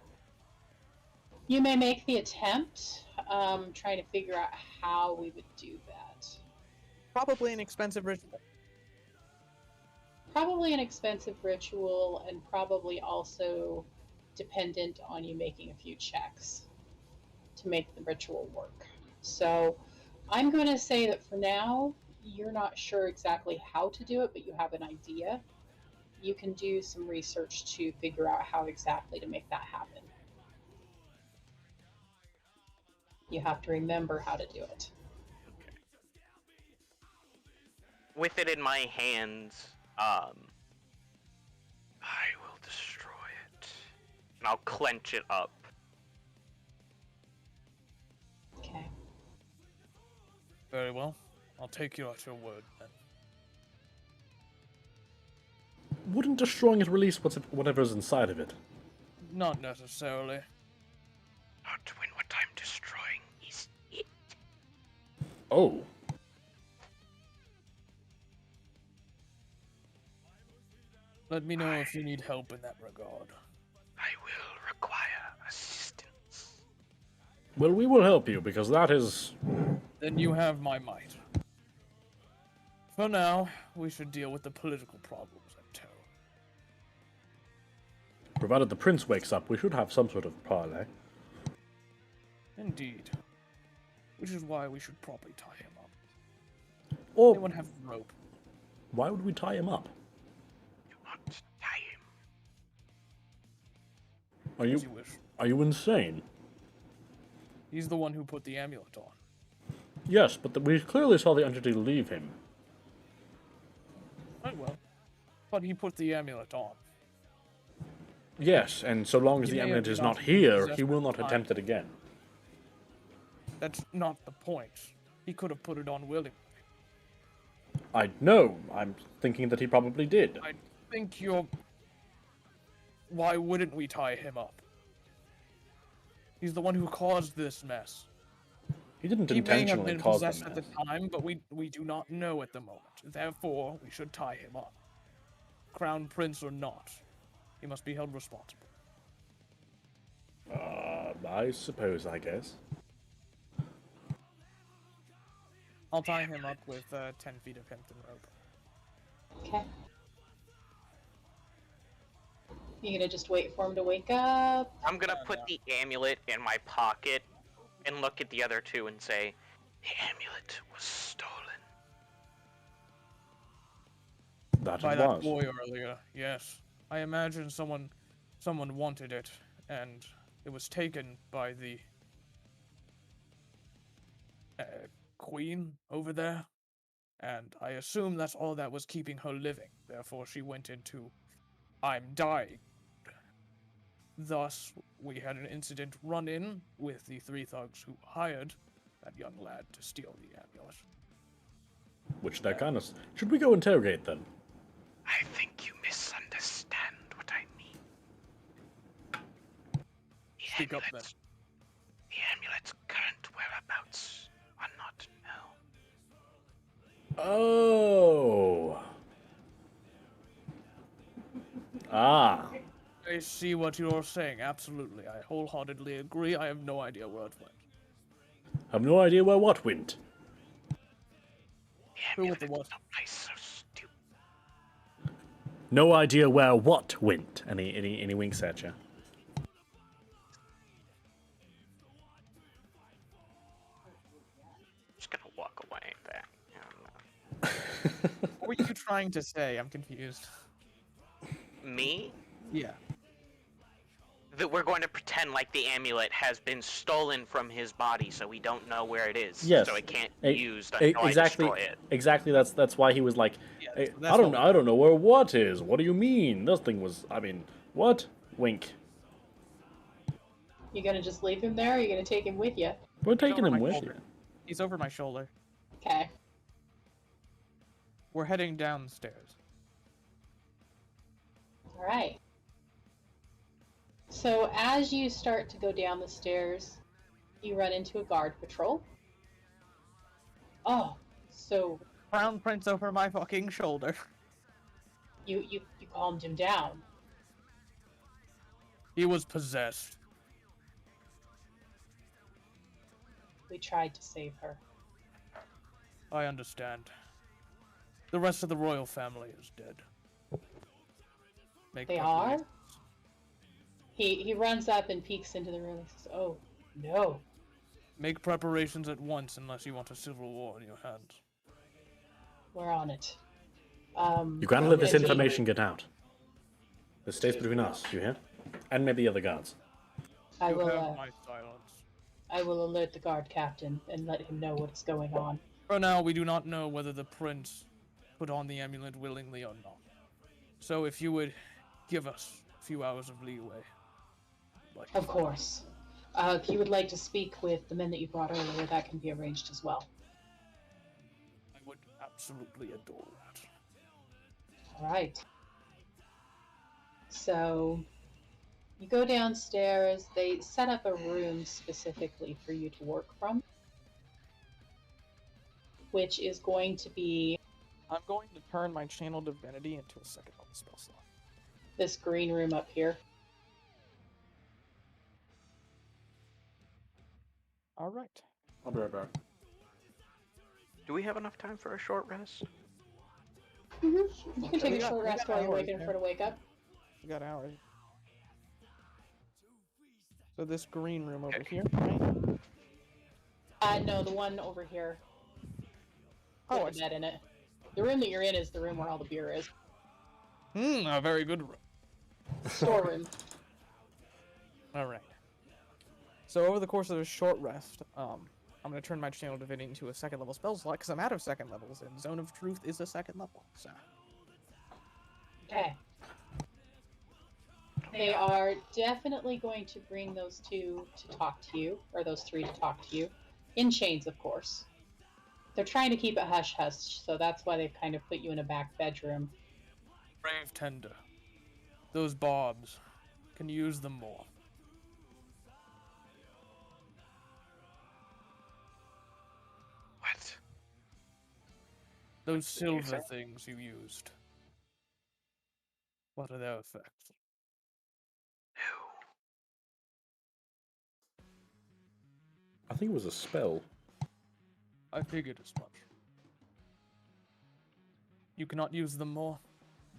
You may make the attempt, trying to figure out how we would do that. Probably an expensive ritual. Probably an expensive ritual, and probably also dependent on you making a few checks to make the ritual work. So I'm going to say that for now, you're not sure exactly how to do it, but you have an idea. You can do some research to figure out how exactly to make that happen. You have to remember how to do it. With it in my hands, I will destroy it. And I'll clench it up. Okay. Very well. I'll take you at your word then. Wouldn't destroying it release whatever's inside of it? Not necessarily. Not when what I'm destroying is it. Oh. Let me know if you need help in that regard. I will require assistance. Well, we will help you, because that is... Then you have my might. For now, we should deal with the political problems at town. Provided the prince wakes up, we should have some sort of parley. Indeed. Which is why we should probably tie him up. Or, Anyone have a rope? why would we tie him up? Do not tie him. Are you... As you wish. Are you insane? He's the one who put the amulet on. Yes, but we clearly saw the entity leave him. Oh well. But he put the amulet on. Yes, and so long as He the may amulet have is not not been here, possessed he will at the not time. attempt it again. That's not the point. He could have put it on willingly. I know. I'm thinking that he probably did. I think you're... Why wouldn't we tie him up? He's the one who caused this mess. He didn't He may have intentionally been cause the possessed at the mess. time, but we do not know at the moment. Therefore, we should tie him up. Crown Prince or not, he must be held responsible. I suppose, I guess. I'll tie him up with 10 feet of hempen rope. Okay. You gonna just wait for him to wake up? I'm gonna put the amulet in my pocket and look at the other two and say, the amulet was stolen. That By it that was. boy earlier, yes. I imagine someone wanted it, and it was taken by the queen over there. And I assume that's all that was keeping her living. Therefore, she went into I'm dying. Thus, we had an incident run-in with the 3 thugs who hired that young lad to steal the amulet. Which they're kind of... Should we go interrogate them? I think you misunderstand what I mean. Speak up, then. The amulet's current whereabouts are not known. Oh. Ah. I see what you're saying, absolutely. I wholeheartedly agree. I have no idea where it went. Have no idea where what went. Who with the what? So stupid. No idea where what went. And he winks at you. Just gonna walk away. There. What were you trying to say? I'm confused. Me? Yeah. That we're going to pretend like the amulet has been stolen from his body, so we don't know where it is. Yes. So it can't be used until Exactly. I destroy it. Exactly. That's why he was like, Yeah, "Hey, that's I don't what- I don't know where what is. What do you mean? This thing was. I mean, what? Wink. You gonna just leave him there, or you gonna take him with you? We're taking over him my with shoulder. you. He's over my shoulder. Okay. We're heading downstairs. All right. So as you start to go down the stairs, you run into a guard patrol. Oh, so Crown Prince over my fucking shoulder. you calmed him down. He was possessed. We tried to save her. I understand. The rest of the royal family is dead. Make They preparations. are? He runs up and peeks into the room and says, "Oh, no." Make preparations at once unless you want a civil war in your hands. We're on it. You can't let this and he- information get out. This stays between us. You hear? And maybe the other guards. I You will. have my silence. I will alert the guard captain and let him know what's going on. For now, we do not know whether the prince put on the amulet willingly or not. So if you would give us a few hours of leeway. Like, Of course. If you would like to speak with the men that you brought earlier, that can be arranged as well. I would absolutely adore that. All right. So you go downstairs. They set up a room specifically for you to work from, which is going to be I'm going to turn my channel divinity into a second level spell slot. this green room up here. All right. I'll be right back. Do we have enough time for a short rest? You can take We a got- short we rest got while you're hours, waiting yeah. for her to wake up. We got hours. So this green room over here, right? No, the one over here. Oh, With the bed in it. The room that you're in is the room where all the beer is. a very good room. Storeroom. All right. So over the course of a short rest, I'm going to turn my channel divinity into a second level spell slot because I'm out of second levels, and Zone of Truth is a second level. So. Okay. They are definitely going to bring those two to talk to you, or those three to talk to you, in chains, of course. They're trying to keep it hush-hush, so that's why they've kind of put you in a back bedroom. Brave Tender. Those bobs. Can use them more. What? Those What did you silver say? things you used. What are their effects? I think it was a spell. I figured as much. You cannot use them more?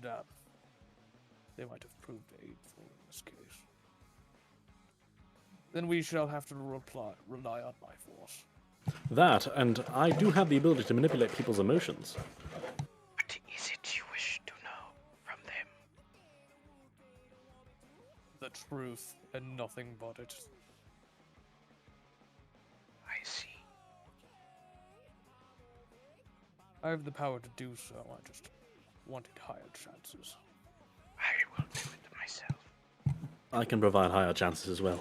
Damn. They might have proved aidful in this case. Then we shall have to rely on my force. That, and I do have the ability to manipulate people's emotions. What is it you wish to know from them? The truth, and nothing but it. I see. I have the power to do so, I just wanted higher chances. I will do it myself. I can provide higher chances as well.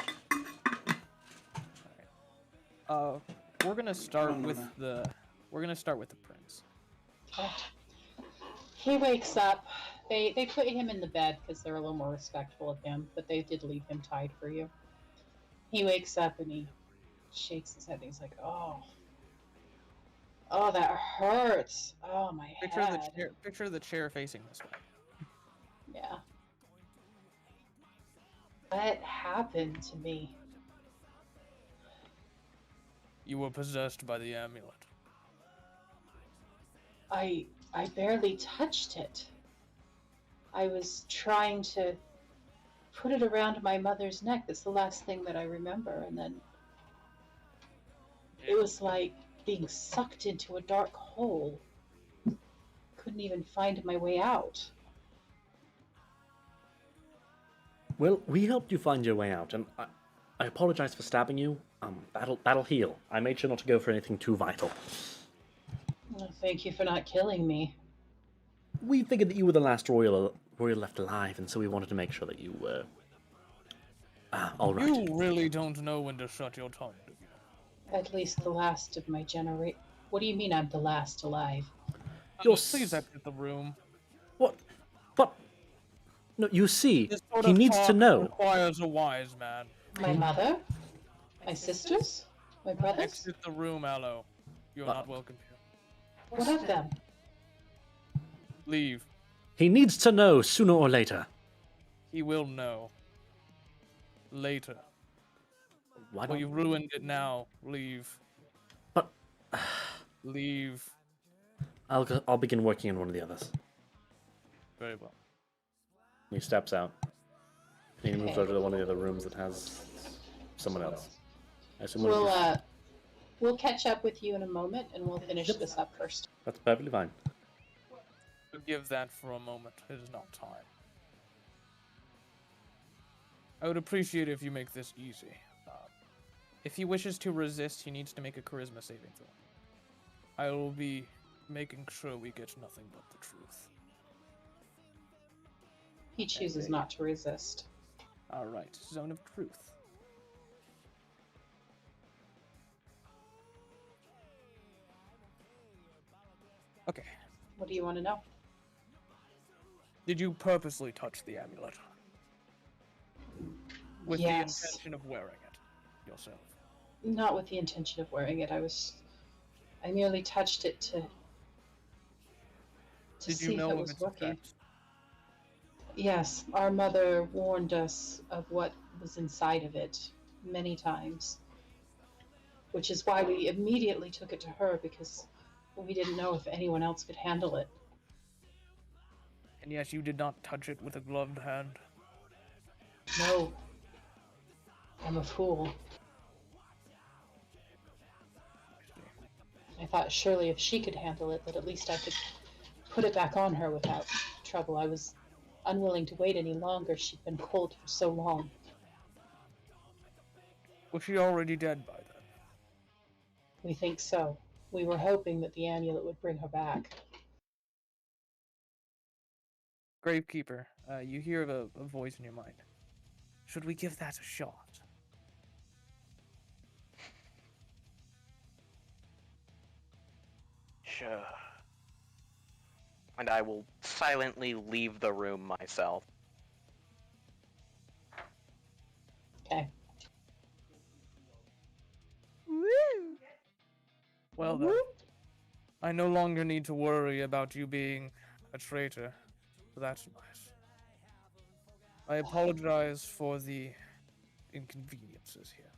We're gonna start with the prince. He wakes up. They put him in the bed because they're a little more respectful of him, but they did leave him tied for you. He wakes up and he shakes his head and he's like, oh, that hurts. Oh, my head. Picture the chair facing this way. Yeah. What happened to me? You were possessed by the amulet. I barely touched it. I was trying to put it around my mother's neck. That's the last thing that I remember. And then it was like being sucked into a dark hole. Couldn't even find my way out. Well, we helped you find your way out, and I apologize for stabbing you. That'll heal. I made sure not to go for anything too vital. Well, thank you for not killing me. We figured that you were the last royal left alive, and so we wanted to make sure that you were all right. You really don't know when to shut your tongue, do you? At least the last of my generation. What do you mean I'm the last alive? Please exit the room. What? No, you see, This sort he of needs to talk know. requires a wise man. My mother? My sisters? My brothers? Exit the room, Aloe. You are not welcome here. What of them? Leave. He needs to know sooner or later. He will know. Later. Why Well, don't you ruined it now. Leave. But Leave. I'll begin working on one of the others. Very well. He steps out. He moves over to one of the other rooms that has someone else. I assume one of you- We'll catch up with you in a moment, and we'll finish this up first. That's perfectly fine. Forgive that for a moment. It is not time. I would appreciate it if you make this easy. If he wishes to resist, he needs to make a charisma saving throw. I will be making sure we get nothing but the truth. He chooses not to resist. Alright, Zone of Truth. Okay. What do you want to know? Did you purposely touch the amulet? With Yes. the intention of wearing it yourself? Not with the intention of wearing it. I merely touched it to Did see you know if it of was its working. effects? Yes, our mother warned us of what was inside of it many times, which is why we immediately took it to her, because we didn't know if anyone else could handle it. And yes, you did not touch it with a gloved hand. No, I'm a fool. I thought surely if she could handle it, that at least I could put it back on her without trouble. I was unwilling to wait any longer. She'd been cold for so long. Was she already dead by then? We think so. We were hoping that the amulet would bring her back. Gravekeeper, you hear a voice in your mind. Should we give that a shot? Sure. And I will silently leave the room myself. Okay. Well then, I no longer need to worry about you being a traitor, so that's nice. I apologize for the inconveniences here.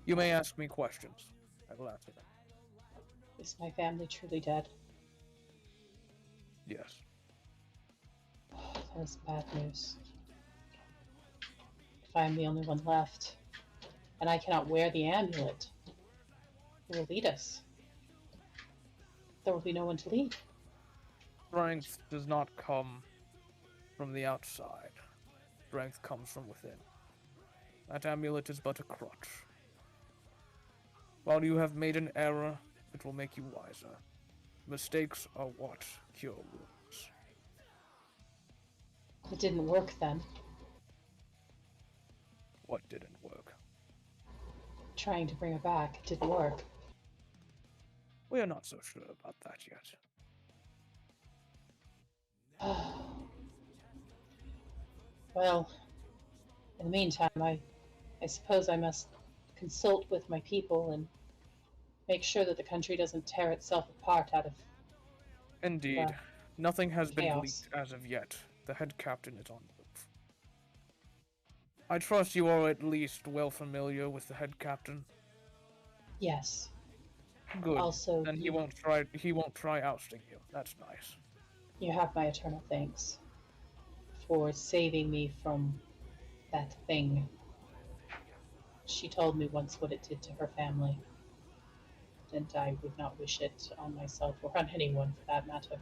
You may ask me questions. I will answer them. Is my family truly dead? Yes. That is bad news. If I am the only one left, and I cannot wear the amulet, who will lead us? There will be no one to lead. Strength does not come from the outside. Strength comes from within. That amulet is but a crutch. While you have made an error, it will make you wiser. Mistakes are what cure wounds. It didn't work then. What didn't work? Trying to bring her back, it didn't work. We are not so sure about that yet. Well, in the meantime, I suppose I must consult with my people and make sure that the country doesn't tear itself apart out of... Indeed. Nothing has been chaos. leaked as of yet. The head captain is on the move. I trust you are at least well familiar with the head captain. Yes. Good. Also, Then he won't try ousting you. That's nice. you have my eternal thanks for saving me from that thing. She told me once what it did to her family, and I would not wish it on myself or on anyone for that matter.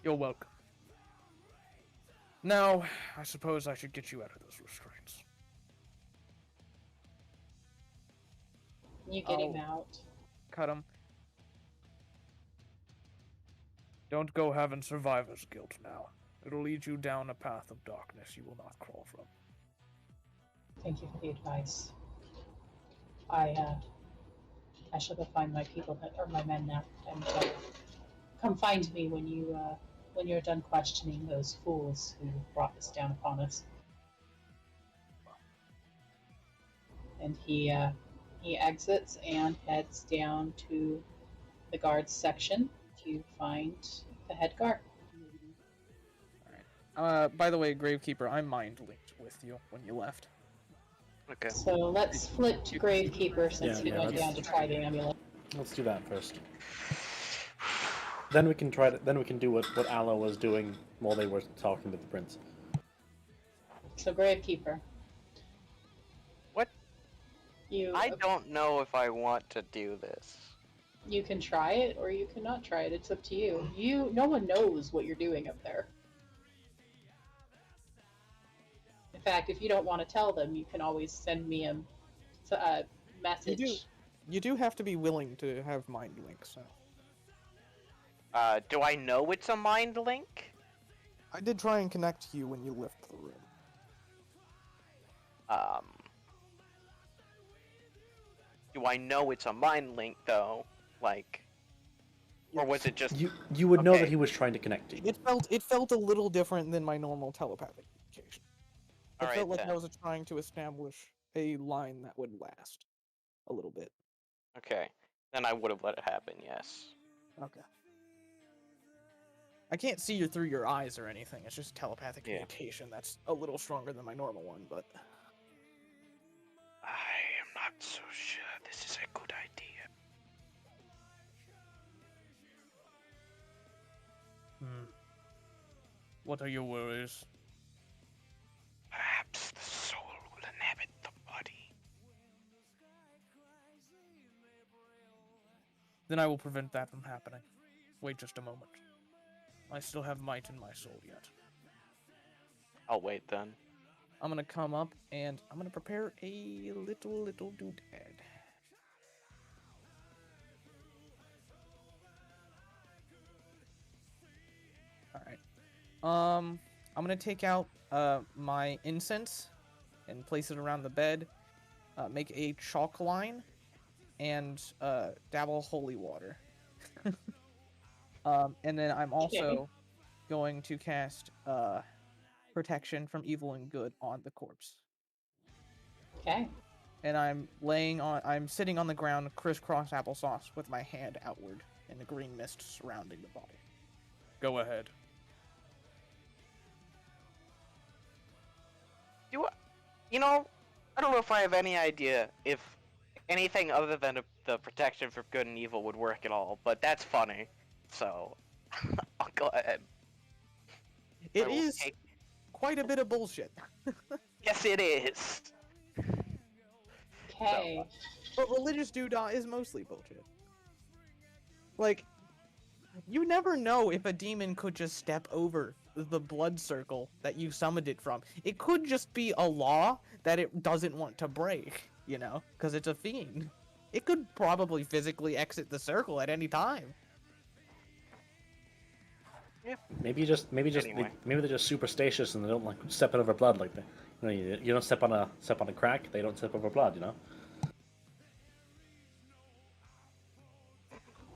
You're welcome. Now, I suppose I should get you out of those restraints. You get him out. Cut him. Don't go having survivor's guilt now. It'll lead you down a path of darkness you will not crawl from. Thank you for the advice. I shall go find my people or my men now, and come find me when you're done questioning those fools who brought this down upon us. And he exits and heads down to the guards section to find the head guard. By the way, Gravekeeper, I mind linked with you when you left. Okay. So let's flip to Gravekeeper since he went let's- down to try the amulet. Let's do that first. Then we can try to. Then we can do what Aloe was doing while they were talking to the prince. So Gravekeeper, What? you I don't know if I want to do this. you can try it or you cannot try it. It's up to you. No one knows what you're doing up there. In fact, if you don't want to tell them, you can always send me a message. You do have to be willing to have mind links. So. Do I know it's a mind link? I did try and connect you when you left the room. Do I know it's a mind link though? Like, or was it just You would know that Okay. he was trying to connect to you. It felt a little different than my normal telepathic communication. It All right, felt like then. I was trying to establish a line that would last a little bit. Okay, then I would have let it happen. Yes. Okay. I can't see you through your eyes or anything. It's just telepathic Yeah. communication that's a little stronger than my normal one, but I am not so sure this is a good idea. What are your worries? Perhaps the soul will inhabit the body. Then I will prevent that from happening. Wait just a moment. I still have might in my soul yet. I'll wait then. I'm gonna come up and I'm gonna prepare a little doodad. All right. I'm gonna take out my incense and place it around the bed. Make a chalk line and dabble holy water. And then I'm also going to cast protection from evil and good on the corpse. Okay. And I'm sitting on the ground crisscross applesauce with my hand outward and the green mist surrounding the body. Go ahead. You know, I don't know if I have any idea if anything other than the protection from good and evil would work at all, but that's funny. So, I'll go ahead. It I will is take- quite a bit of bullshit. Yes, it is. Okay. But religious doodah is mostly bullshit. Like, you never know if a demon could just step over the blood circle that you summoned it from. It could just be a law that it doesn't want to break, you know, because it's a fiend. It could probably physically exit the circle at any time. Maybe Anyway. maybe they're just superstitious and they don't like stepping over blood like that. You know, you don't step on a crack. They don't step over blood. You know.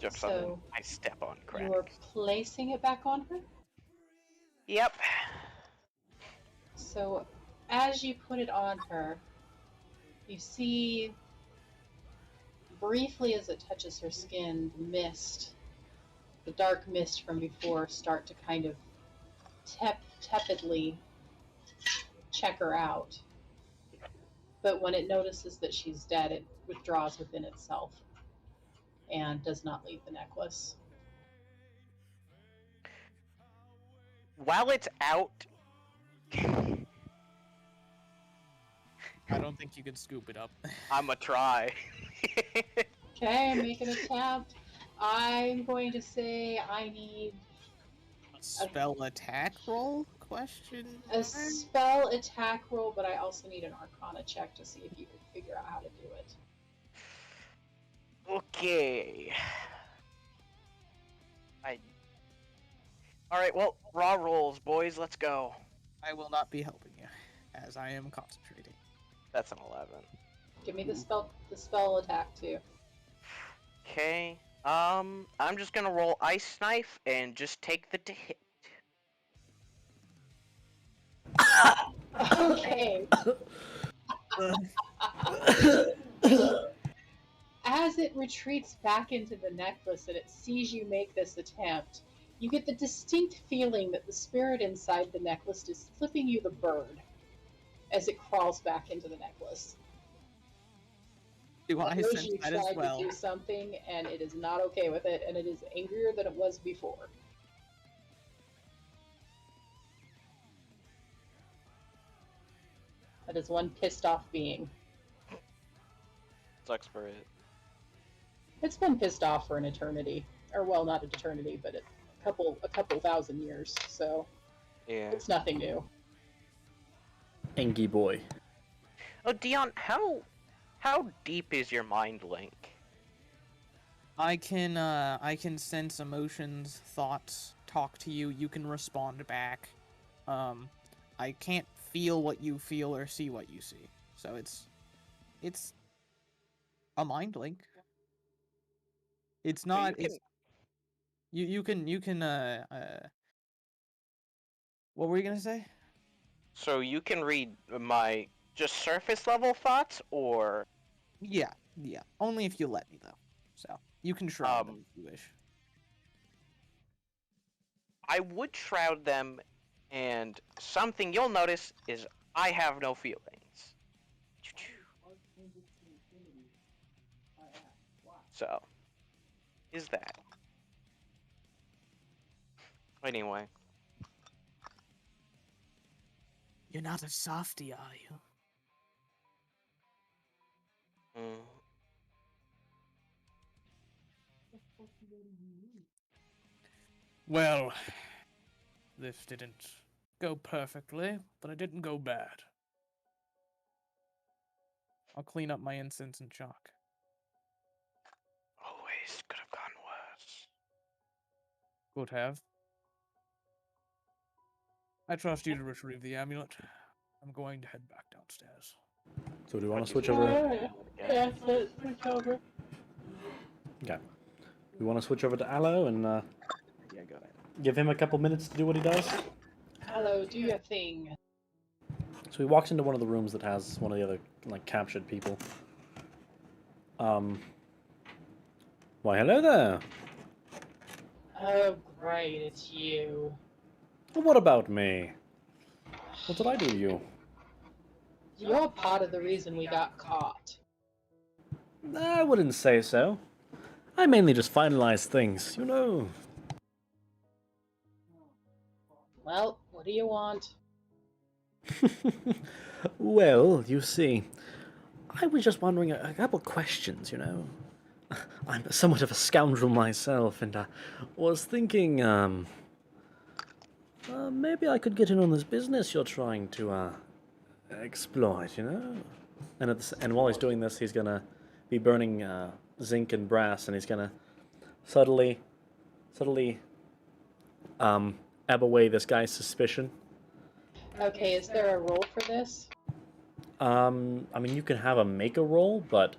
Jokes on So, them. I step on crack. you're placing it back on her? Yep. So, as you put it on her, you see briefly as it touches her skin, the dark mist from before, start to kind of tepidly check her out. But when it notices that she's dead, it withdraws within itself and does not leave the necklace. While it's out, I don't think you could scoop it up. I'ma try. Okay, make an attempt. I'm going to say I need Spell attack roll? Question a mark? spell attack roll, but I also need an Arcana check to see if you can figure out how to do it. Okay. Alright, well, raw rolls, boys, let's go. I will not be helping you, as I am concentrating. That's an 11. Give me the spell attack too. Okay. I'm just gonna roll Ice Knife and just take the hit. Okay. As it retreats back into the necklace and it sees you make this attempt, you get the distinct feeling that the spirit inside the necklace is flipping you the bird as it crawls back into the necklace. Do I It knows sense you that as tried well? to do something and it is not okay with it, and it is angrier than it was before. That is one pissed off being. Sucks for it. It's been pissed off for an eternity, or well, not an eternity, but a couple thousand years. So Yeah. it's nothing new. Engie boy. Oh, Dion, how deep is your mind link? I can sense emotions, thoughts, talk to you, you can respond back. I can't feel what you feel or see what you see. So it's a mind link. It's not you it's you can what were you gonna say? So you can read my just surface level thoughts, or Yeah. Only if you let me though. So you can shroud them if you wish. I would shroud them, and something you'll notice is I have no feelings. So, is that. Anyway. You're not a softie, are you? Mm. Well, this didn't go perfectly, but it didn't go bad. I'll clean up my incense and chalk. Always could have gone worse. Could have. I trust you to retrieve the amulet. I'm going to head back downstairs. So do you want to Could switch you- over? Alright. Yeah, let's switch over. Okay. We want to switch over to Aloe and Yeah, go ahead. give him a couple minutes to do what he does. Hello, do your thing. So he walks into one of the rooms that has one of the other like captured people. Why, hello there. Oh, great, it's you. Well, what about me? What did I do to you? You're part of the reason we got caught. I wouldn't say so. I mainly just finalize things, you know. Well, what do you want? Well, you see, I was just wondering a couple questions, you know. I'm somewhat of a scoundrel myself, and was thinking, maybe I could get in on this business you're trying to, exploit, you know? And while he's doing this, he's gonna be burning, zinc and brass, and he's gonna subtly, ebb away this guy's suspicion. Okay, is there a role for this? I mean, you can have a make a roll, but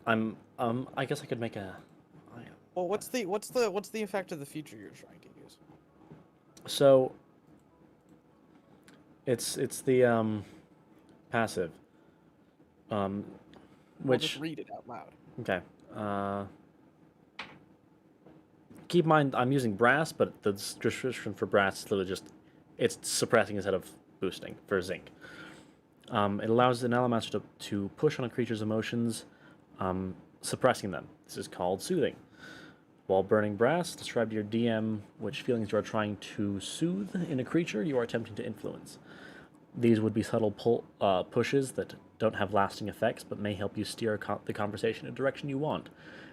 I guess I could make a. Well, what's the effect of the feature you're trying to use? So. It's the passive. I'll Which just read it out loud. okay. Keep in mind, I'm using brass, but the description for brass is literally just it's suppressing instead of boosting for zinc. It allows an Alamaster to push on a creature's emotions, suppressing them. This is called soothing. While burning brass, describe to your DM which feelings you are trying to soothe in a creature you are attempting to influence. These would be subtle pushes that don't have lasting effects, but may help you steer the conversation in a direction you want,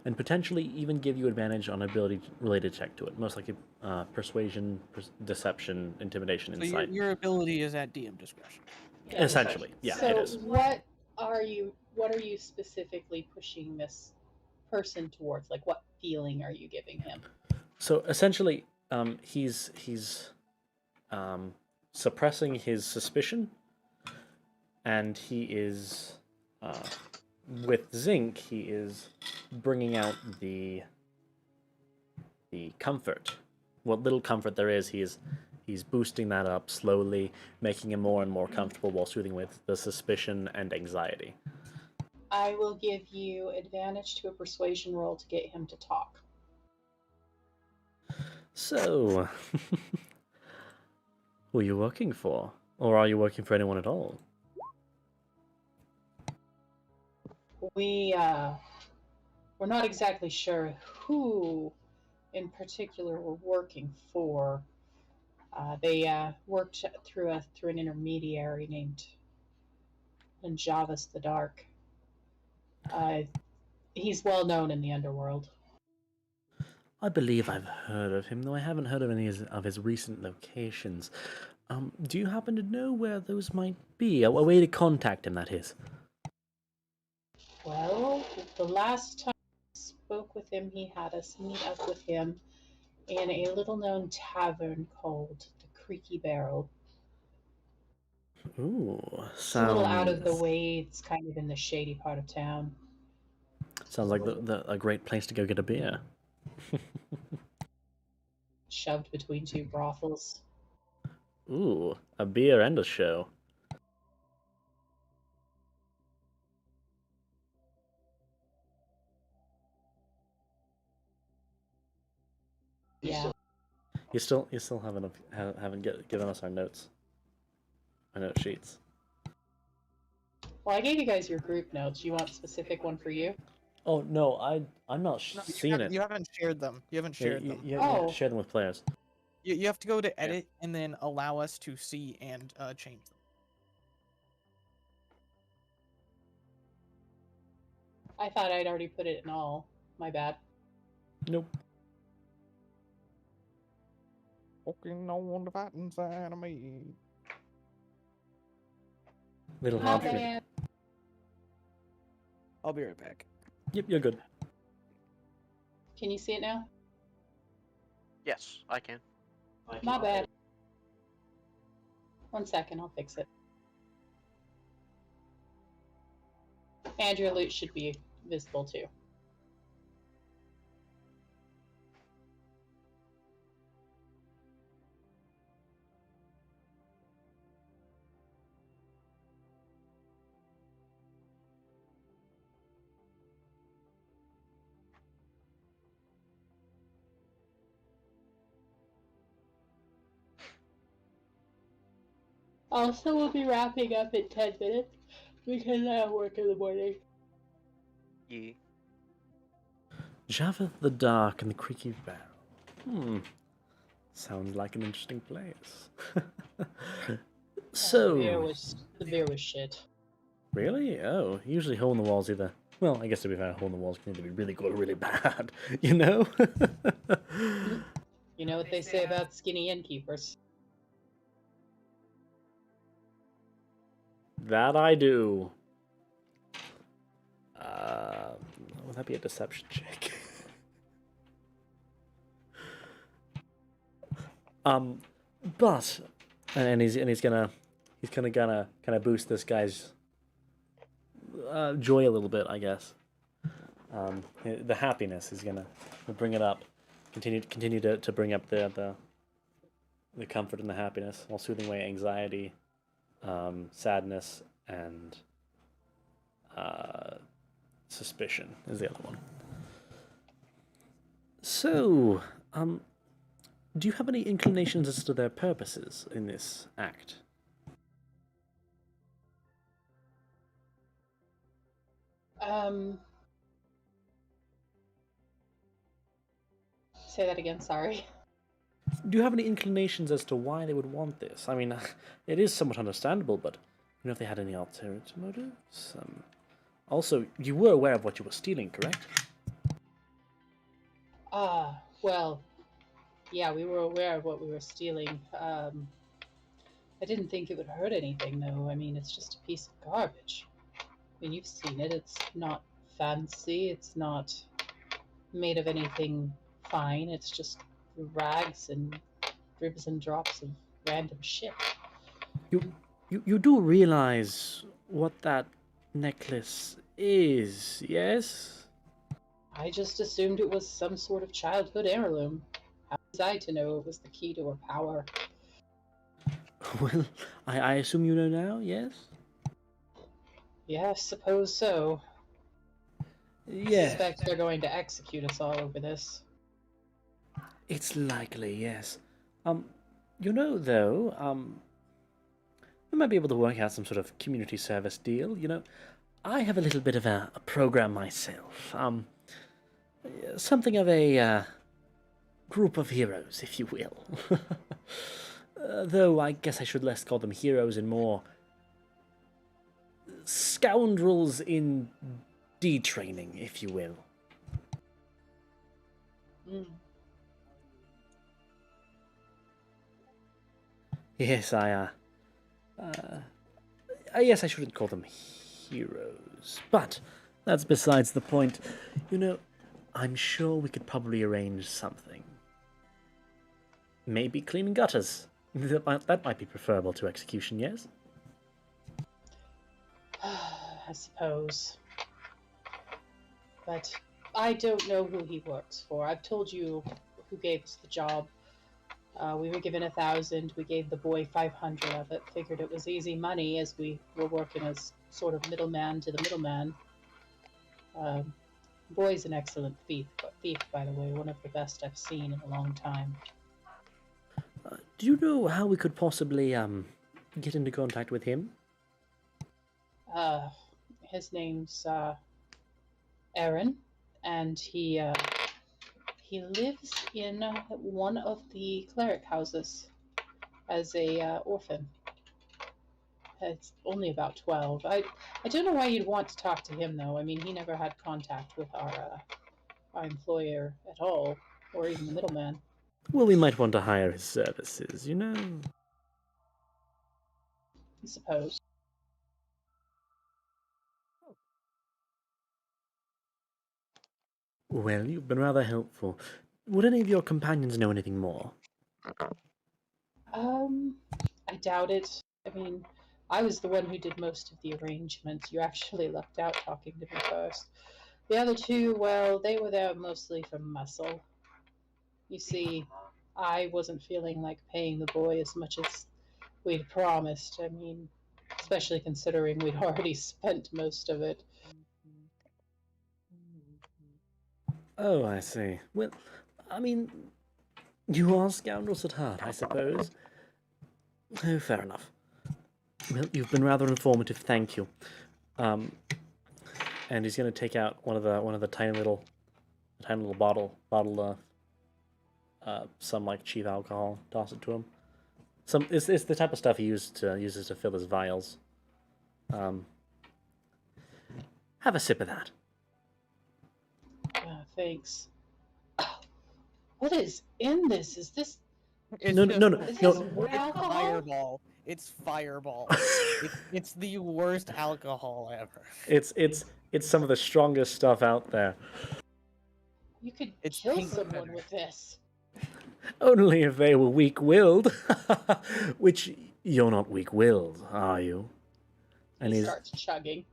and potentially even give you advantage on ability-related check to it. Most likely persuasion, deception, intimidation, So insight. your ability is at DM discretion. Yeah. Essentially, yeah, So it is. what are you specifically pushing this person towards? Like, what feeling are you giving him? So essentially, he's suppressing his suspicion, and he is with zinc. He is bringing out the comfort. What little comfort there is, he's boosting that up slowly, making him more and more comfortable while soothing with the suspicion and anxiety. I will give you advantage to a persuasion roll to get him to talk. So, who are you working for? Or are you working for anyone at all? We're not exactly sure who in particular we're working for. They worked through an intermediary named Javis the Dark. He's well known in the underworld. I believe I've heard of him, though I haven't heard of any of his recent locations. Do you happen to know where those might be? A way to contact him, that is. Well, the last time I spoke with him, he had us meet up with him in a little-known tavern called the Creaky Barrel. Ooh, It's a little out of the way. It's kind of in the shady part of town. sounds like a great place to go get a beer. Shoved between two brothels. Ooh, a beer and a show. Yeah. You still haven't given us our notes. Our note sheets. Well, I gave you guys your group notes. You want a specific one for you? Oh no, I'm not No, seeing it. You haven't shared them. You haven't shared them. You Oh. have to share them with players. You have to go to edit and then allow us to see and change them. I thought I'd already put it in all. My bad. Nope. Fucking no one to fight inside of me. Little My Humphrey. bad. I'll be right back. Yep, you're good. Can you see it now? Yes, I can. My bad. 1 second, I'll fix it. And your loot should be visible too. Also, we'll be wrapping up in 10 minutes because I have work in the morning. Yeah. Javeth the Dark and the Creaky Barrel. Sounds like an interesting place. So, The beer was shit. really? Oh, usually hole in the walls either. Well, I guess to be fair, hole in the walls can either be really good or really bad, you know? You know what they say about skinny innkeepers. That I do. Would that be a deception check? But he's gonna boost this guy's joy a little bit, I guess. The happiness is gonna bring it up. Continue to bring up the comfort and the happiness while soothing away anxiety, sadness, and suspicion is the other one. So, do you have any inclinations as to their purposes in this act? Say that again, sorry. Do you have any inclinations as to why they would want this? I mean, it is somewhat understandable, but you know if they had any ulterior motives? Also, you were aware of what you were stealing, correct? Well, yeah, we were aware of what we were stealing. I didn't think it would hurt anything, though. I mean, it's just a piece of garbage. I mean, you've seen it. It's not fancy. It's not made of anything fine. It's just rags and dribs and drops of random shit. You do realize what that necklace is, yes? I just assumed it was some sort of childhood heirloom. How was I to know it was the key to her power? Well, I assume you know now, yes? Yeah, I suppose so. Yes. Suspect they're going to execute us all over this. It's likely, yes. You know, though, we might be able to work out some sort of community service deal. You know, I have a little bit of a program myself. Something of a group of heroes, if you will. Though I guess I should less call them heroes and more scoundrels in detraining, if you will. Yes, yes, I shouldn't call them heroes, but that's besides the point. You know, I'm sure we could probably arrange something. Maybe cleaning gutters. That might be preferable to execution, yes? I suppose. But I don't know who he works for. I've told you who gave us the job. We were given 1,000. We gave the boy 500 of it. Figured it was easy money as we were working as sort of middleman to the middleman. Boy's an excellent thief, by the way, one of the best I've seen in a long time. Do you know how we could possibly get into contact with him? His name's Aaron, and he lives in one of the cleric houses as a orphan. It's only about 12. I don't know why you'd want to talk to him, though. I mean, he never had contact with our employer at all, or even the middleman. Well, we might want to hire his services, you know? I suppose. Well, you've been rather helpful. Would any of your companions know anything more? I doubt it. I mean, I was the one who did most of the arrangements. You actually lucked out talking to me first. The other two, well, they were there mostly for muscle. You see, I wasn't feeling like paying the boy as much as we'd promised. I mean, especially considering we'd already spent most of it. Oh, I see. Well, I mean, you are scoundrels at heart, I suppose. Oh, fair enough. Well, you've been rather informative, thank you. And he's going to take out one of the tiny little bottle of some like cheap alcohol, toss it to him. It's the type of stuff he uses to fill his vials. Have a sip of that. Thanks. What is in this? Is this It's No, just- no, no, it's no. just Alcohol? Fireball. It's Fireball. it's the worst alcohol ever. It's some of the strongest stuff out there. You could It's kill pink someone feather. with this. Only if they were weak-willed. Which, you're not weak-willed, are you? And He he's... starts chugging.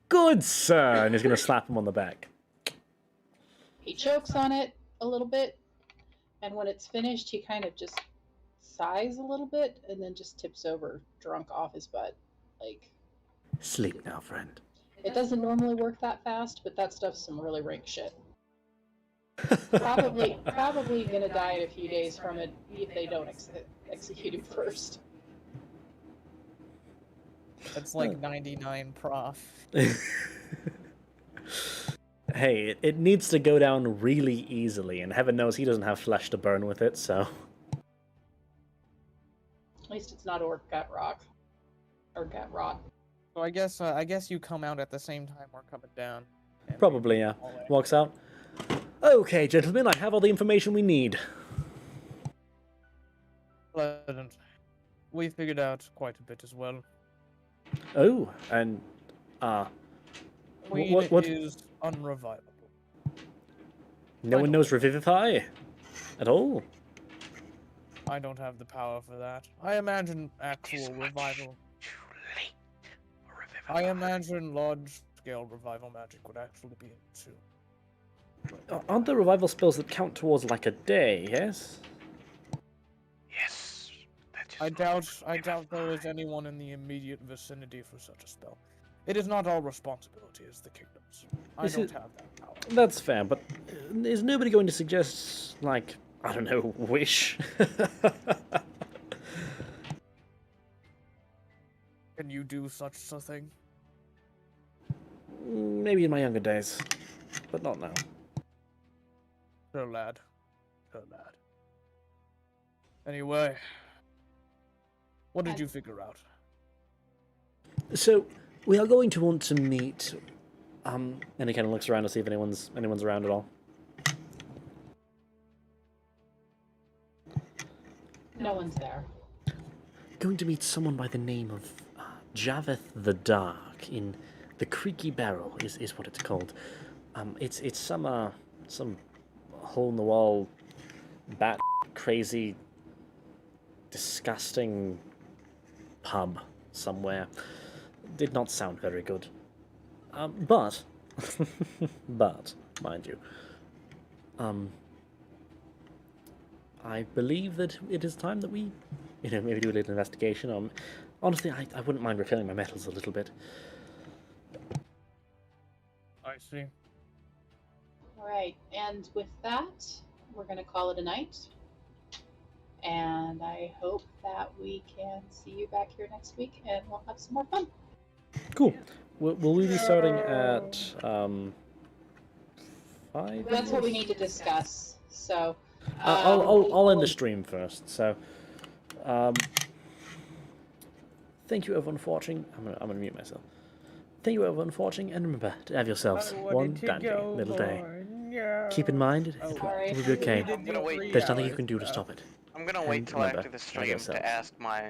Good, sir! And he's going to slap him on the back. He chokes on it a little bit, and when it's finished, he kind of just sighs a little bit and then just tips over, drunk off his butt. Like, Sleep now, friend. it doesn't normally work that fast, but that stuff's some really rank shit. Probably gonna die in a few days from it if they don't execute him first. That's like 99 prof. Hey, it needs to go down really easily, and heaven knows he doesn't have flesh to burn with it, so... At least it's not orc gut rock. Or gut rot. So I guess you come out at the same time we're coming down. and Probably, we yeah. all in. Walks out. Okay, gentlemen, I have all the information we need. Pleasant. We figured out quite a bit as well. Oh, and... Queen what- is unrevivable. No one knows Revivify? At all? I don't have the power for that. I imagine actual revival. Too late for I Revivify. imagine large-scale revival magic would actually be able to. Aren't there revival spells that count towards like a day, yes? Yes. That is I what doubt there is anyone in the immediate vicinity for such a spell. It is not our responsibility as the kingdoms. I Is don't it- have that power. That's fair, but is nobody going to suggest, like, I don't know, wish? Can you do such a thing? Maybe in my younger days, but not now. Sure, lad. Sure, lad. Anyway, what did you figure out? So, we are going to want to meet... and he kind of looks around to see if anyone's around at all. No one's there. Going to meet someone by the name of Javeth the Dark in the Creaky Barrel is what it's called. It's some hole in the wall, bat crazy, disgusting pub somewhere. Did not sound very good. But mind you, I believe that it is time that we, maybe do a little investigation. Honestly, I wouldn't mind refilling my metals a little bit. I see. Alright, and with that, we're going to call it a night. And I hope that we can see you back here next week and we'll have some more fun. Cool. Will we be starting at 5? That's what we need to discuss. So, I'll end the stream first. So, thank you everyone for watching. I'm gonna mute myself. Thank you everyone for watching, and remember to have yourselves one dandy little day. Keep in mind, Sorry. it will be okay. I'm gonna wait. There's nothing you can do to stop it. I'm gonna wait And till remember, after the have stream yourselves to ask my